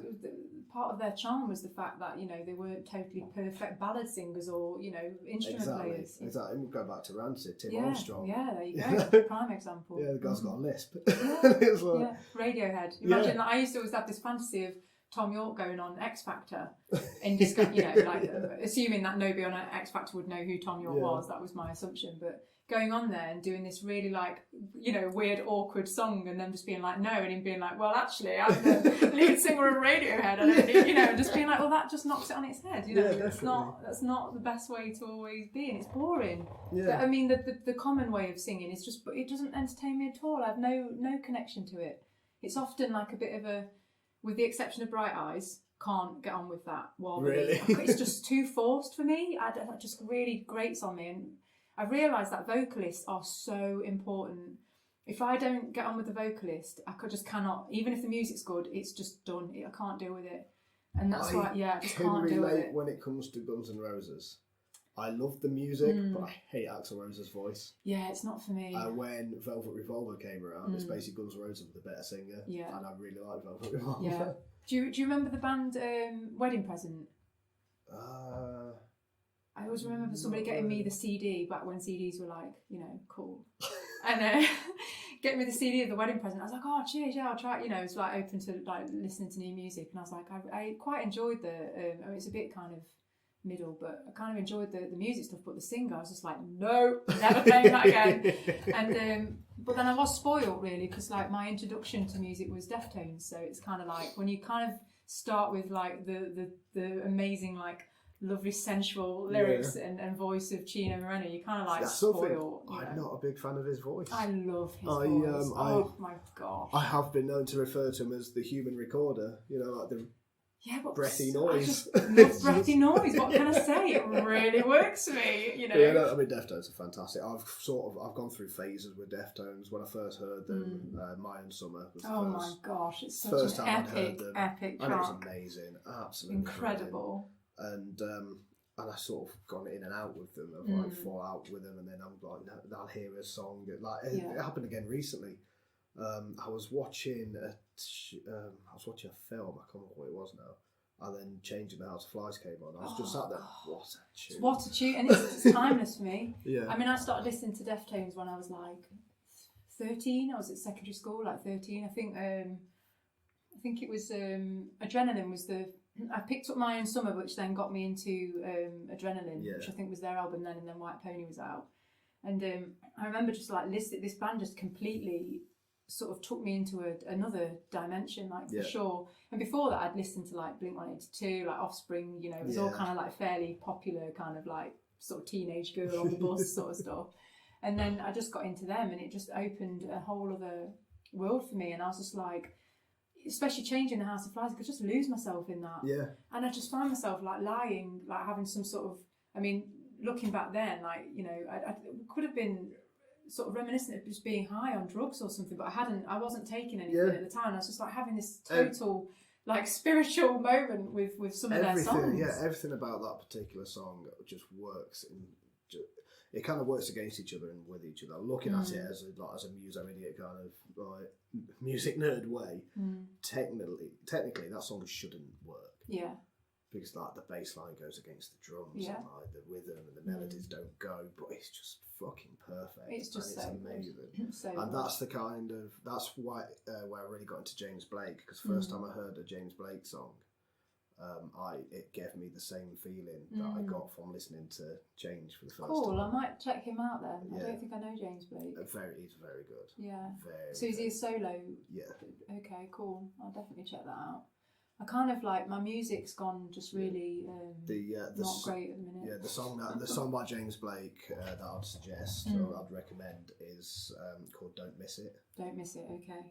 Part of their charm was the fact that, you know, they weren't totally perfect ballad singers or, you know, instrument players. Exactly. And we'll go back to Rancid, Tim Armstrong. Yeah, there you go. Prime example. Yeah, the guy's got a lisp. Radiohead. Imagine that. I used to always have this fantasy of Tom York going on X Factor and just, you know, like assuming that nobody on X Factor would know who Tom York was. That was my assumption, but going on there and doing this really like, you know, weird, awkward song and then just being like, no, and him being like, well, actually, I'm the lead singer of Radiohead. I don't need, you know, and just being like, well, that just knocks it on its head. You know, that's not the best way to always be, and it's boring. Yeah. But, I mean, the common way of singing is just, it doesn't entertain me at all. I have no connection to it. It's often like a bit of a, with the exception of Bright Eyes, can't get on with that. Really? It's just too forced for me. That just really grates on me. And I realised that vocalists are so important. If I don't get on with the vocalist, I just cannot. Even if the music's good, it's just done. I can't deal with it. And that's why, I just can't deal with it. When it comes to Guns N' Roses. I love the music, but I hate Axl Rose's voice. Yeah, it's not for me. When Velvet Revolver came around, it's basically Guns N' Roses with a better singer. Yeah. And I really like Velvet Revolver. Yeah. Do you remember the band Wedding Present? I always remember somebody getting me the CD back when CDs were like, you know, cool. And getting me the CD of the Wedding Present. I was like, oh, cheers, yeah, I'll try it. You know, it's like open to like listening to new music. And I was like, I quite enjoyed I mean, it's a bit kind of middle, but I kind of enjoyed the music stuff. But the singer, I was just like, no, never playing that again. And but then I was spoiled really, because like my introduction to music was Deftones. So it's kind of like when you kind of start with like the amazing like lovely sensual lyrics and voice of Chino Moreno, you kind of like spoil. I'm not a big fan of his voice. I love his voice. Oh my gosh. I have been known to refer to him as the human recorder, you know, like the breathy noise. I just love breathy noise. What can I say? It really works for me, you know. Yeah, no, I mean, Deftones are fantastic. I've gone through phases with Deftones. When I first heard them, Mayan Summer was the first. My gosh, it's such first an epic track. And it was amazing, absolutely incredible. Brilliant. And I sort of gone in and out with them. I've like fall out with them, and then I'm like, no, I'll hear a song. It happened again recently. I was watching a film. I can't remember what it was now. And then Changing the House of Flies came on. I was just sat there. What a tune! And it's timeless for me. Yeah. I mean, I started listening to Deftones when I was like 13. I was at secondary school, like 13. I think it was Adrenaline was the I picked up My Own Summer, which then got me into Adrenaline, which I think was their album then, and then White Pony was out. And I remember just like listening, this band just completely sort of took me into another dimension, like for sure. And before that, I'd listened to like Blink-182, like Offspring, you know, it was all kind of like fairly popular, kind of like sort of teenage girl on the bus sort of stuff. And then I just got into them, and it just opened a whole other world for me. And I was just like, especially changing the House of Flies, I could just lose myself in that. Yeah. And I just found myself like lying, like having some sort of, I mean, looking back then, like, you know, I could have been sort of reminiscent of just being high on drugs or something, but I wasn't taking anything at the time. I was just like having this total like spiritual moment with some of their songs. Yeah, everything about that particular song just works. It kind of works against each other and with each other. Looking at it as a muso idiot kind of like music nerd way, technically that song shouldn't work. Yeah. Because like the bass line goes against the drums and like the rhythm and the melodies don't go, but it's just fucking perfect. It's just and so amazing. So and good. that's why where I really got into James Blake, because first time I heard a James Blake song, it gave me the same feeling that I got from listening to Change for the first time. Cool, I might check him out then. I don't think I know James Blake. He's very good. Yeah. Very, so is he a solo? Yeah. Okay, cool. I'll definitely check that out. I kind of like, my music's gone just really not great at the minute. Yeah, the song by James Blake that I'd suggest or I'd recommend is called "Don't Miss It." Don't miss it. Okay,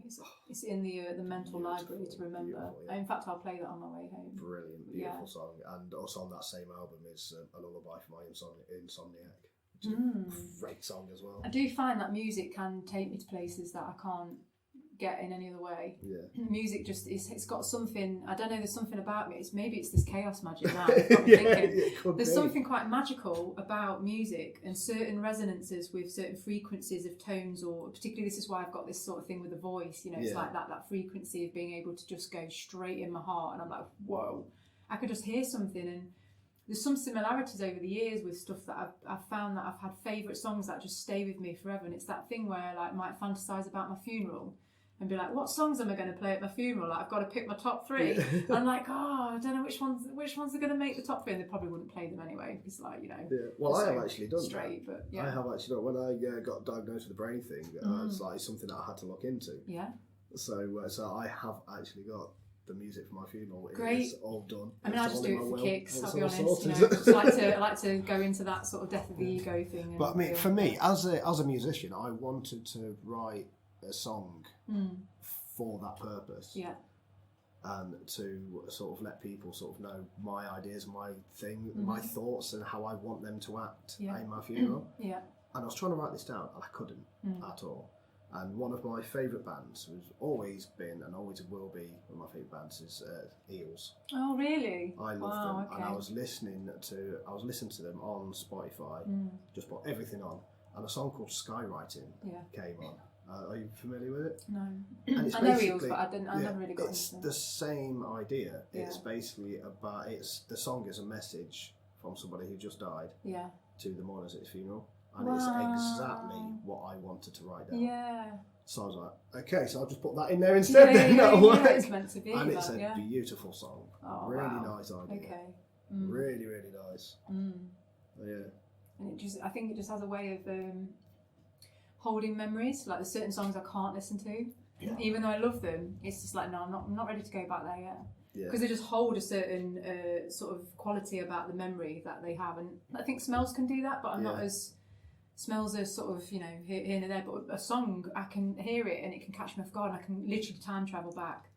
it's in the mental library to remember. Yeah. In fact, I'll play that on my way home. Brilliant, beautiful song, and also on that same album is "A Lullaby for My Insomniac." Which is a great song as well. I do find that music can take me to places that I can't get in any other way. Yeah. Music just it's got something, I don't know, there's something about me. Maybe it's this chaos magic now. There's something quite magical about music and certain resonances with certain frequencies of tones, or particularly this is why I've got this sort of thing with the voice, you know, it's like that frequency of being able to just go straight in my heart, and I'm like, whoa, I could just hear something. And there's some similarities over the years with stuff that I've found that I've had favourite songs that just stay with me forever. And it's that thing where I like might fantasise about my funeral and be like, what songs am I going to play at my funeral? Like, I've got to pick my top 3. And I'm like, oh, I don't know which ones are going to make the top 3, and they probably wouldn't play them anyway. It's like, you know. Yeah. Well, I have actually done straight, that. But yeah. I have actually done. When I got diagnosed with the brain thing, it's like something that I had to look into. Yeah. So I have actually got the music for my funeral. Great. It's all done. I mean, I just do it for kicks, I'll be honest. You know, I like to go into that sort of death of the ego thing. But I mean, for me, as a musician, I wanted to write a song for that purpose. Yeah. And to sort of let people sort of know my ideas, my thing, my thoughts, and how I want them to act in my funeral. Yeah. And I was trying to write this down, and I couldn't at all. And one of my favourite bands, who's always been and always will be one of my favourite bands, is Eels. Oh, really? I love them, okay. and I was listening to them on Spotify. Just put everything on, and a song called "Skywriting" came on. Are you familiar with it? No. And it's I know Eels, but I never really got into it. It's the same idea. It's basically about the song is a message from somebody who just died to the mourners at his funeral. And it's exactly what I wanted to write down. Yeah. So I was like, okay, so I'll just put that in there instead. That'll work. It's meant to be. And it's a beautiful song. Oh, really nice idea. Okay. Really, really nice. Yeah. And I think it just has a way of holding memories. Like there's certain songs I can't listen to, even though I love them. It's just like, no, I'm not ready to go back there yet. Because they just hold a certain sort of quality about the memory that they have. And I think smells can do that, but I'm not as... Smells are sort of, you know, here and there, but a song, I can hear it and it can catch me off guard, and I can literally time travel back.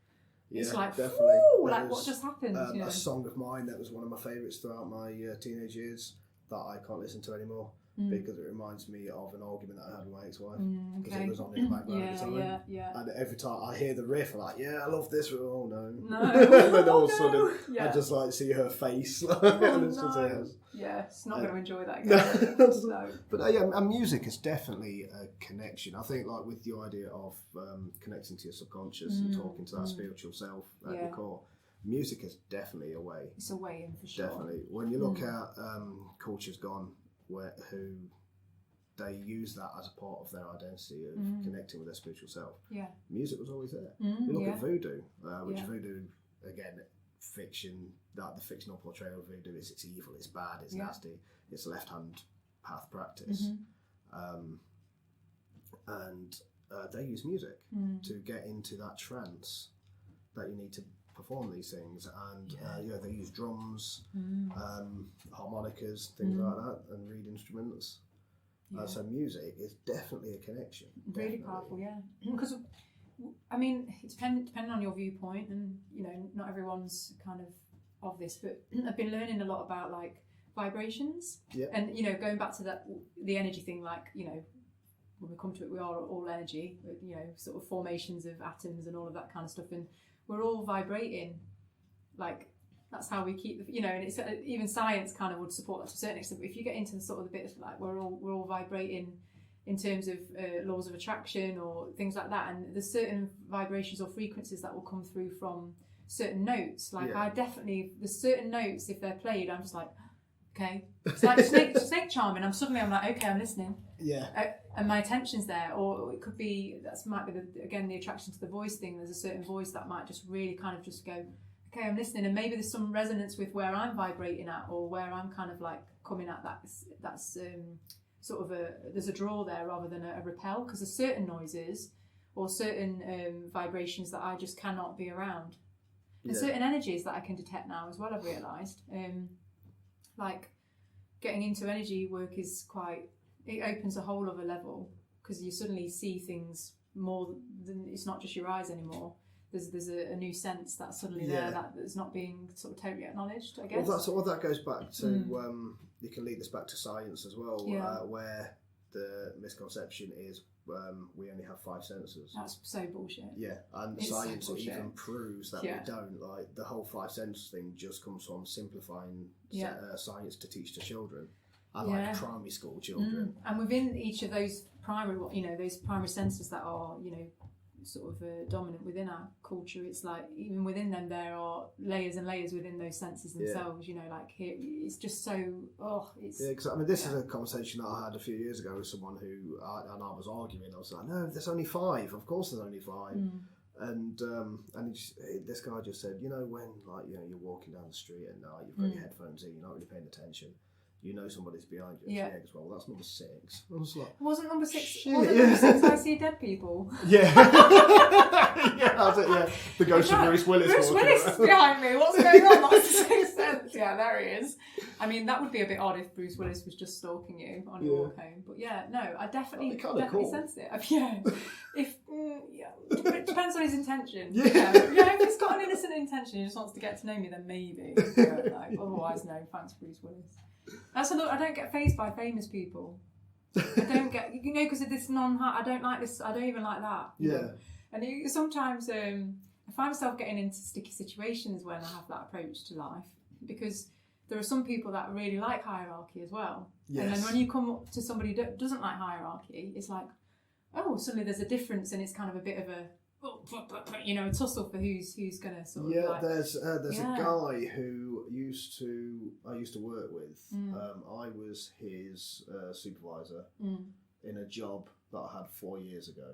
Yeah, it's like, definitely. like what just happened? You know? A song of mine that was one of my favourites throughout my teenage years that I can't listen to anymore because it reminds me of an argument that I had with my ex-wife because it was on in the background at the time. And every time I hear the riff, I'm like, I love this. Oh no. And then all of a sudden, I just like see her face. It's not going to enjoy that again. No. But and music is definitely a connection. I think like with the idea of connecting to your subconscious and talking to that spiritual self at your core, music is definitely a way. It's a way in for sure. Definitely. When you look at Culture's Gone, who they use that as a part of their identity of connecting with their spiritual self. Yeah. Music was always there. You look at Voodoo, which Voodoo, again, fiction, that the fictional portrayal of voodoo is it's evil, it's bad, it's nasty, it's left-hand path practice. And they use music to get into that trance that you need to perform these things, and they use drums, harmonicas, things like that, and reed instruments. So music is definitely a connection. Really powerful, because I mean, it's depending on your viewpoint, and not everyone's kind of this, but I've been learning a lot about like vibrations, and going back to the energy thing, like when we come to it, we are all energy, sort of formations of atoms and all of that kind of stuff, and we're all vibrating. Like that's how we keep and it's even science kind of would support that to a certain extent. But if you get into the sort of the bit of like we're all vibrating in terms of laws of attraction or things like that, and there's certain vibrations or frequencies that will come through from certain notes. Like I definitely, there's certain notes, if they're played, I'm just like, okay, it's like snake charming. I'm like, okay, I'm listening. And my attention's there. Or it could be, might be the attraction to the voice thing. There's a certain voice that might just really kind of just go, okay, I'm listening, and maybe there's some resonance with where I'm vibrating at, or where I'm kind of like coming at. That's sort of there's a draw there rather than a repel, because there's certain noises or certain vibrations that I just cannot be around, and certain energies that I can detect now as well. I've realised, like getting into energy work is it opens a whole other level, because you suddenly see things more than, it's not just your eyes anymore. There's a new sense that's suddenly there that's not being sort of totally acknowledged, I guess. Well, that goes back to, you can lead this back to science as well, where the misconception is we only have 5 senses. That's so bullshit. Yeah, and science even proves that we don't. Like the whole 5 senses thing just comes from simplifying science to teach to children, and like primary school children. And within each of those those primary senses that are sort of dominant within our culture, it's like even within them there are layers and layers within those senses themselves. Like here, it's just so I mean, this is a conversation that I had a few years ago with someone who I was arguing. I was like, no, there's only 5. Of course there's only 5. And this guy just said, when you're walking down the street at night, you've got your headphones in, you're not really paying attention, somebody's behind you. Yeah. Well, that's number 6. I was like, wasn't number 6? Number 6 I see dead people? Yeah. That's it. Yeah, the ghost of Bruce Willis. Bruce Willis is behind me. What's going on? That's the 6th sense. Yeah, there he is. I mean, that would be a bit odd if Bruce Willis was just stalking you on your walk home. But I definitely sensed it. It depends on his intention. If he's got an innocent intention, he just wants to get to know me, then maybe. Otherwise, no. Thanks, Bruce Willis. I don't get fazed by famous people. I don't get, because of this I don't like this. I don't even like that. Know? And sometimes I find myself getting into sticky situations when I have that approach to life, because there are some people that really like hierarchy as well. Yes. And then when you come up to somebody that doesn't like hierarchy, it's like, suddenly there's a difference, and it's kind of a bit of a a tussle for who's going to sort of there's a guy who I used to work with. I was his supervisor in a job that I had 4 years ago,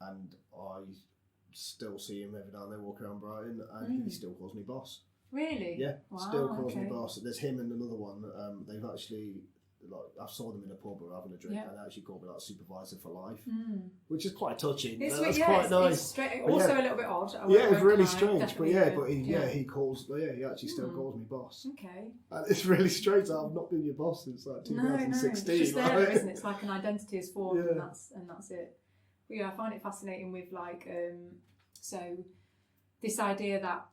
and I still see him every now and then walking around Brighton, and he still calls me boss. Really? Yeah, still calls me boss. There's him and another one. They've actually, I saw them in a pub or having a drink, and they actually called me supervisor for life, which is quite touching. That's quite nice. It's also a little bit odd. It's really strange, but he calls. He actually still calls me boss. Okay. And it's really strange. I've not been your boss since 2016. No, it's just there, isn't it? It's like an identity is formed, and that's it. But I find it fascinating with so this idea that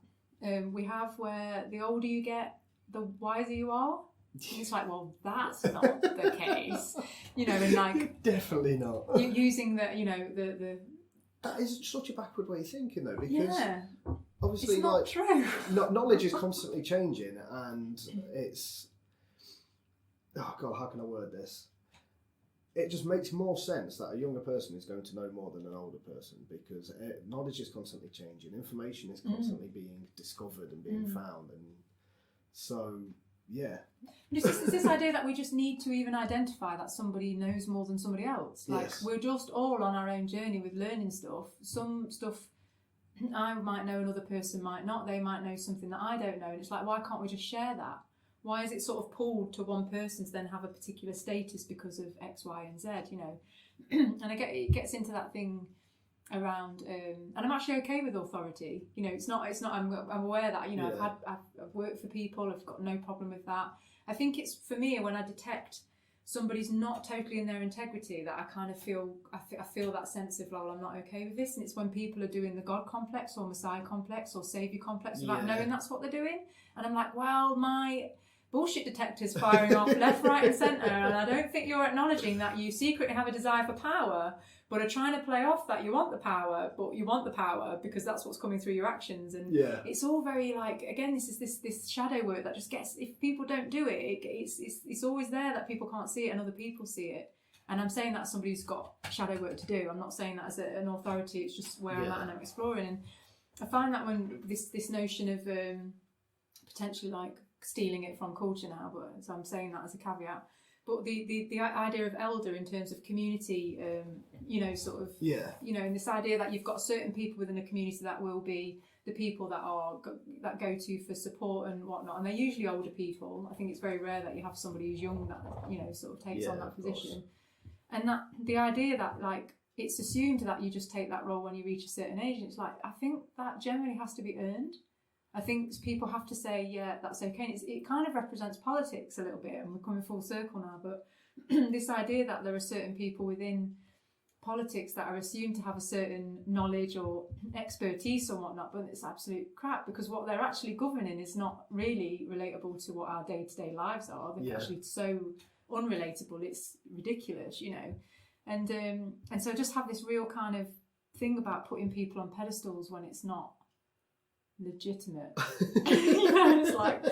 we have, where the older you get, the wiser you are. It's like, well, that's not the case, and definitely not. Using the that is such a backward way of thinking, though, because obviously, it's not true. Knowledge is constantly changing, and it's how can I word this? It just makes more sense that a younger person is going to know more than an older person, because knowledge is constantly changing, information is constantly being discovered and being found, and so. Yeah. It's this idea that we just need to even identify that somebody knows more than somebody else. We're just all on our own journey with learning stuff. Some stuff I might know, another person might not. They might know something that I don't know, and it's like, why can't we just share that? Why is it sort of pulled to one person to then have a particular status because of X, Y, and Z? You know, and it gets into that thing around, and I'm actually okay with authority. You know, it's not. I'm aware that, you know, I've worked for people. I've got no problem with that. I think it's, for me, when I detect somebody's not totally in their integrity, that I kind of feel, I feel that sense of, well, I'm not okay with this. And it's when people are doing the God complex or Messiah complex or Saviour complex without knowing that's what they're doing. And I'm like, well, my bullshit detector's firing off left, right and centre, and I don't think you're acknowledging that you secretly have a desire for power, but are trying to play off that you want the power, but you want the power because that's what's coming through your actions. And it's all very, like, again, this is this shadow work that just gets, if people don't do it, it's always there that people can't see it and other people see it. And I'm saying that as somebody who's got shadow work to do. I'm not saying that as an authority. It's just where I'm at and I'm exploring. And I find that when this notion of potentially like stealing it from culture now, but so I'm saying that as a caveat. But the idea of elder in terms of community, you know, sort of, you know, and this idea that you've got certain people within a community that will be the people that go to for support and whatnot, and they're usually older people. I think it's very rare that you have somebody who's young that, you know, sort of takes on that position. And that the idea that, like, it's assumed that you just take that role when you reach a certain age. And it's like, I think that generally has to be earned. I think people have to say, yeah, that's okay. And it kind of represents politics a little bit, and we're coming full circle now. But this idea that there are certain people within politics that are assumed to have a certain knowledge or expertise or whatnot, but it's absolute crap, because what they're actually governing is not really relatable to what our day-to-day lives are. They're actually so unrelatable, it's ridiculous, you know. And so I just have this real kind of thing about putting people on pedestals when it's not legitimate. You know, it's like,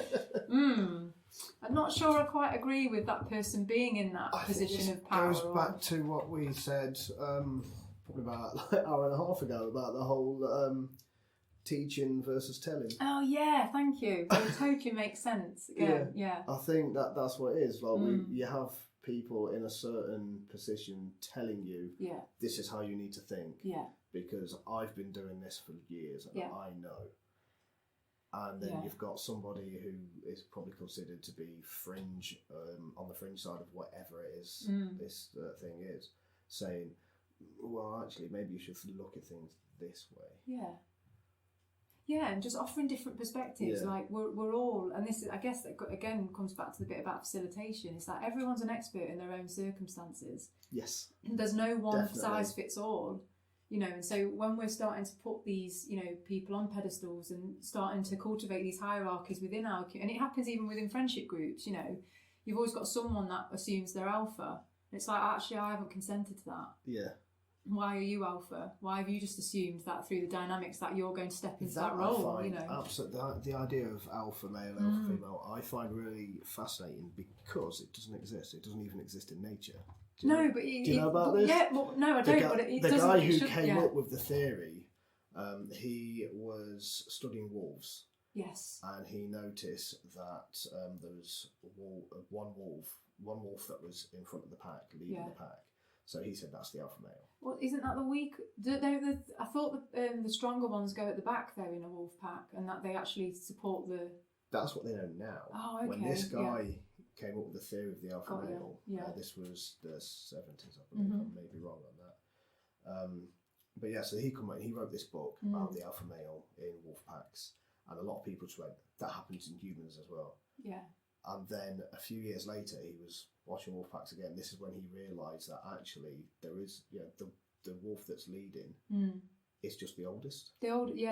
I'm not sure I quite agree with that person being in that position of power. It goes back to what we said probably about like an hour and a half ago about the whole teaching versus telling. Oh yeah, thank you. It totally makes sense. Again, I think that's what it is. Like you have people in a certain position telling you, this is how you need to think. Because I've been doing this for years and I know. And then you've got somebody who is probably considered to be fringe, on the fringe side of whatever it is this thing is, saying, well, actually, maybe you should look at things this way. Yeah, and just offering different perspectives. Like we're all, and this is, I guess, that again comes back to the bit about facilitation. Is that everyone's an expert in their own circumstances. Yes. There's no one size fits all. You know, and so when we're starting to put these, you know, people on pedestals and starting to cultivate these hierarchies within our, and it happens even within friendship groups, you know, you've always got someone that assumes they're alpha. It's like, actually, I haven't consented to that. Yeah. Why are you alpha? Why have you just assumed that through the dynamics that you're going to step into that role? I find, you know, absolutely, the idea of alpha male, alpha female, I find really fascinating because it doesn't exist. It doesn't even exist in nature. Do you know about this? Yeah, well, no, I don't. But it the doesn't. guy who came up with the theory, he was studying wolves. Yes. And he noticed that there was one wolf that was in front of the pack, leading the pack. So he said that's the alpha male. Well, isn't that the weak? I thought the stronger ones go at the back though in a wolf pack, and that they actually support the. That's what they know now. Oh, okay. When this guy came up with the theory of the alpha male, this was the 70s, I believe. I may be wrong on that. But yeah, so he wrote this book about the alpha male in wolf packs, and a lot of people just went, that happens in humans as well. Yeah. And then a few years later, he was watching wolf packs again. This is when he realised that actually there is, the wolf that's leading. It's just the oldest. They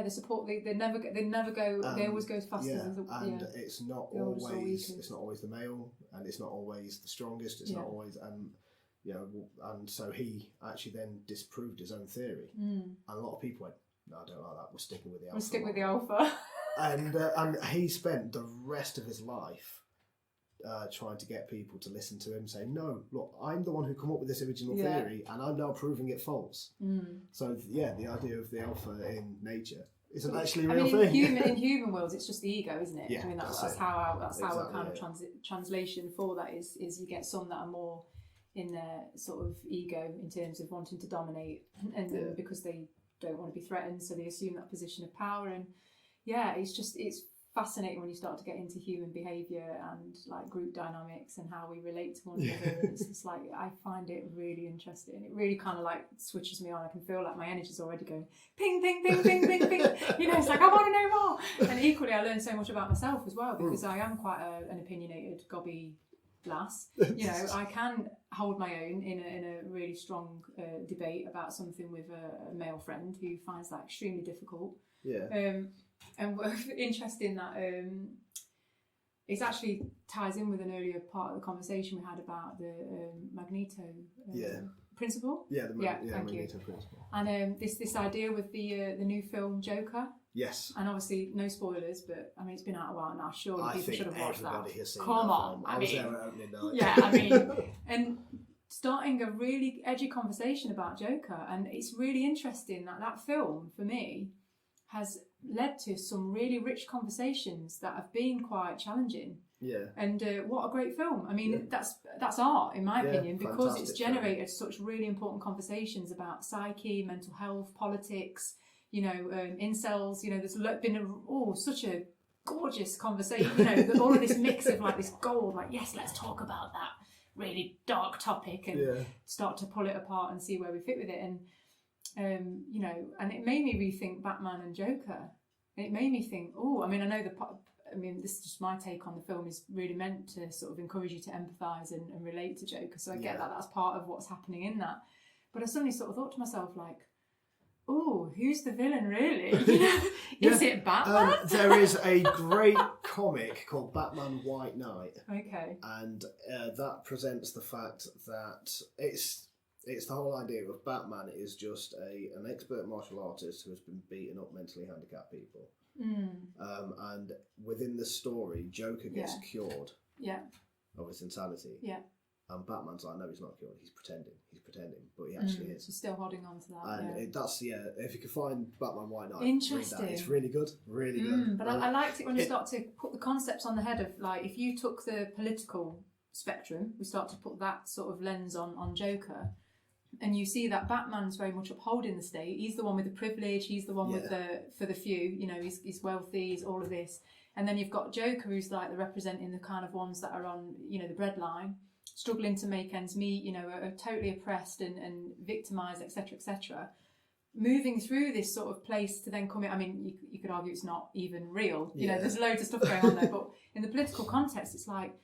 support. They never go. They always go as fast as the. And it's not always. It's not always the male, and it's not always the strongest. It's not always, and so he actually then disproved his own theory, and a lot of people went, "No, I don't like that. We're sticking with the alpha." We'll stick with the alpha. And he spent the rest of his life trying to get people to listen to him, saying, no, look, I'm the one who come up with this original theory and I'm now proving it false. So the idea of the alpha in nature isn't actually a real thing. In human worlds, it's just the ego, isn't it? Yeah, I mean, that's how our kind of translation for that is you get some that are more in their sort of ego in terms of wanting to dominate, and because they don't want to be threatened, so they assume that position of power. And yeah, it's fascinating when you start to get into human behaviour and like group dynamics and how we relate to one another. And it's just like, I find it really interesting. It really kind of like switches me on. I can feel like my energy's already going ping, ping, ping, ping, ping, ping. You know, it's like, I want to know more. And equally, I learned so much about myself as well, because I am quite an opinionated, gobby lass. You know, I can hold my own in a really strong debate about something with a male friend who finds that extremely difficult. Yeah. And interesting that it actually ties in with an earlier part of the conversation we had about the Magneto principle. Yeah, thank you. Magneto principle. And this idea with the new film Joker. Yes. And obviously, no spoilers, but I mean, it's been out a while now. Surely people should have watched that. Has seen Come that on, film. I was there at opening night. Yeah, I mean, and starting a really edgy conversation about Joker, and it's really interesting that film for me has led to some really rich conversations that have been quite challenging. Yeah. And what a great film. I mean, that's art, in my opinion, because it's generated such really important conversations about psyche, mental health, politics, you know, incels. You know, there's been such a gorgeous conversation, you know, all of this mix of like this gold, like, yes, let's talk about that really dark topic and start to pull it apart and see where we fit with it. And you know, and it made me rethink Batman and Joker. It made me think, I mean, I know this is just my take on the film, is really meant to sort of encourage you to empathise and relate to Joker. So I get that that's part of what's happening in that. But I suddenly sort of thought to myself, like, who's the villain really? You know, is it Batman? There is a great comic called Batman White Knight. Okay. And that presents the fact that it's the whole idea of Batman is just an expert martial artist who has been beating up mentally handicapped people. And within the story, Joker gets cured of his insanity. Yeah. And Batman's like, no, he's not cured. He's pretending, but he actually is. He's still holding on to that. And if you can find Batman White Knight, interesting. It's really good, really good. But I liked it when you start to put the concepts on the head of, like, if you took the political spectrum, we start to put that sort of lens on Joker. And you see that Batman's very much upholding the state. He's the one with the privilege. He's the one with for the few. You know, he's wealthy. He's all of this. And then you've got Joker, who's like the representing the kind of ones that are on, you know, the breadline, struggling to make ends meet. You know, are totally oppressed and victimised, etc., etc. Moving through this sort of place to then come in. I mean, you could argue it's not even real. You know, there's loads of stuff going on there. But in the political context, it's like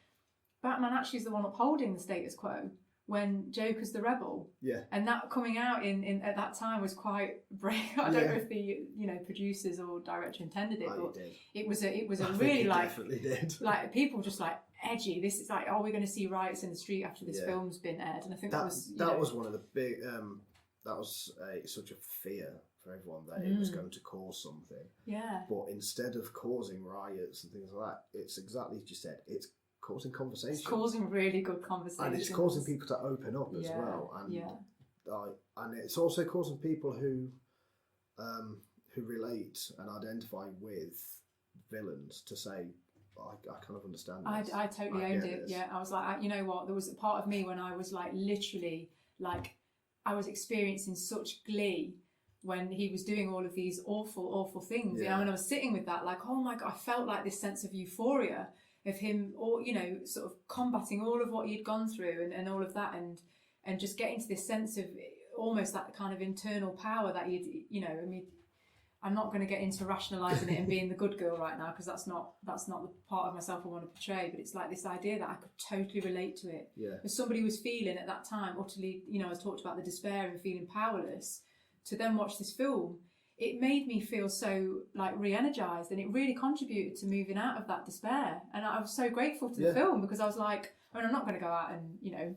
Batman actually is the one upholding the status quo, when Joker's the rebel. Yeah. And that coming out in at that time was quite brave. I don't know if the producers or director intended it, but it was a really like definitely did. Like people just like edgy. This is like, are we going to see riots in the street after this film's been aired? And I think that was one of the big that was such a fear for everyone that it was going to cause something. Yeah. But instead of causing riots and things like that, it's exactly as you said, it's causing conversation. It's causing really good conversation. And it's causing people to open up as well. And and it's also causing people who relate and identify with villains to say, I kind of understand this. I totally owned it. Yeah, I was like, you know what? There was a part of me when I was like literally like I was experiencing such glee when he was doing all of these awful things. You know, and I was sitting with that like, oh my God, I felt like this sense of euphoria of him, or you know, sort of combating all of what he'd gone through and all of that, and just getting to this sense of almost that kind of internal power that you know. I mean, I'm not going to get into rationalising it and being the good girl right now, because that's not the part of myself I want to portray. But it's like this idea that I could totally relate to it. Yeah. As somebody was feeling at that time utterly, you know, I talked about the despair and feeling powerless. To then watch this film, it made me feel so like re-energized, and it really contributed to moving out of that despair. And I was so grateful to the film, because I was like, I mean, I'm not going to go out and, you know,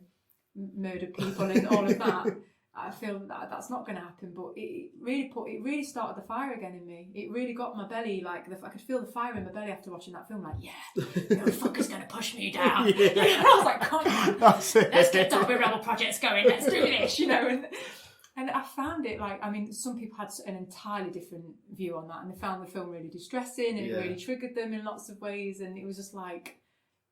murder people and all of that. I feel that that's not going to happen, but it really started the fire again in me. It really got my belly, like I could feel the fire in my belly after watching that film. Like, no fucker's going to push me down. I was like, come on, let's get Zombie Rebel projects going. Let's do this, you know. And I found it like, I mean, some people had an entirely different view on that, and they found the film really distressing, and it really triggered them in lots of ways. And it was just like,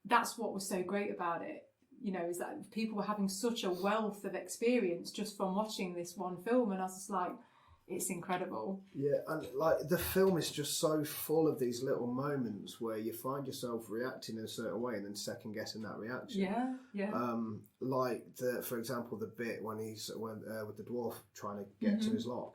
that's what was so great about it, you know, is that people were having such a wealth of experience just from watching this one film. And I was just like, it's incredible. Yeah, and like the film is just so full of these little moments where you find yourself reacting in a certain way and then second guessing that reaction. Yeah. Like for example, the bit when he's with the dwarf trying to get to his lock.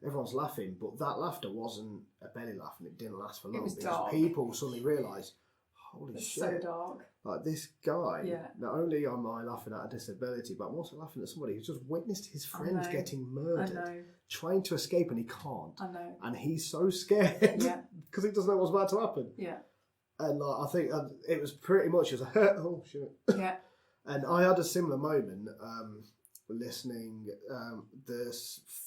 Everyone's laughing, but that laughter wasn't a belly laugh, and it didn't last for long. It was because dark. People suddenly realised, holy It's shit, so dark. like this guy. Yeah. Not only am I laughing at a disability, but I'm also laughing at somebody who's just witnessed his friend getting murdered, trying to escape, and he can't. I know. And he's so scared because he doesn't know what's about to happen. Yeah. And like, I think it was pretty much as a oh shit. Yeah. And I had a similar moment. Listening the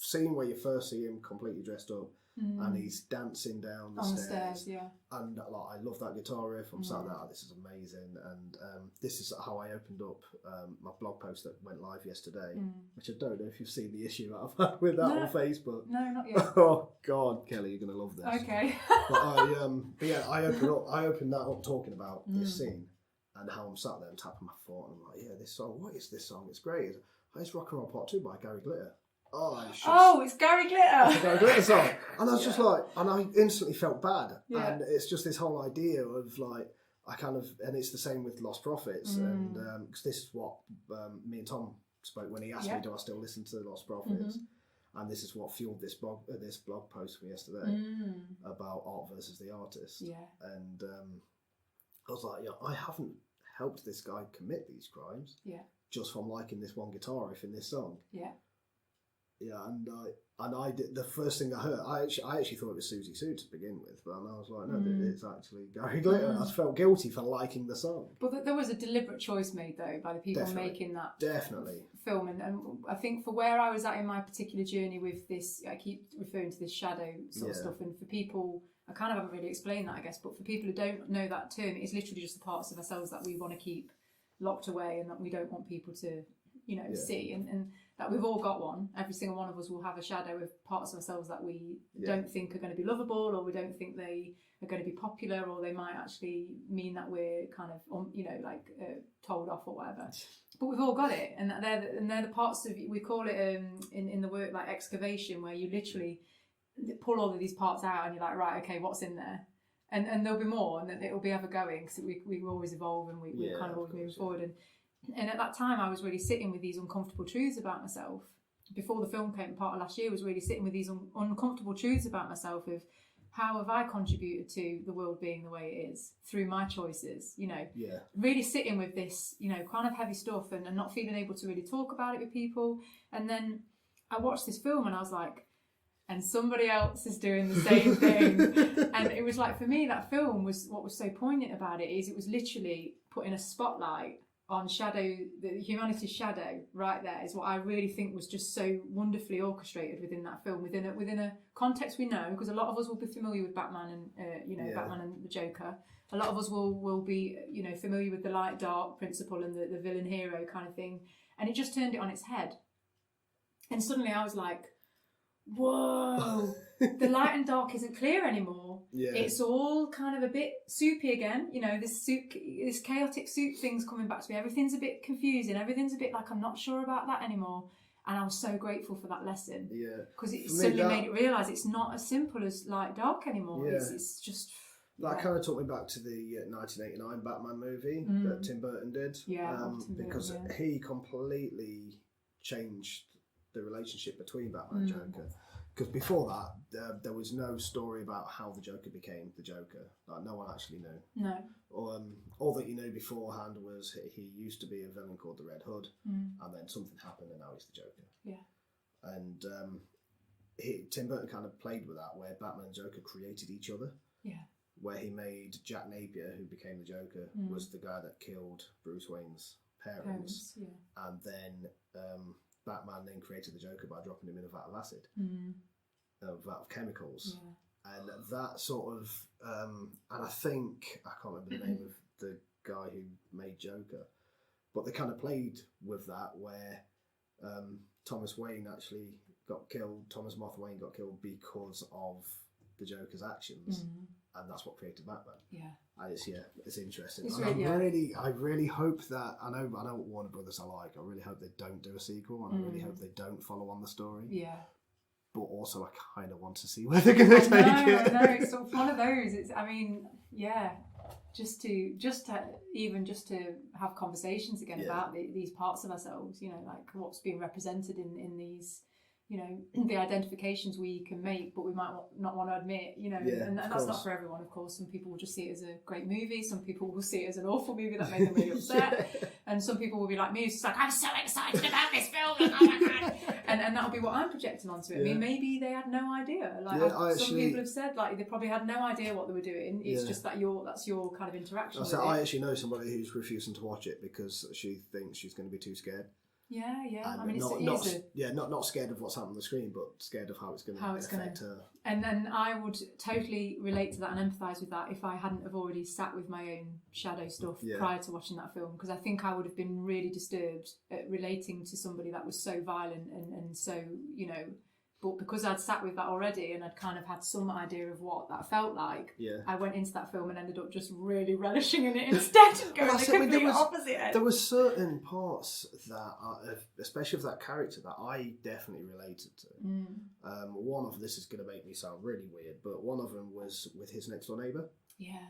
scene where you first see him completely dressed up and he's dancing down the stairs. And like, I love that guitar riff. I'm sat there, this is amazing. And this is how I opened up my blog post that went live yesterday, which I don't know if you've seen the issue that I've had with that on Facebook. No, not yet. Oh God, Kelly, you're gonna love this. Okay. But yeah, I opened that up talking about this scene and how I'm sat there and tapping my foot and I'm like, yeah, this song, what is this song? It's great. It's Rock and Roll Part 2 by Gary Glitter. It's Gary Glitter. It's a Gary Glitter song. And I was just like, and I instantly felt bad. Yeah. And it's just this whole idea of like, and it's the same with Lost Prophets. And because this is what me and Tom spoke when he asked me, do I still listen to Lost Prophets? And this is what fueled this blog post from yesterday about art versus the artist. Yeah. And I was like, I haven't helped this guy commit these crimes. Yeah. Just from liking this one guitar riff in this song. Yeah. Yeah, and I did the first thing I heard. I actually thought it was Susie Sue to begin with, but I was like, no, it's actually Gary Glitter. I felt guilty for liking the song. But there was a deliberate choice made though by the people making that film, and I think for where I was at in my particular journey with this, I keep referring to this shadow sort of stuff, and for people, I kind of haven't really explained that, I guess, but for people who don't know that term, it's literally just the parts of ourselves that we want to keep locked away and that we don't want people to see, and that we've all got one. Every single one of us will have a shadow of parts of ourselves that we don't think are going to be lovable, or we don't think they are going to be popular, or they might actually mean that we're kind of told off or whatever. But we've all got it, and they're the parts of, we call it in the work like excavation, where you literally pull all of these parts out and you're like, right, okay, what's in there? And there'll be more, and it'll be ever going, because we always evolve, and we're kind of always moving forward. And at that time, I was really sitting with these uncomfortable truths about myself. Before the film came, part of last year, was really sitting with these uncomfortable truths about myself of how have I contributed to the world being the way it is through my choices, really sitting with this, kind of heavy stuff and not feeling able to really talk about it with people. And then I watched this film and I was like, and somebody else is doing the same thing. And it was like, for me, that film was, what was so poignant about it is it was literally putting a spotlight on shadow, the humanity's shadow right there is what I really think was just so wonderfully orchestrated within that film, within a context we know, because a lot of us will be familiar with Batman and, Batman and the Joker. A lot of us will be, familiar with the light dark principle and the villain hero kind of thing. And it just turned it on its head. And suddenly I was like, whoa, the light and dark isn't clear anymore. Yeah. It's all kind of a bit soupy again. This chaotic soup thing's coming back to me. Everything's a bit confusing. Everything's a bit like, I'm not sure about that anymore. And I was so grateful for that lesson. Yeah. Because it suddenly made it realise it's not as simple as light dark anymore. Yeah. It's just... That kind of took me back to the 1989 Batman movie that Tim Burton did. Yeah. Because he completely changed the relationship between Batman and Joker. Because before that, there was no story about how the Joker became the Joker. Like, no one actually knew. No. All that you knew beforehand was he used to be a villain called the Red Hood, and then something happened and now he's the Joker. Yeah. And Tim Burton kind of played with that, where Batman and Joker created each other. Yeah. Where he made Jack Napier, who became the Joker, was the guy that killed Bruce Wayne's parents. Yeah. And then... Batman then created the Joker by dropping him in a vat of acid, a vat of chemicals, and that sort of, and I think, I can't remember the name of the guy who made Joker, but they kind of played with that where Thomas Wayne actually got killed, Thomas Moth Wayne got killed because of the Joker's actions, and that's what created Batman. Yeah. And it's interesting. I really hope that, I know what Warner Brothers are like. I really hope they don't do a sequel, and I really hope they don't follow on the story. Yeah. but also I kind of want to see where they're going to take it. I know, it's sort of one of those. It's, I mean, yeah, just to have conversations again about these parts of ourselves, you know, like what's being represented in these, you know, the identifications we can make, but we might not want to admit, you know, and that's not for everyone, of course. Some people will just see it as a great movie. Some people will see it as an awful movie that made them really upset. And some people will be like me, who's just like, I'm so excited about this film, oh my God. And that'll be what I'm projecting onto it. I mean, maybe they had no idea. Like some people have said, like they probably had no idea what they were doing. It's just that that's your kind of interaction with it. I actually know somebody who's refusing to watch it because she thinks she's going to be too scared. Yeah. And I mean, not scared of what's happening on the screen, but scared of how it's going to affect her. And then I would totally relate to that and empathise with that if I hadn't have already sat with my own shadow stuff prior to watching that film, because I think I would have been really disturbed at relating to somebody that was so violent and so, you know. But because I'd sat with that already and I'd kind of had some idea of what that felt like, I went into that film and ended up just really relishing in it instead and going the complete opposite end. There were certain parts that, especially of that character, that I definitely related to. One of this is going to make me sound really weird, but one of them was with his next door neighbour. Yeah.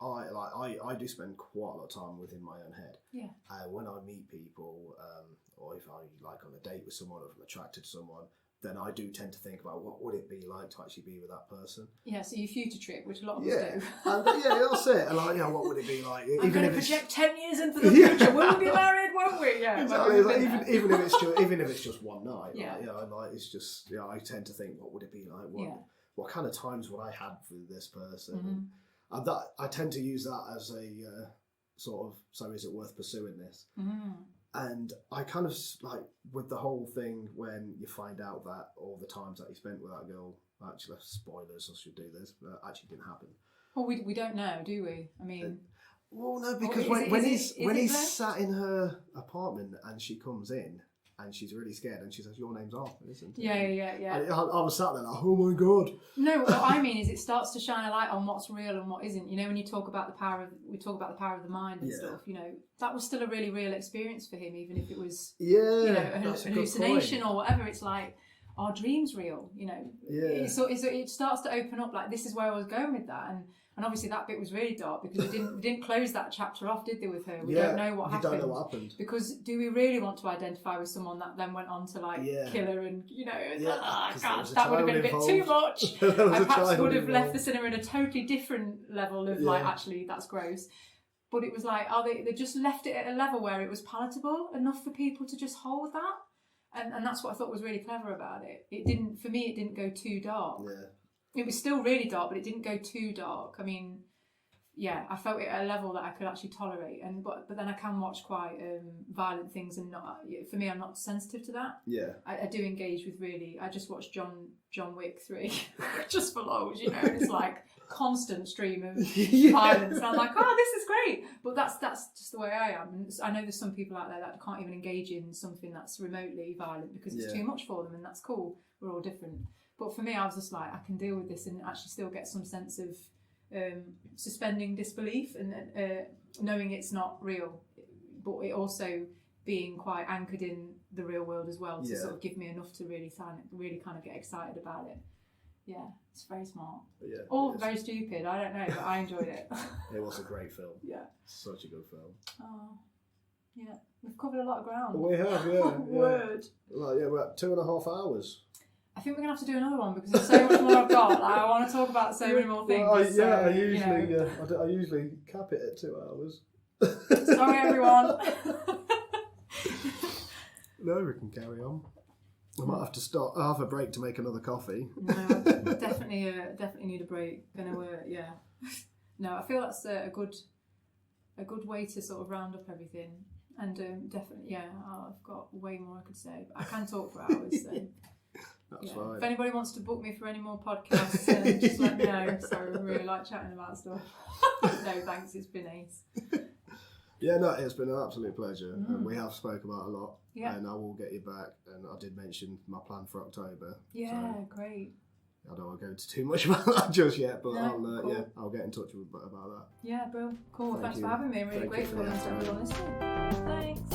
I do spend quite a lot of time within my own head. Yeah. When I meet people, or if I like on a date with someone, or if I'm attracted to someone, then I do tend to think about what would it be like to actually be with that person. Yeah, so you future trip, which a lot of us do. And, that's it. And like, what would it be like? I'm going to project 10 years into the future. Will we be married? Won't we? Yeah. Exactly. Like, even if it's just one night. It's just I tend to think, what would it be like? What kind of times would I have with this person? And that I tend to use that as a sort of, so is it worth pursuing this? And I kind of like with the whole thing when you find out that all the times that he spent with that girl, actually, spoilers, I should do this, but actually didn't happen. Well, we don't know, do we? I mean, well, no, because when he's sat in her apartment and she comes in. And she's really scared, and she says, "Your name's Arthur, isn't it?" Yeah. And I was sat there like, "Oh my God!" No, what I mean is, it starts to shine a light on what's real and what isn't. You know, when you talk about the power of the mind and stuff. You know, that was still a really real experience for him, even if it was, a hallucination or whatever. It's like, our dreams real? You know, so it starts to open up. Like, this is where I was going with that, and obviously that bit was really dark because we didn't close that chapter off, did they, with her? We don't know what happened. We don't know what happened. Because do we really want to identify with someone that then went on to kill her and, you know, that would have been a bit too much. I perhaps would have left the cinema in a totally different level of actually, that's gross. But it was like, they just left it at a level where it was palatable enough for people to just hold that. And that's what I thought was really clever about it. It didn't go too dark. Yeah. It was still really dark, but it didn't go too dark. I mean, I felt it at a level that I could actually tolerate. But then I can watch quite violent things, and for me, I'm not sensitive to that. Yeah, I do engage with really. I just watched John Wick 3 just for lols, you know. And it's like constant stream of violence, and I'm like, oh, this is great. But that's just the way I am. And I know there's some people out there that can't even engage in something that's remotely violent because it's too much for them, and that's cool. We're all different. But for me, I was just like, I can deal with this and actually still get some sense of suspending disbelief and knowing it's not real, but it also being quite anchored in the real world as well to sort of give me enough to really kind of get excited about it. Yeah, it's very smart. Or very stupid, I don't know, but I enjoyed it. It was a great film. Yeah. Such a good film. Oh, yeah. We've covered a lot of ground. We have, yeah. Word. Well, we're at 2.5 hours. I think we're going to have to do another one because there's so much more I've got. Like, I want to talk about so many more things. I usually cap it at 2 hours. Sorry, everyone. No, we can carry on. I might have to stop. I'll have a break to make another coffee. No, I definitely need a break. No, I feel that's a good way to sort of round up everything. And definitely, I've got way more I could say. But I can talk for hours, so... That's fine. If anybody wants to book me for any more podcasts, just let me know. So I really like chatting about stuff. No, thanks. It's been ace. It's been an absolute pleasure. And we have spoke about a lot. Yeah. And I will get you back. And I did mention my plan for October. Yeah, so great. I don't want to go into too much about that just yet, but I'll get in touch with about that. Yeah, bro. Cool. Thanks for having me. I'm really grateful. Thanks for everyone listening. Thanks.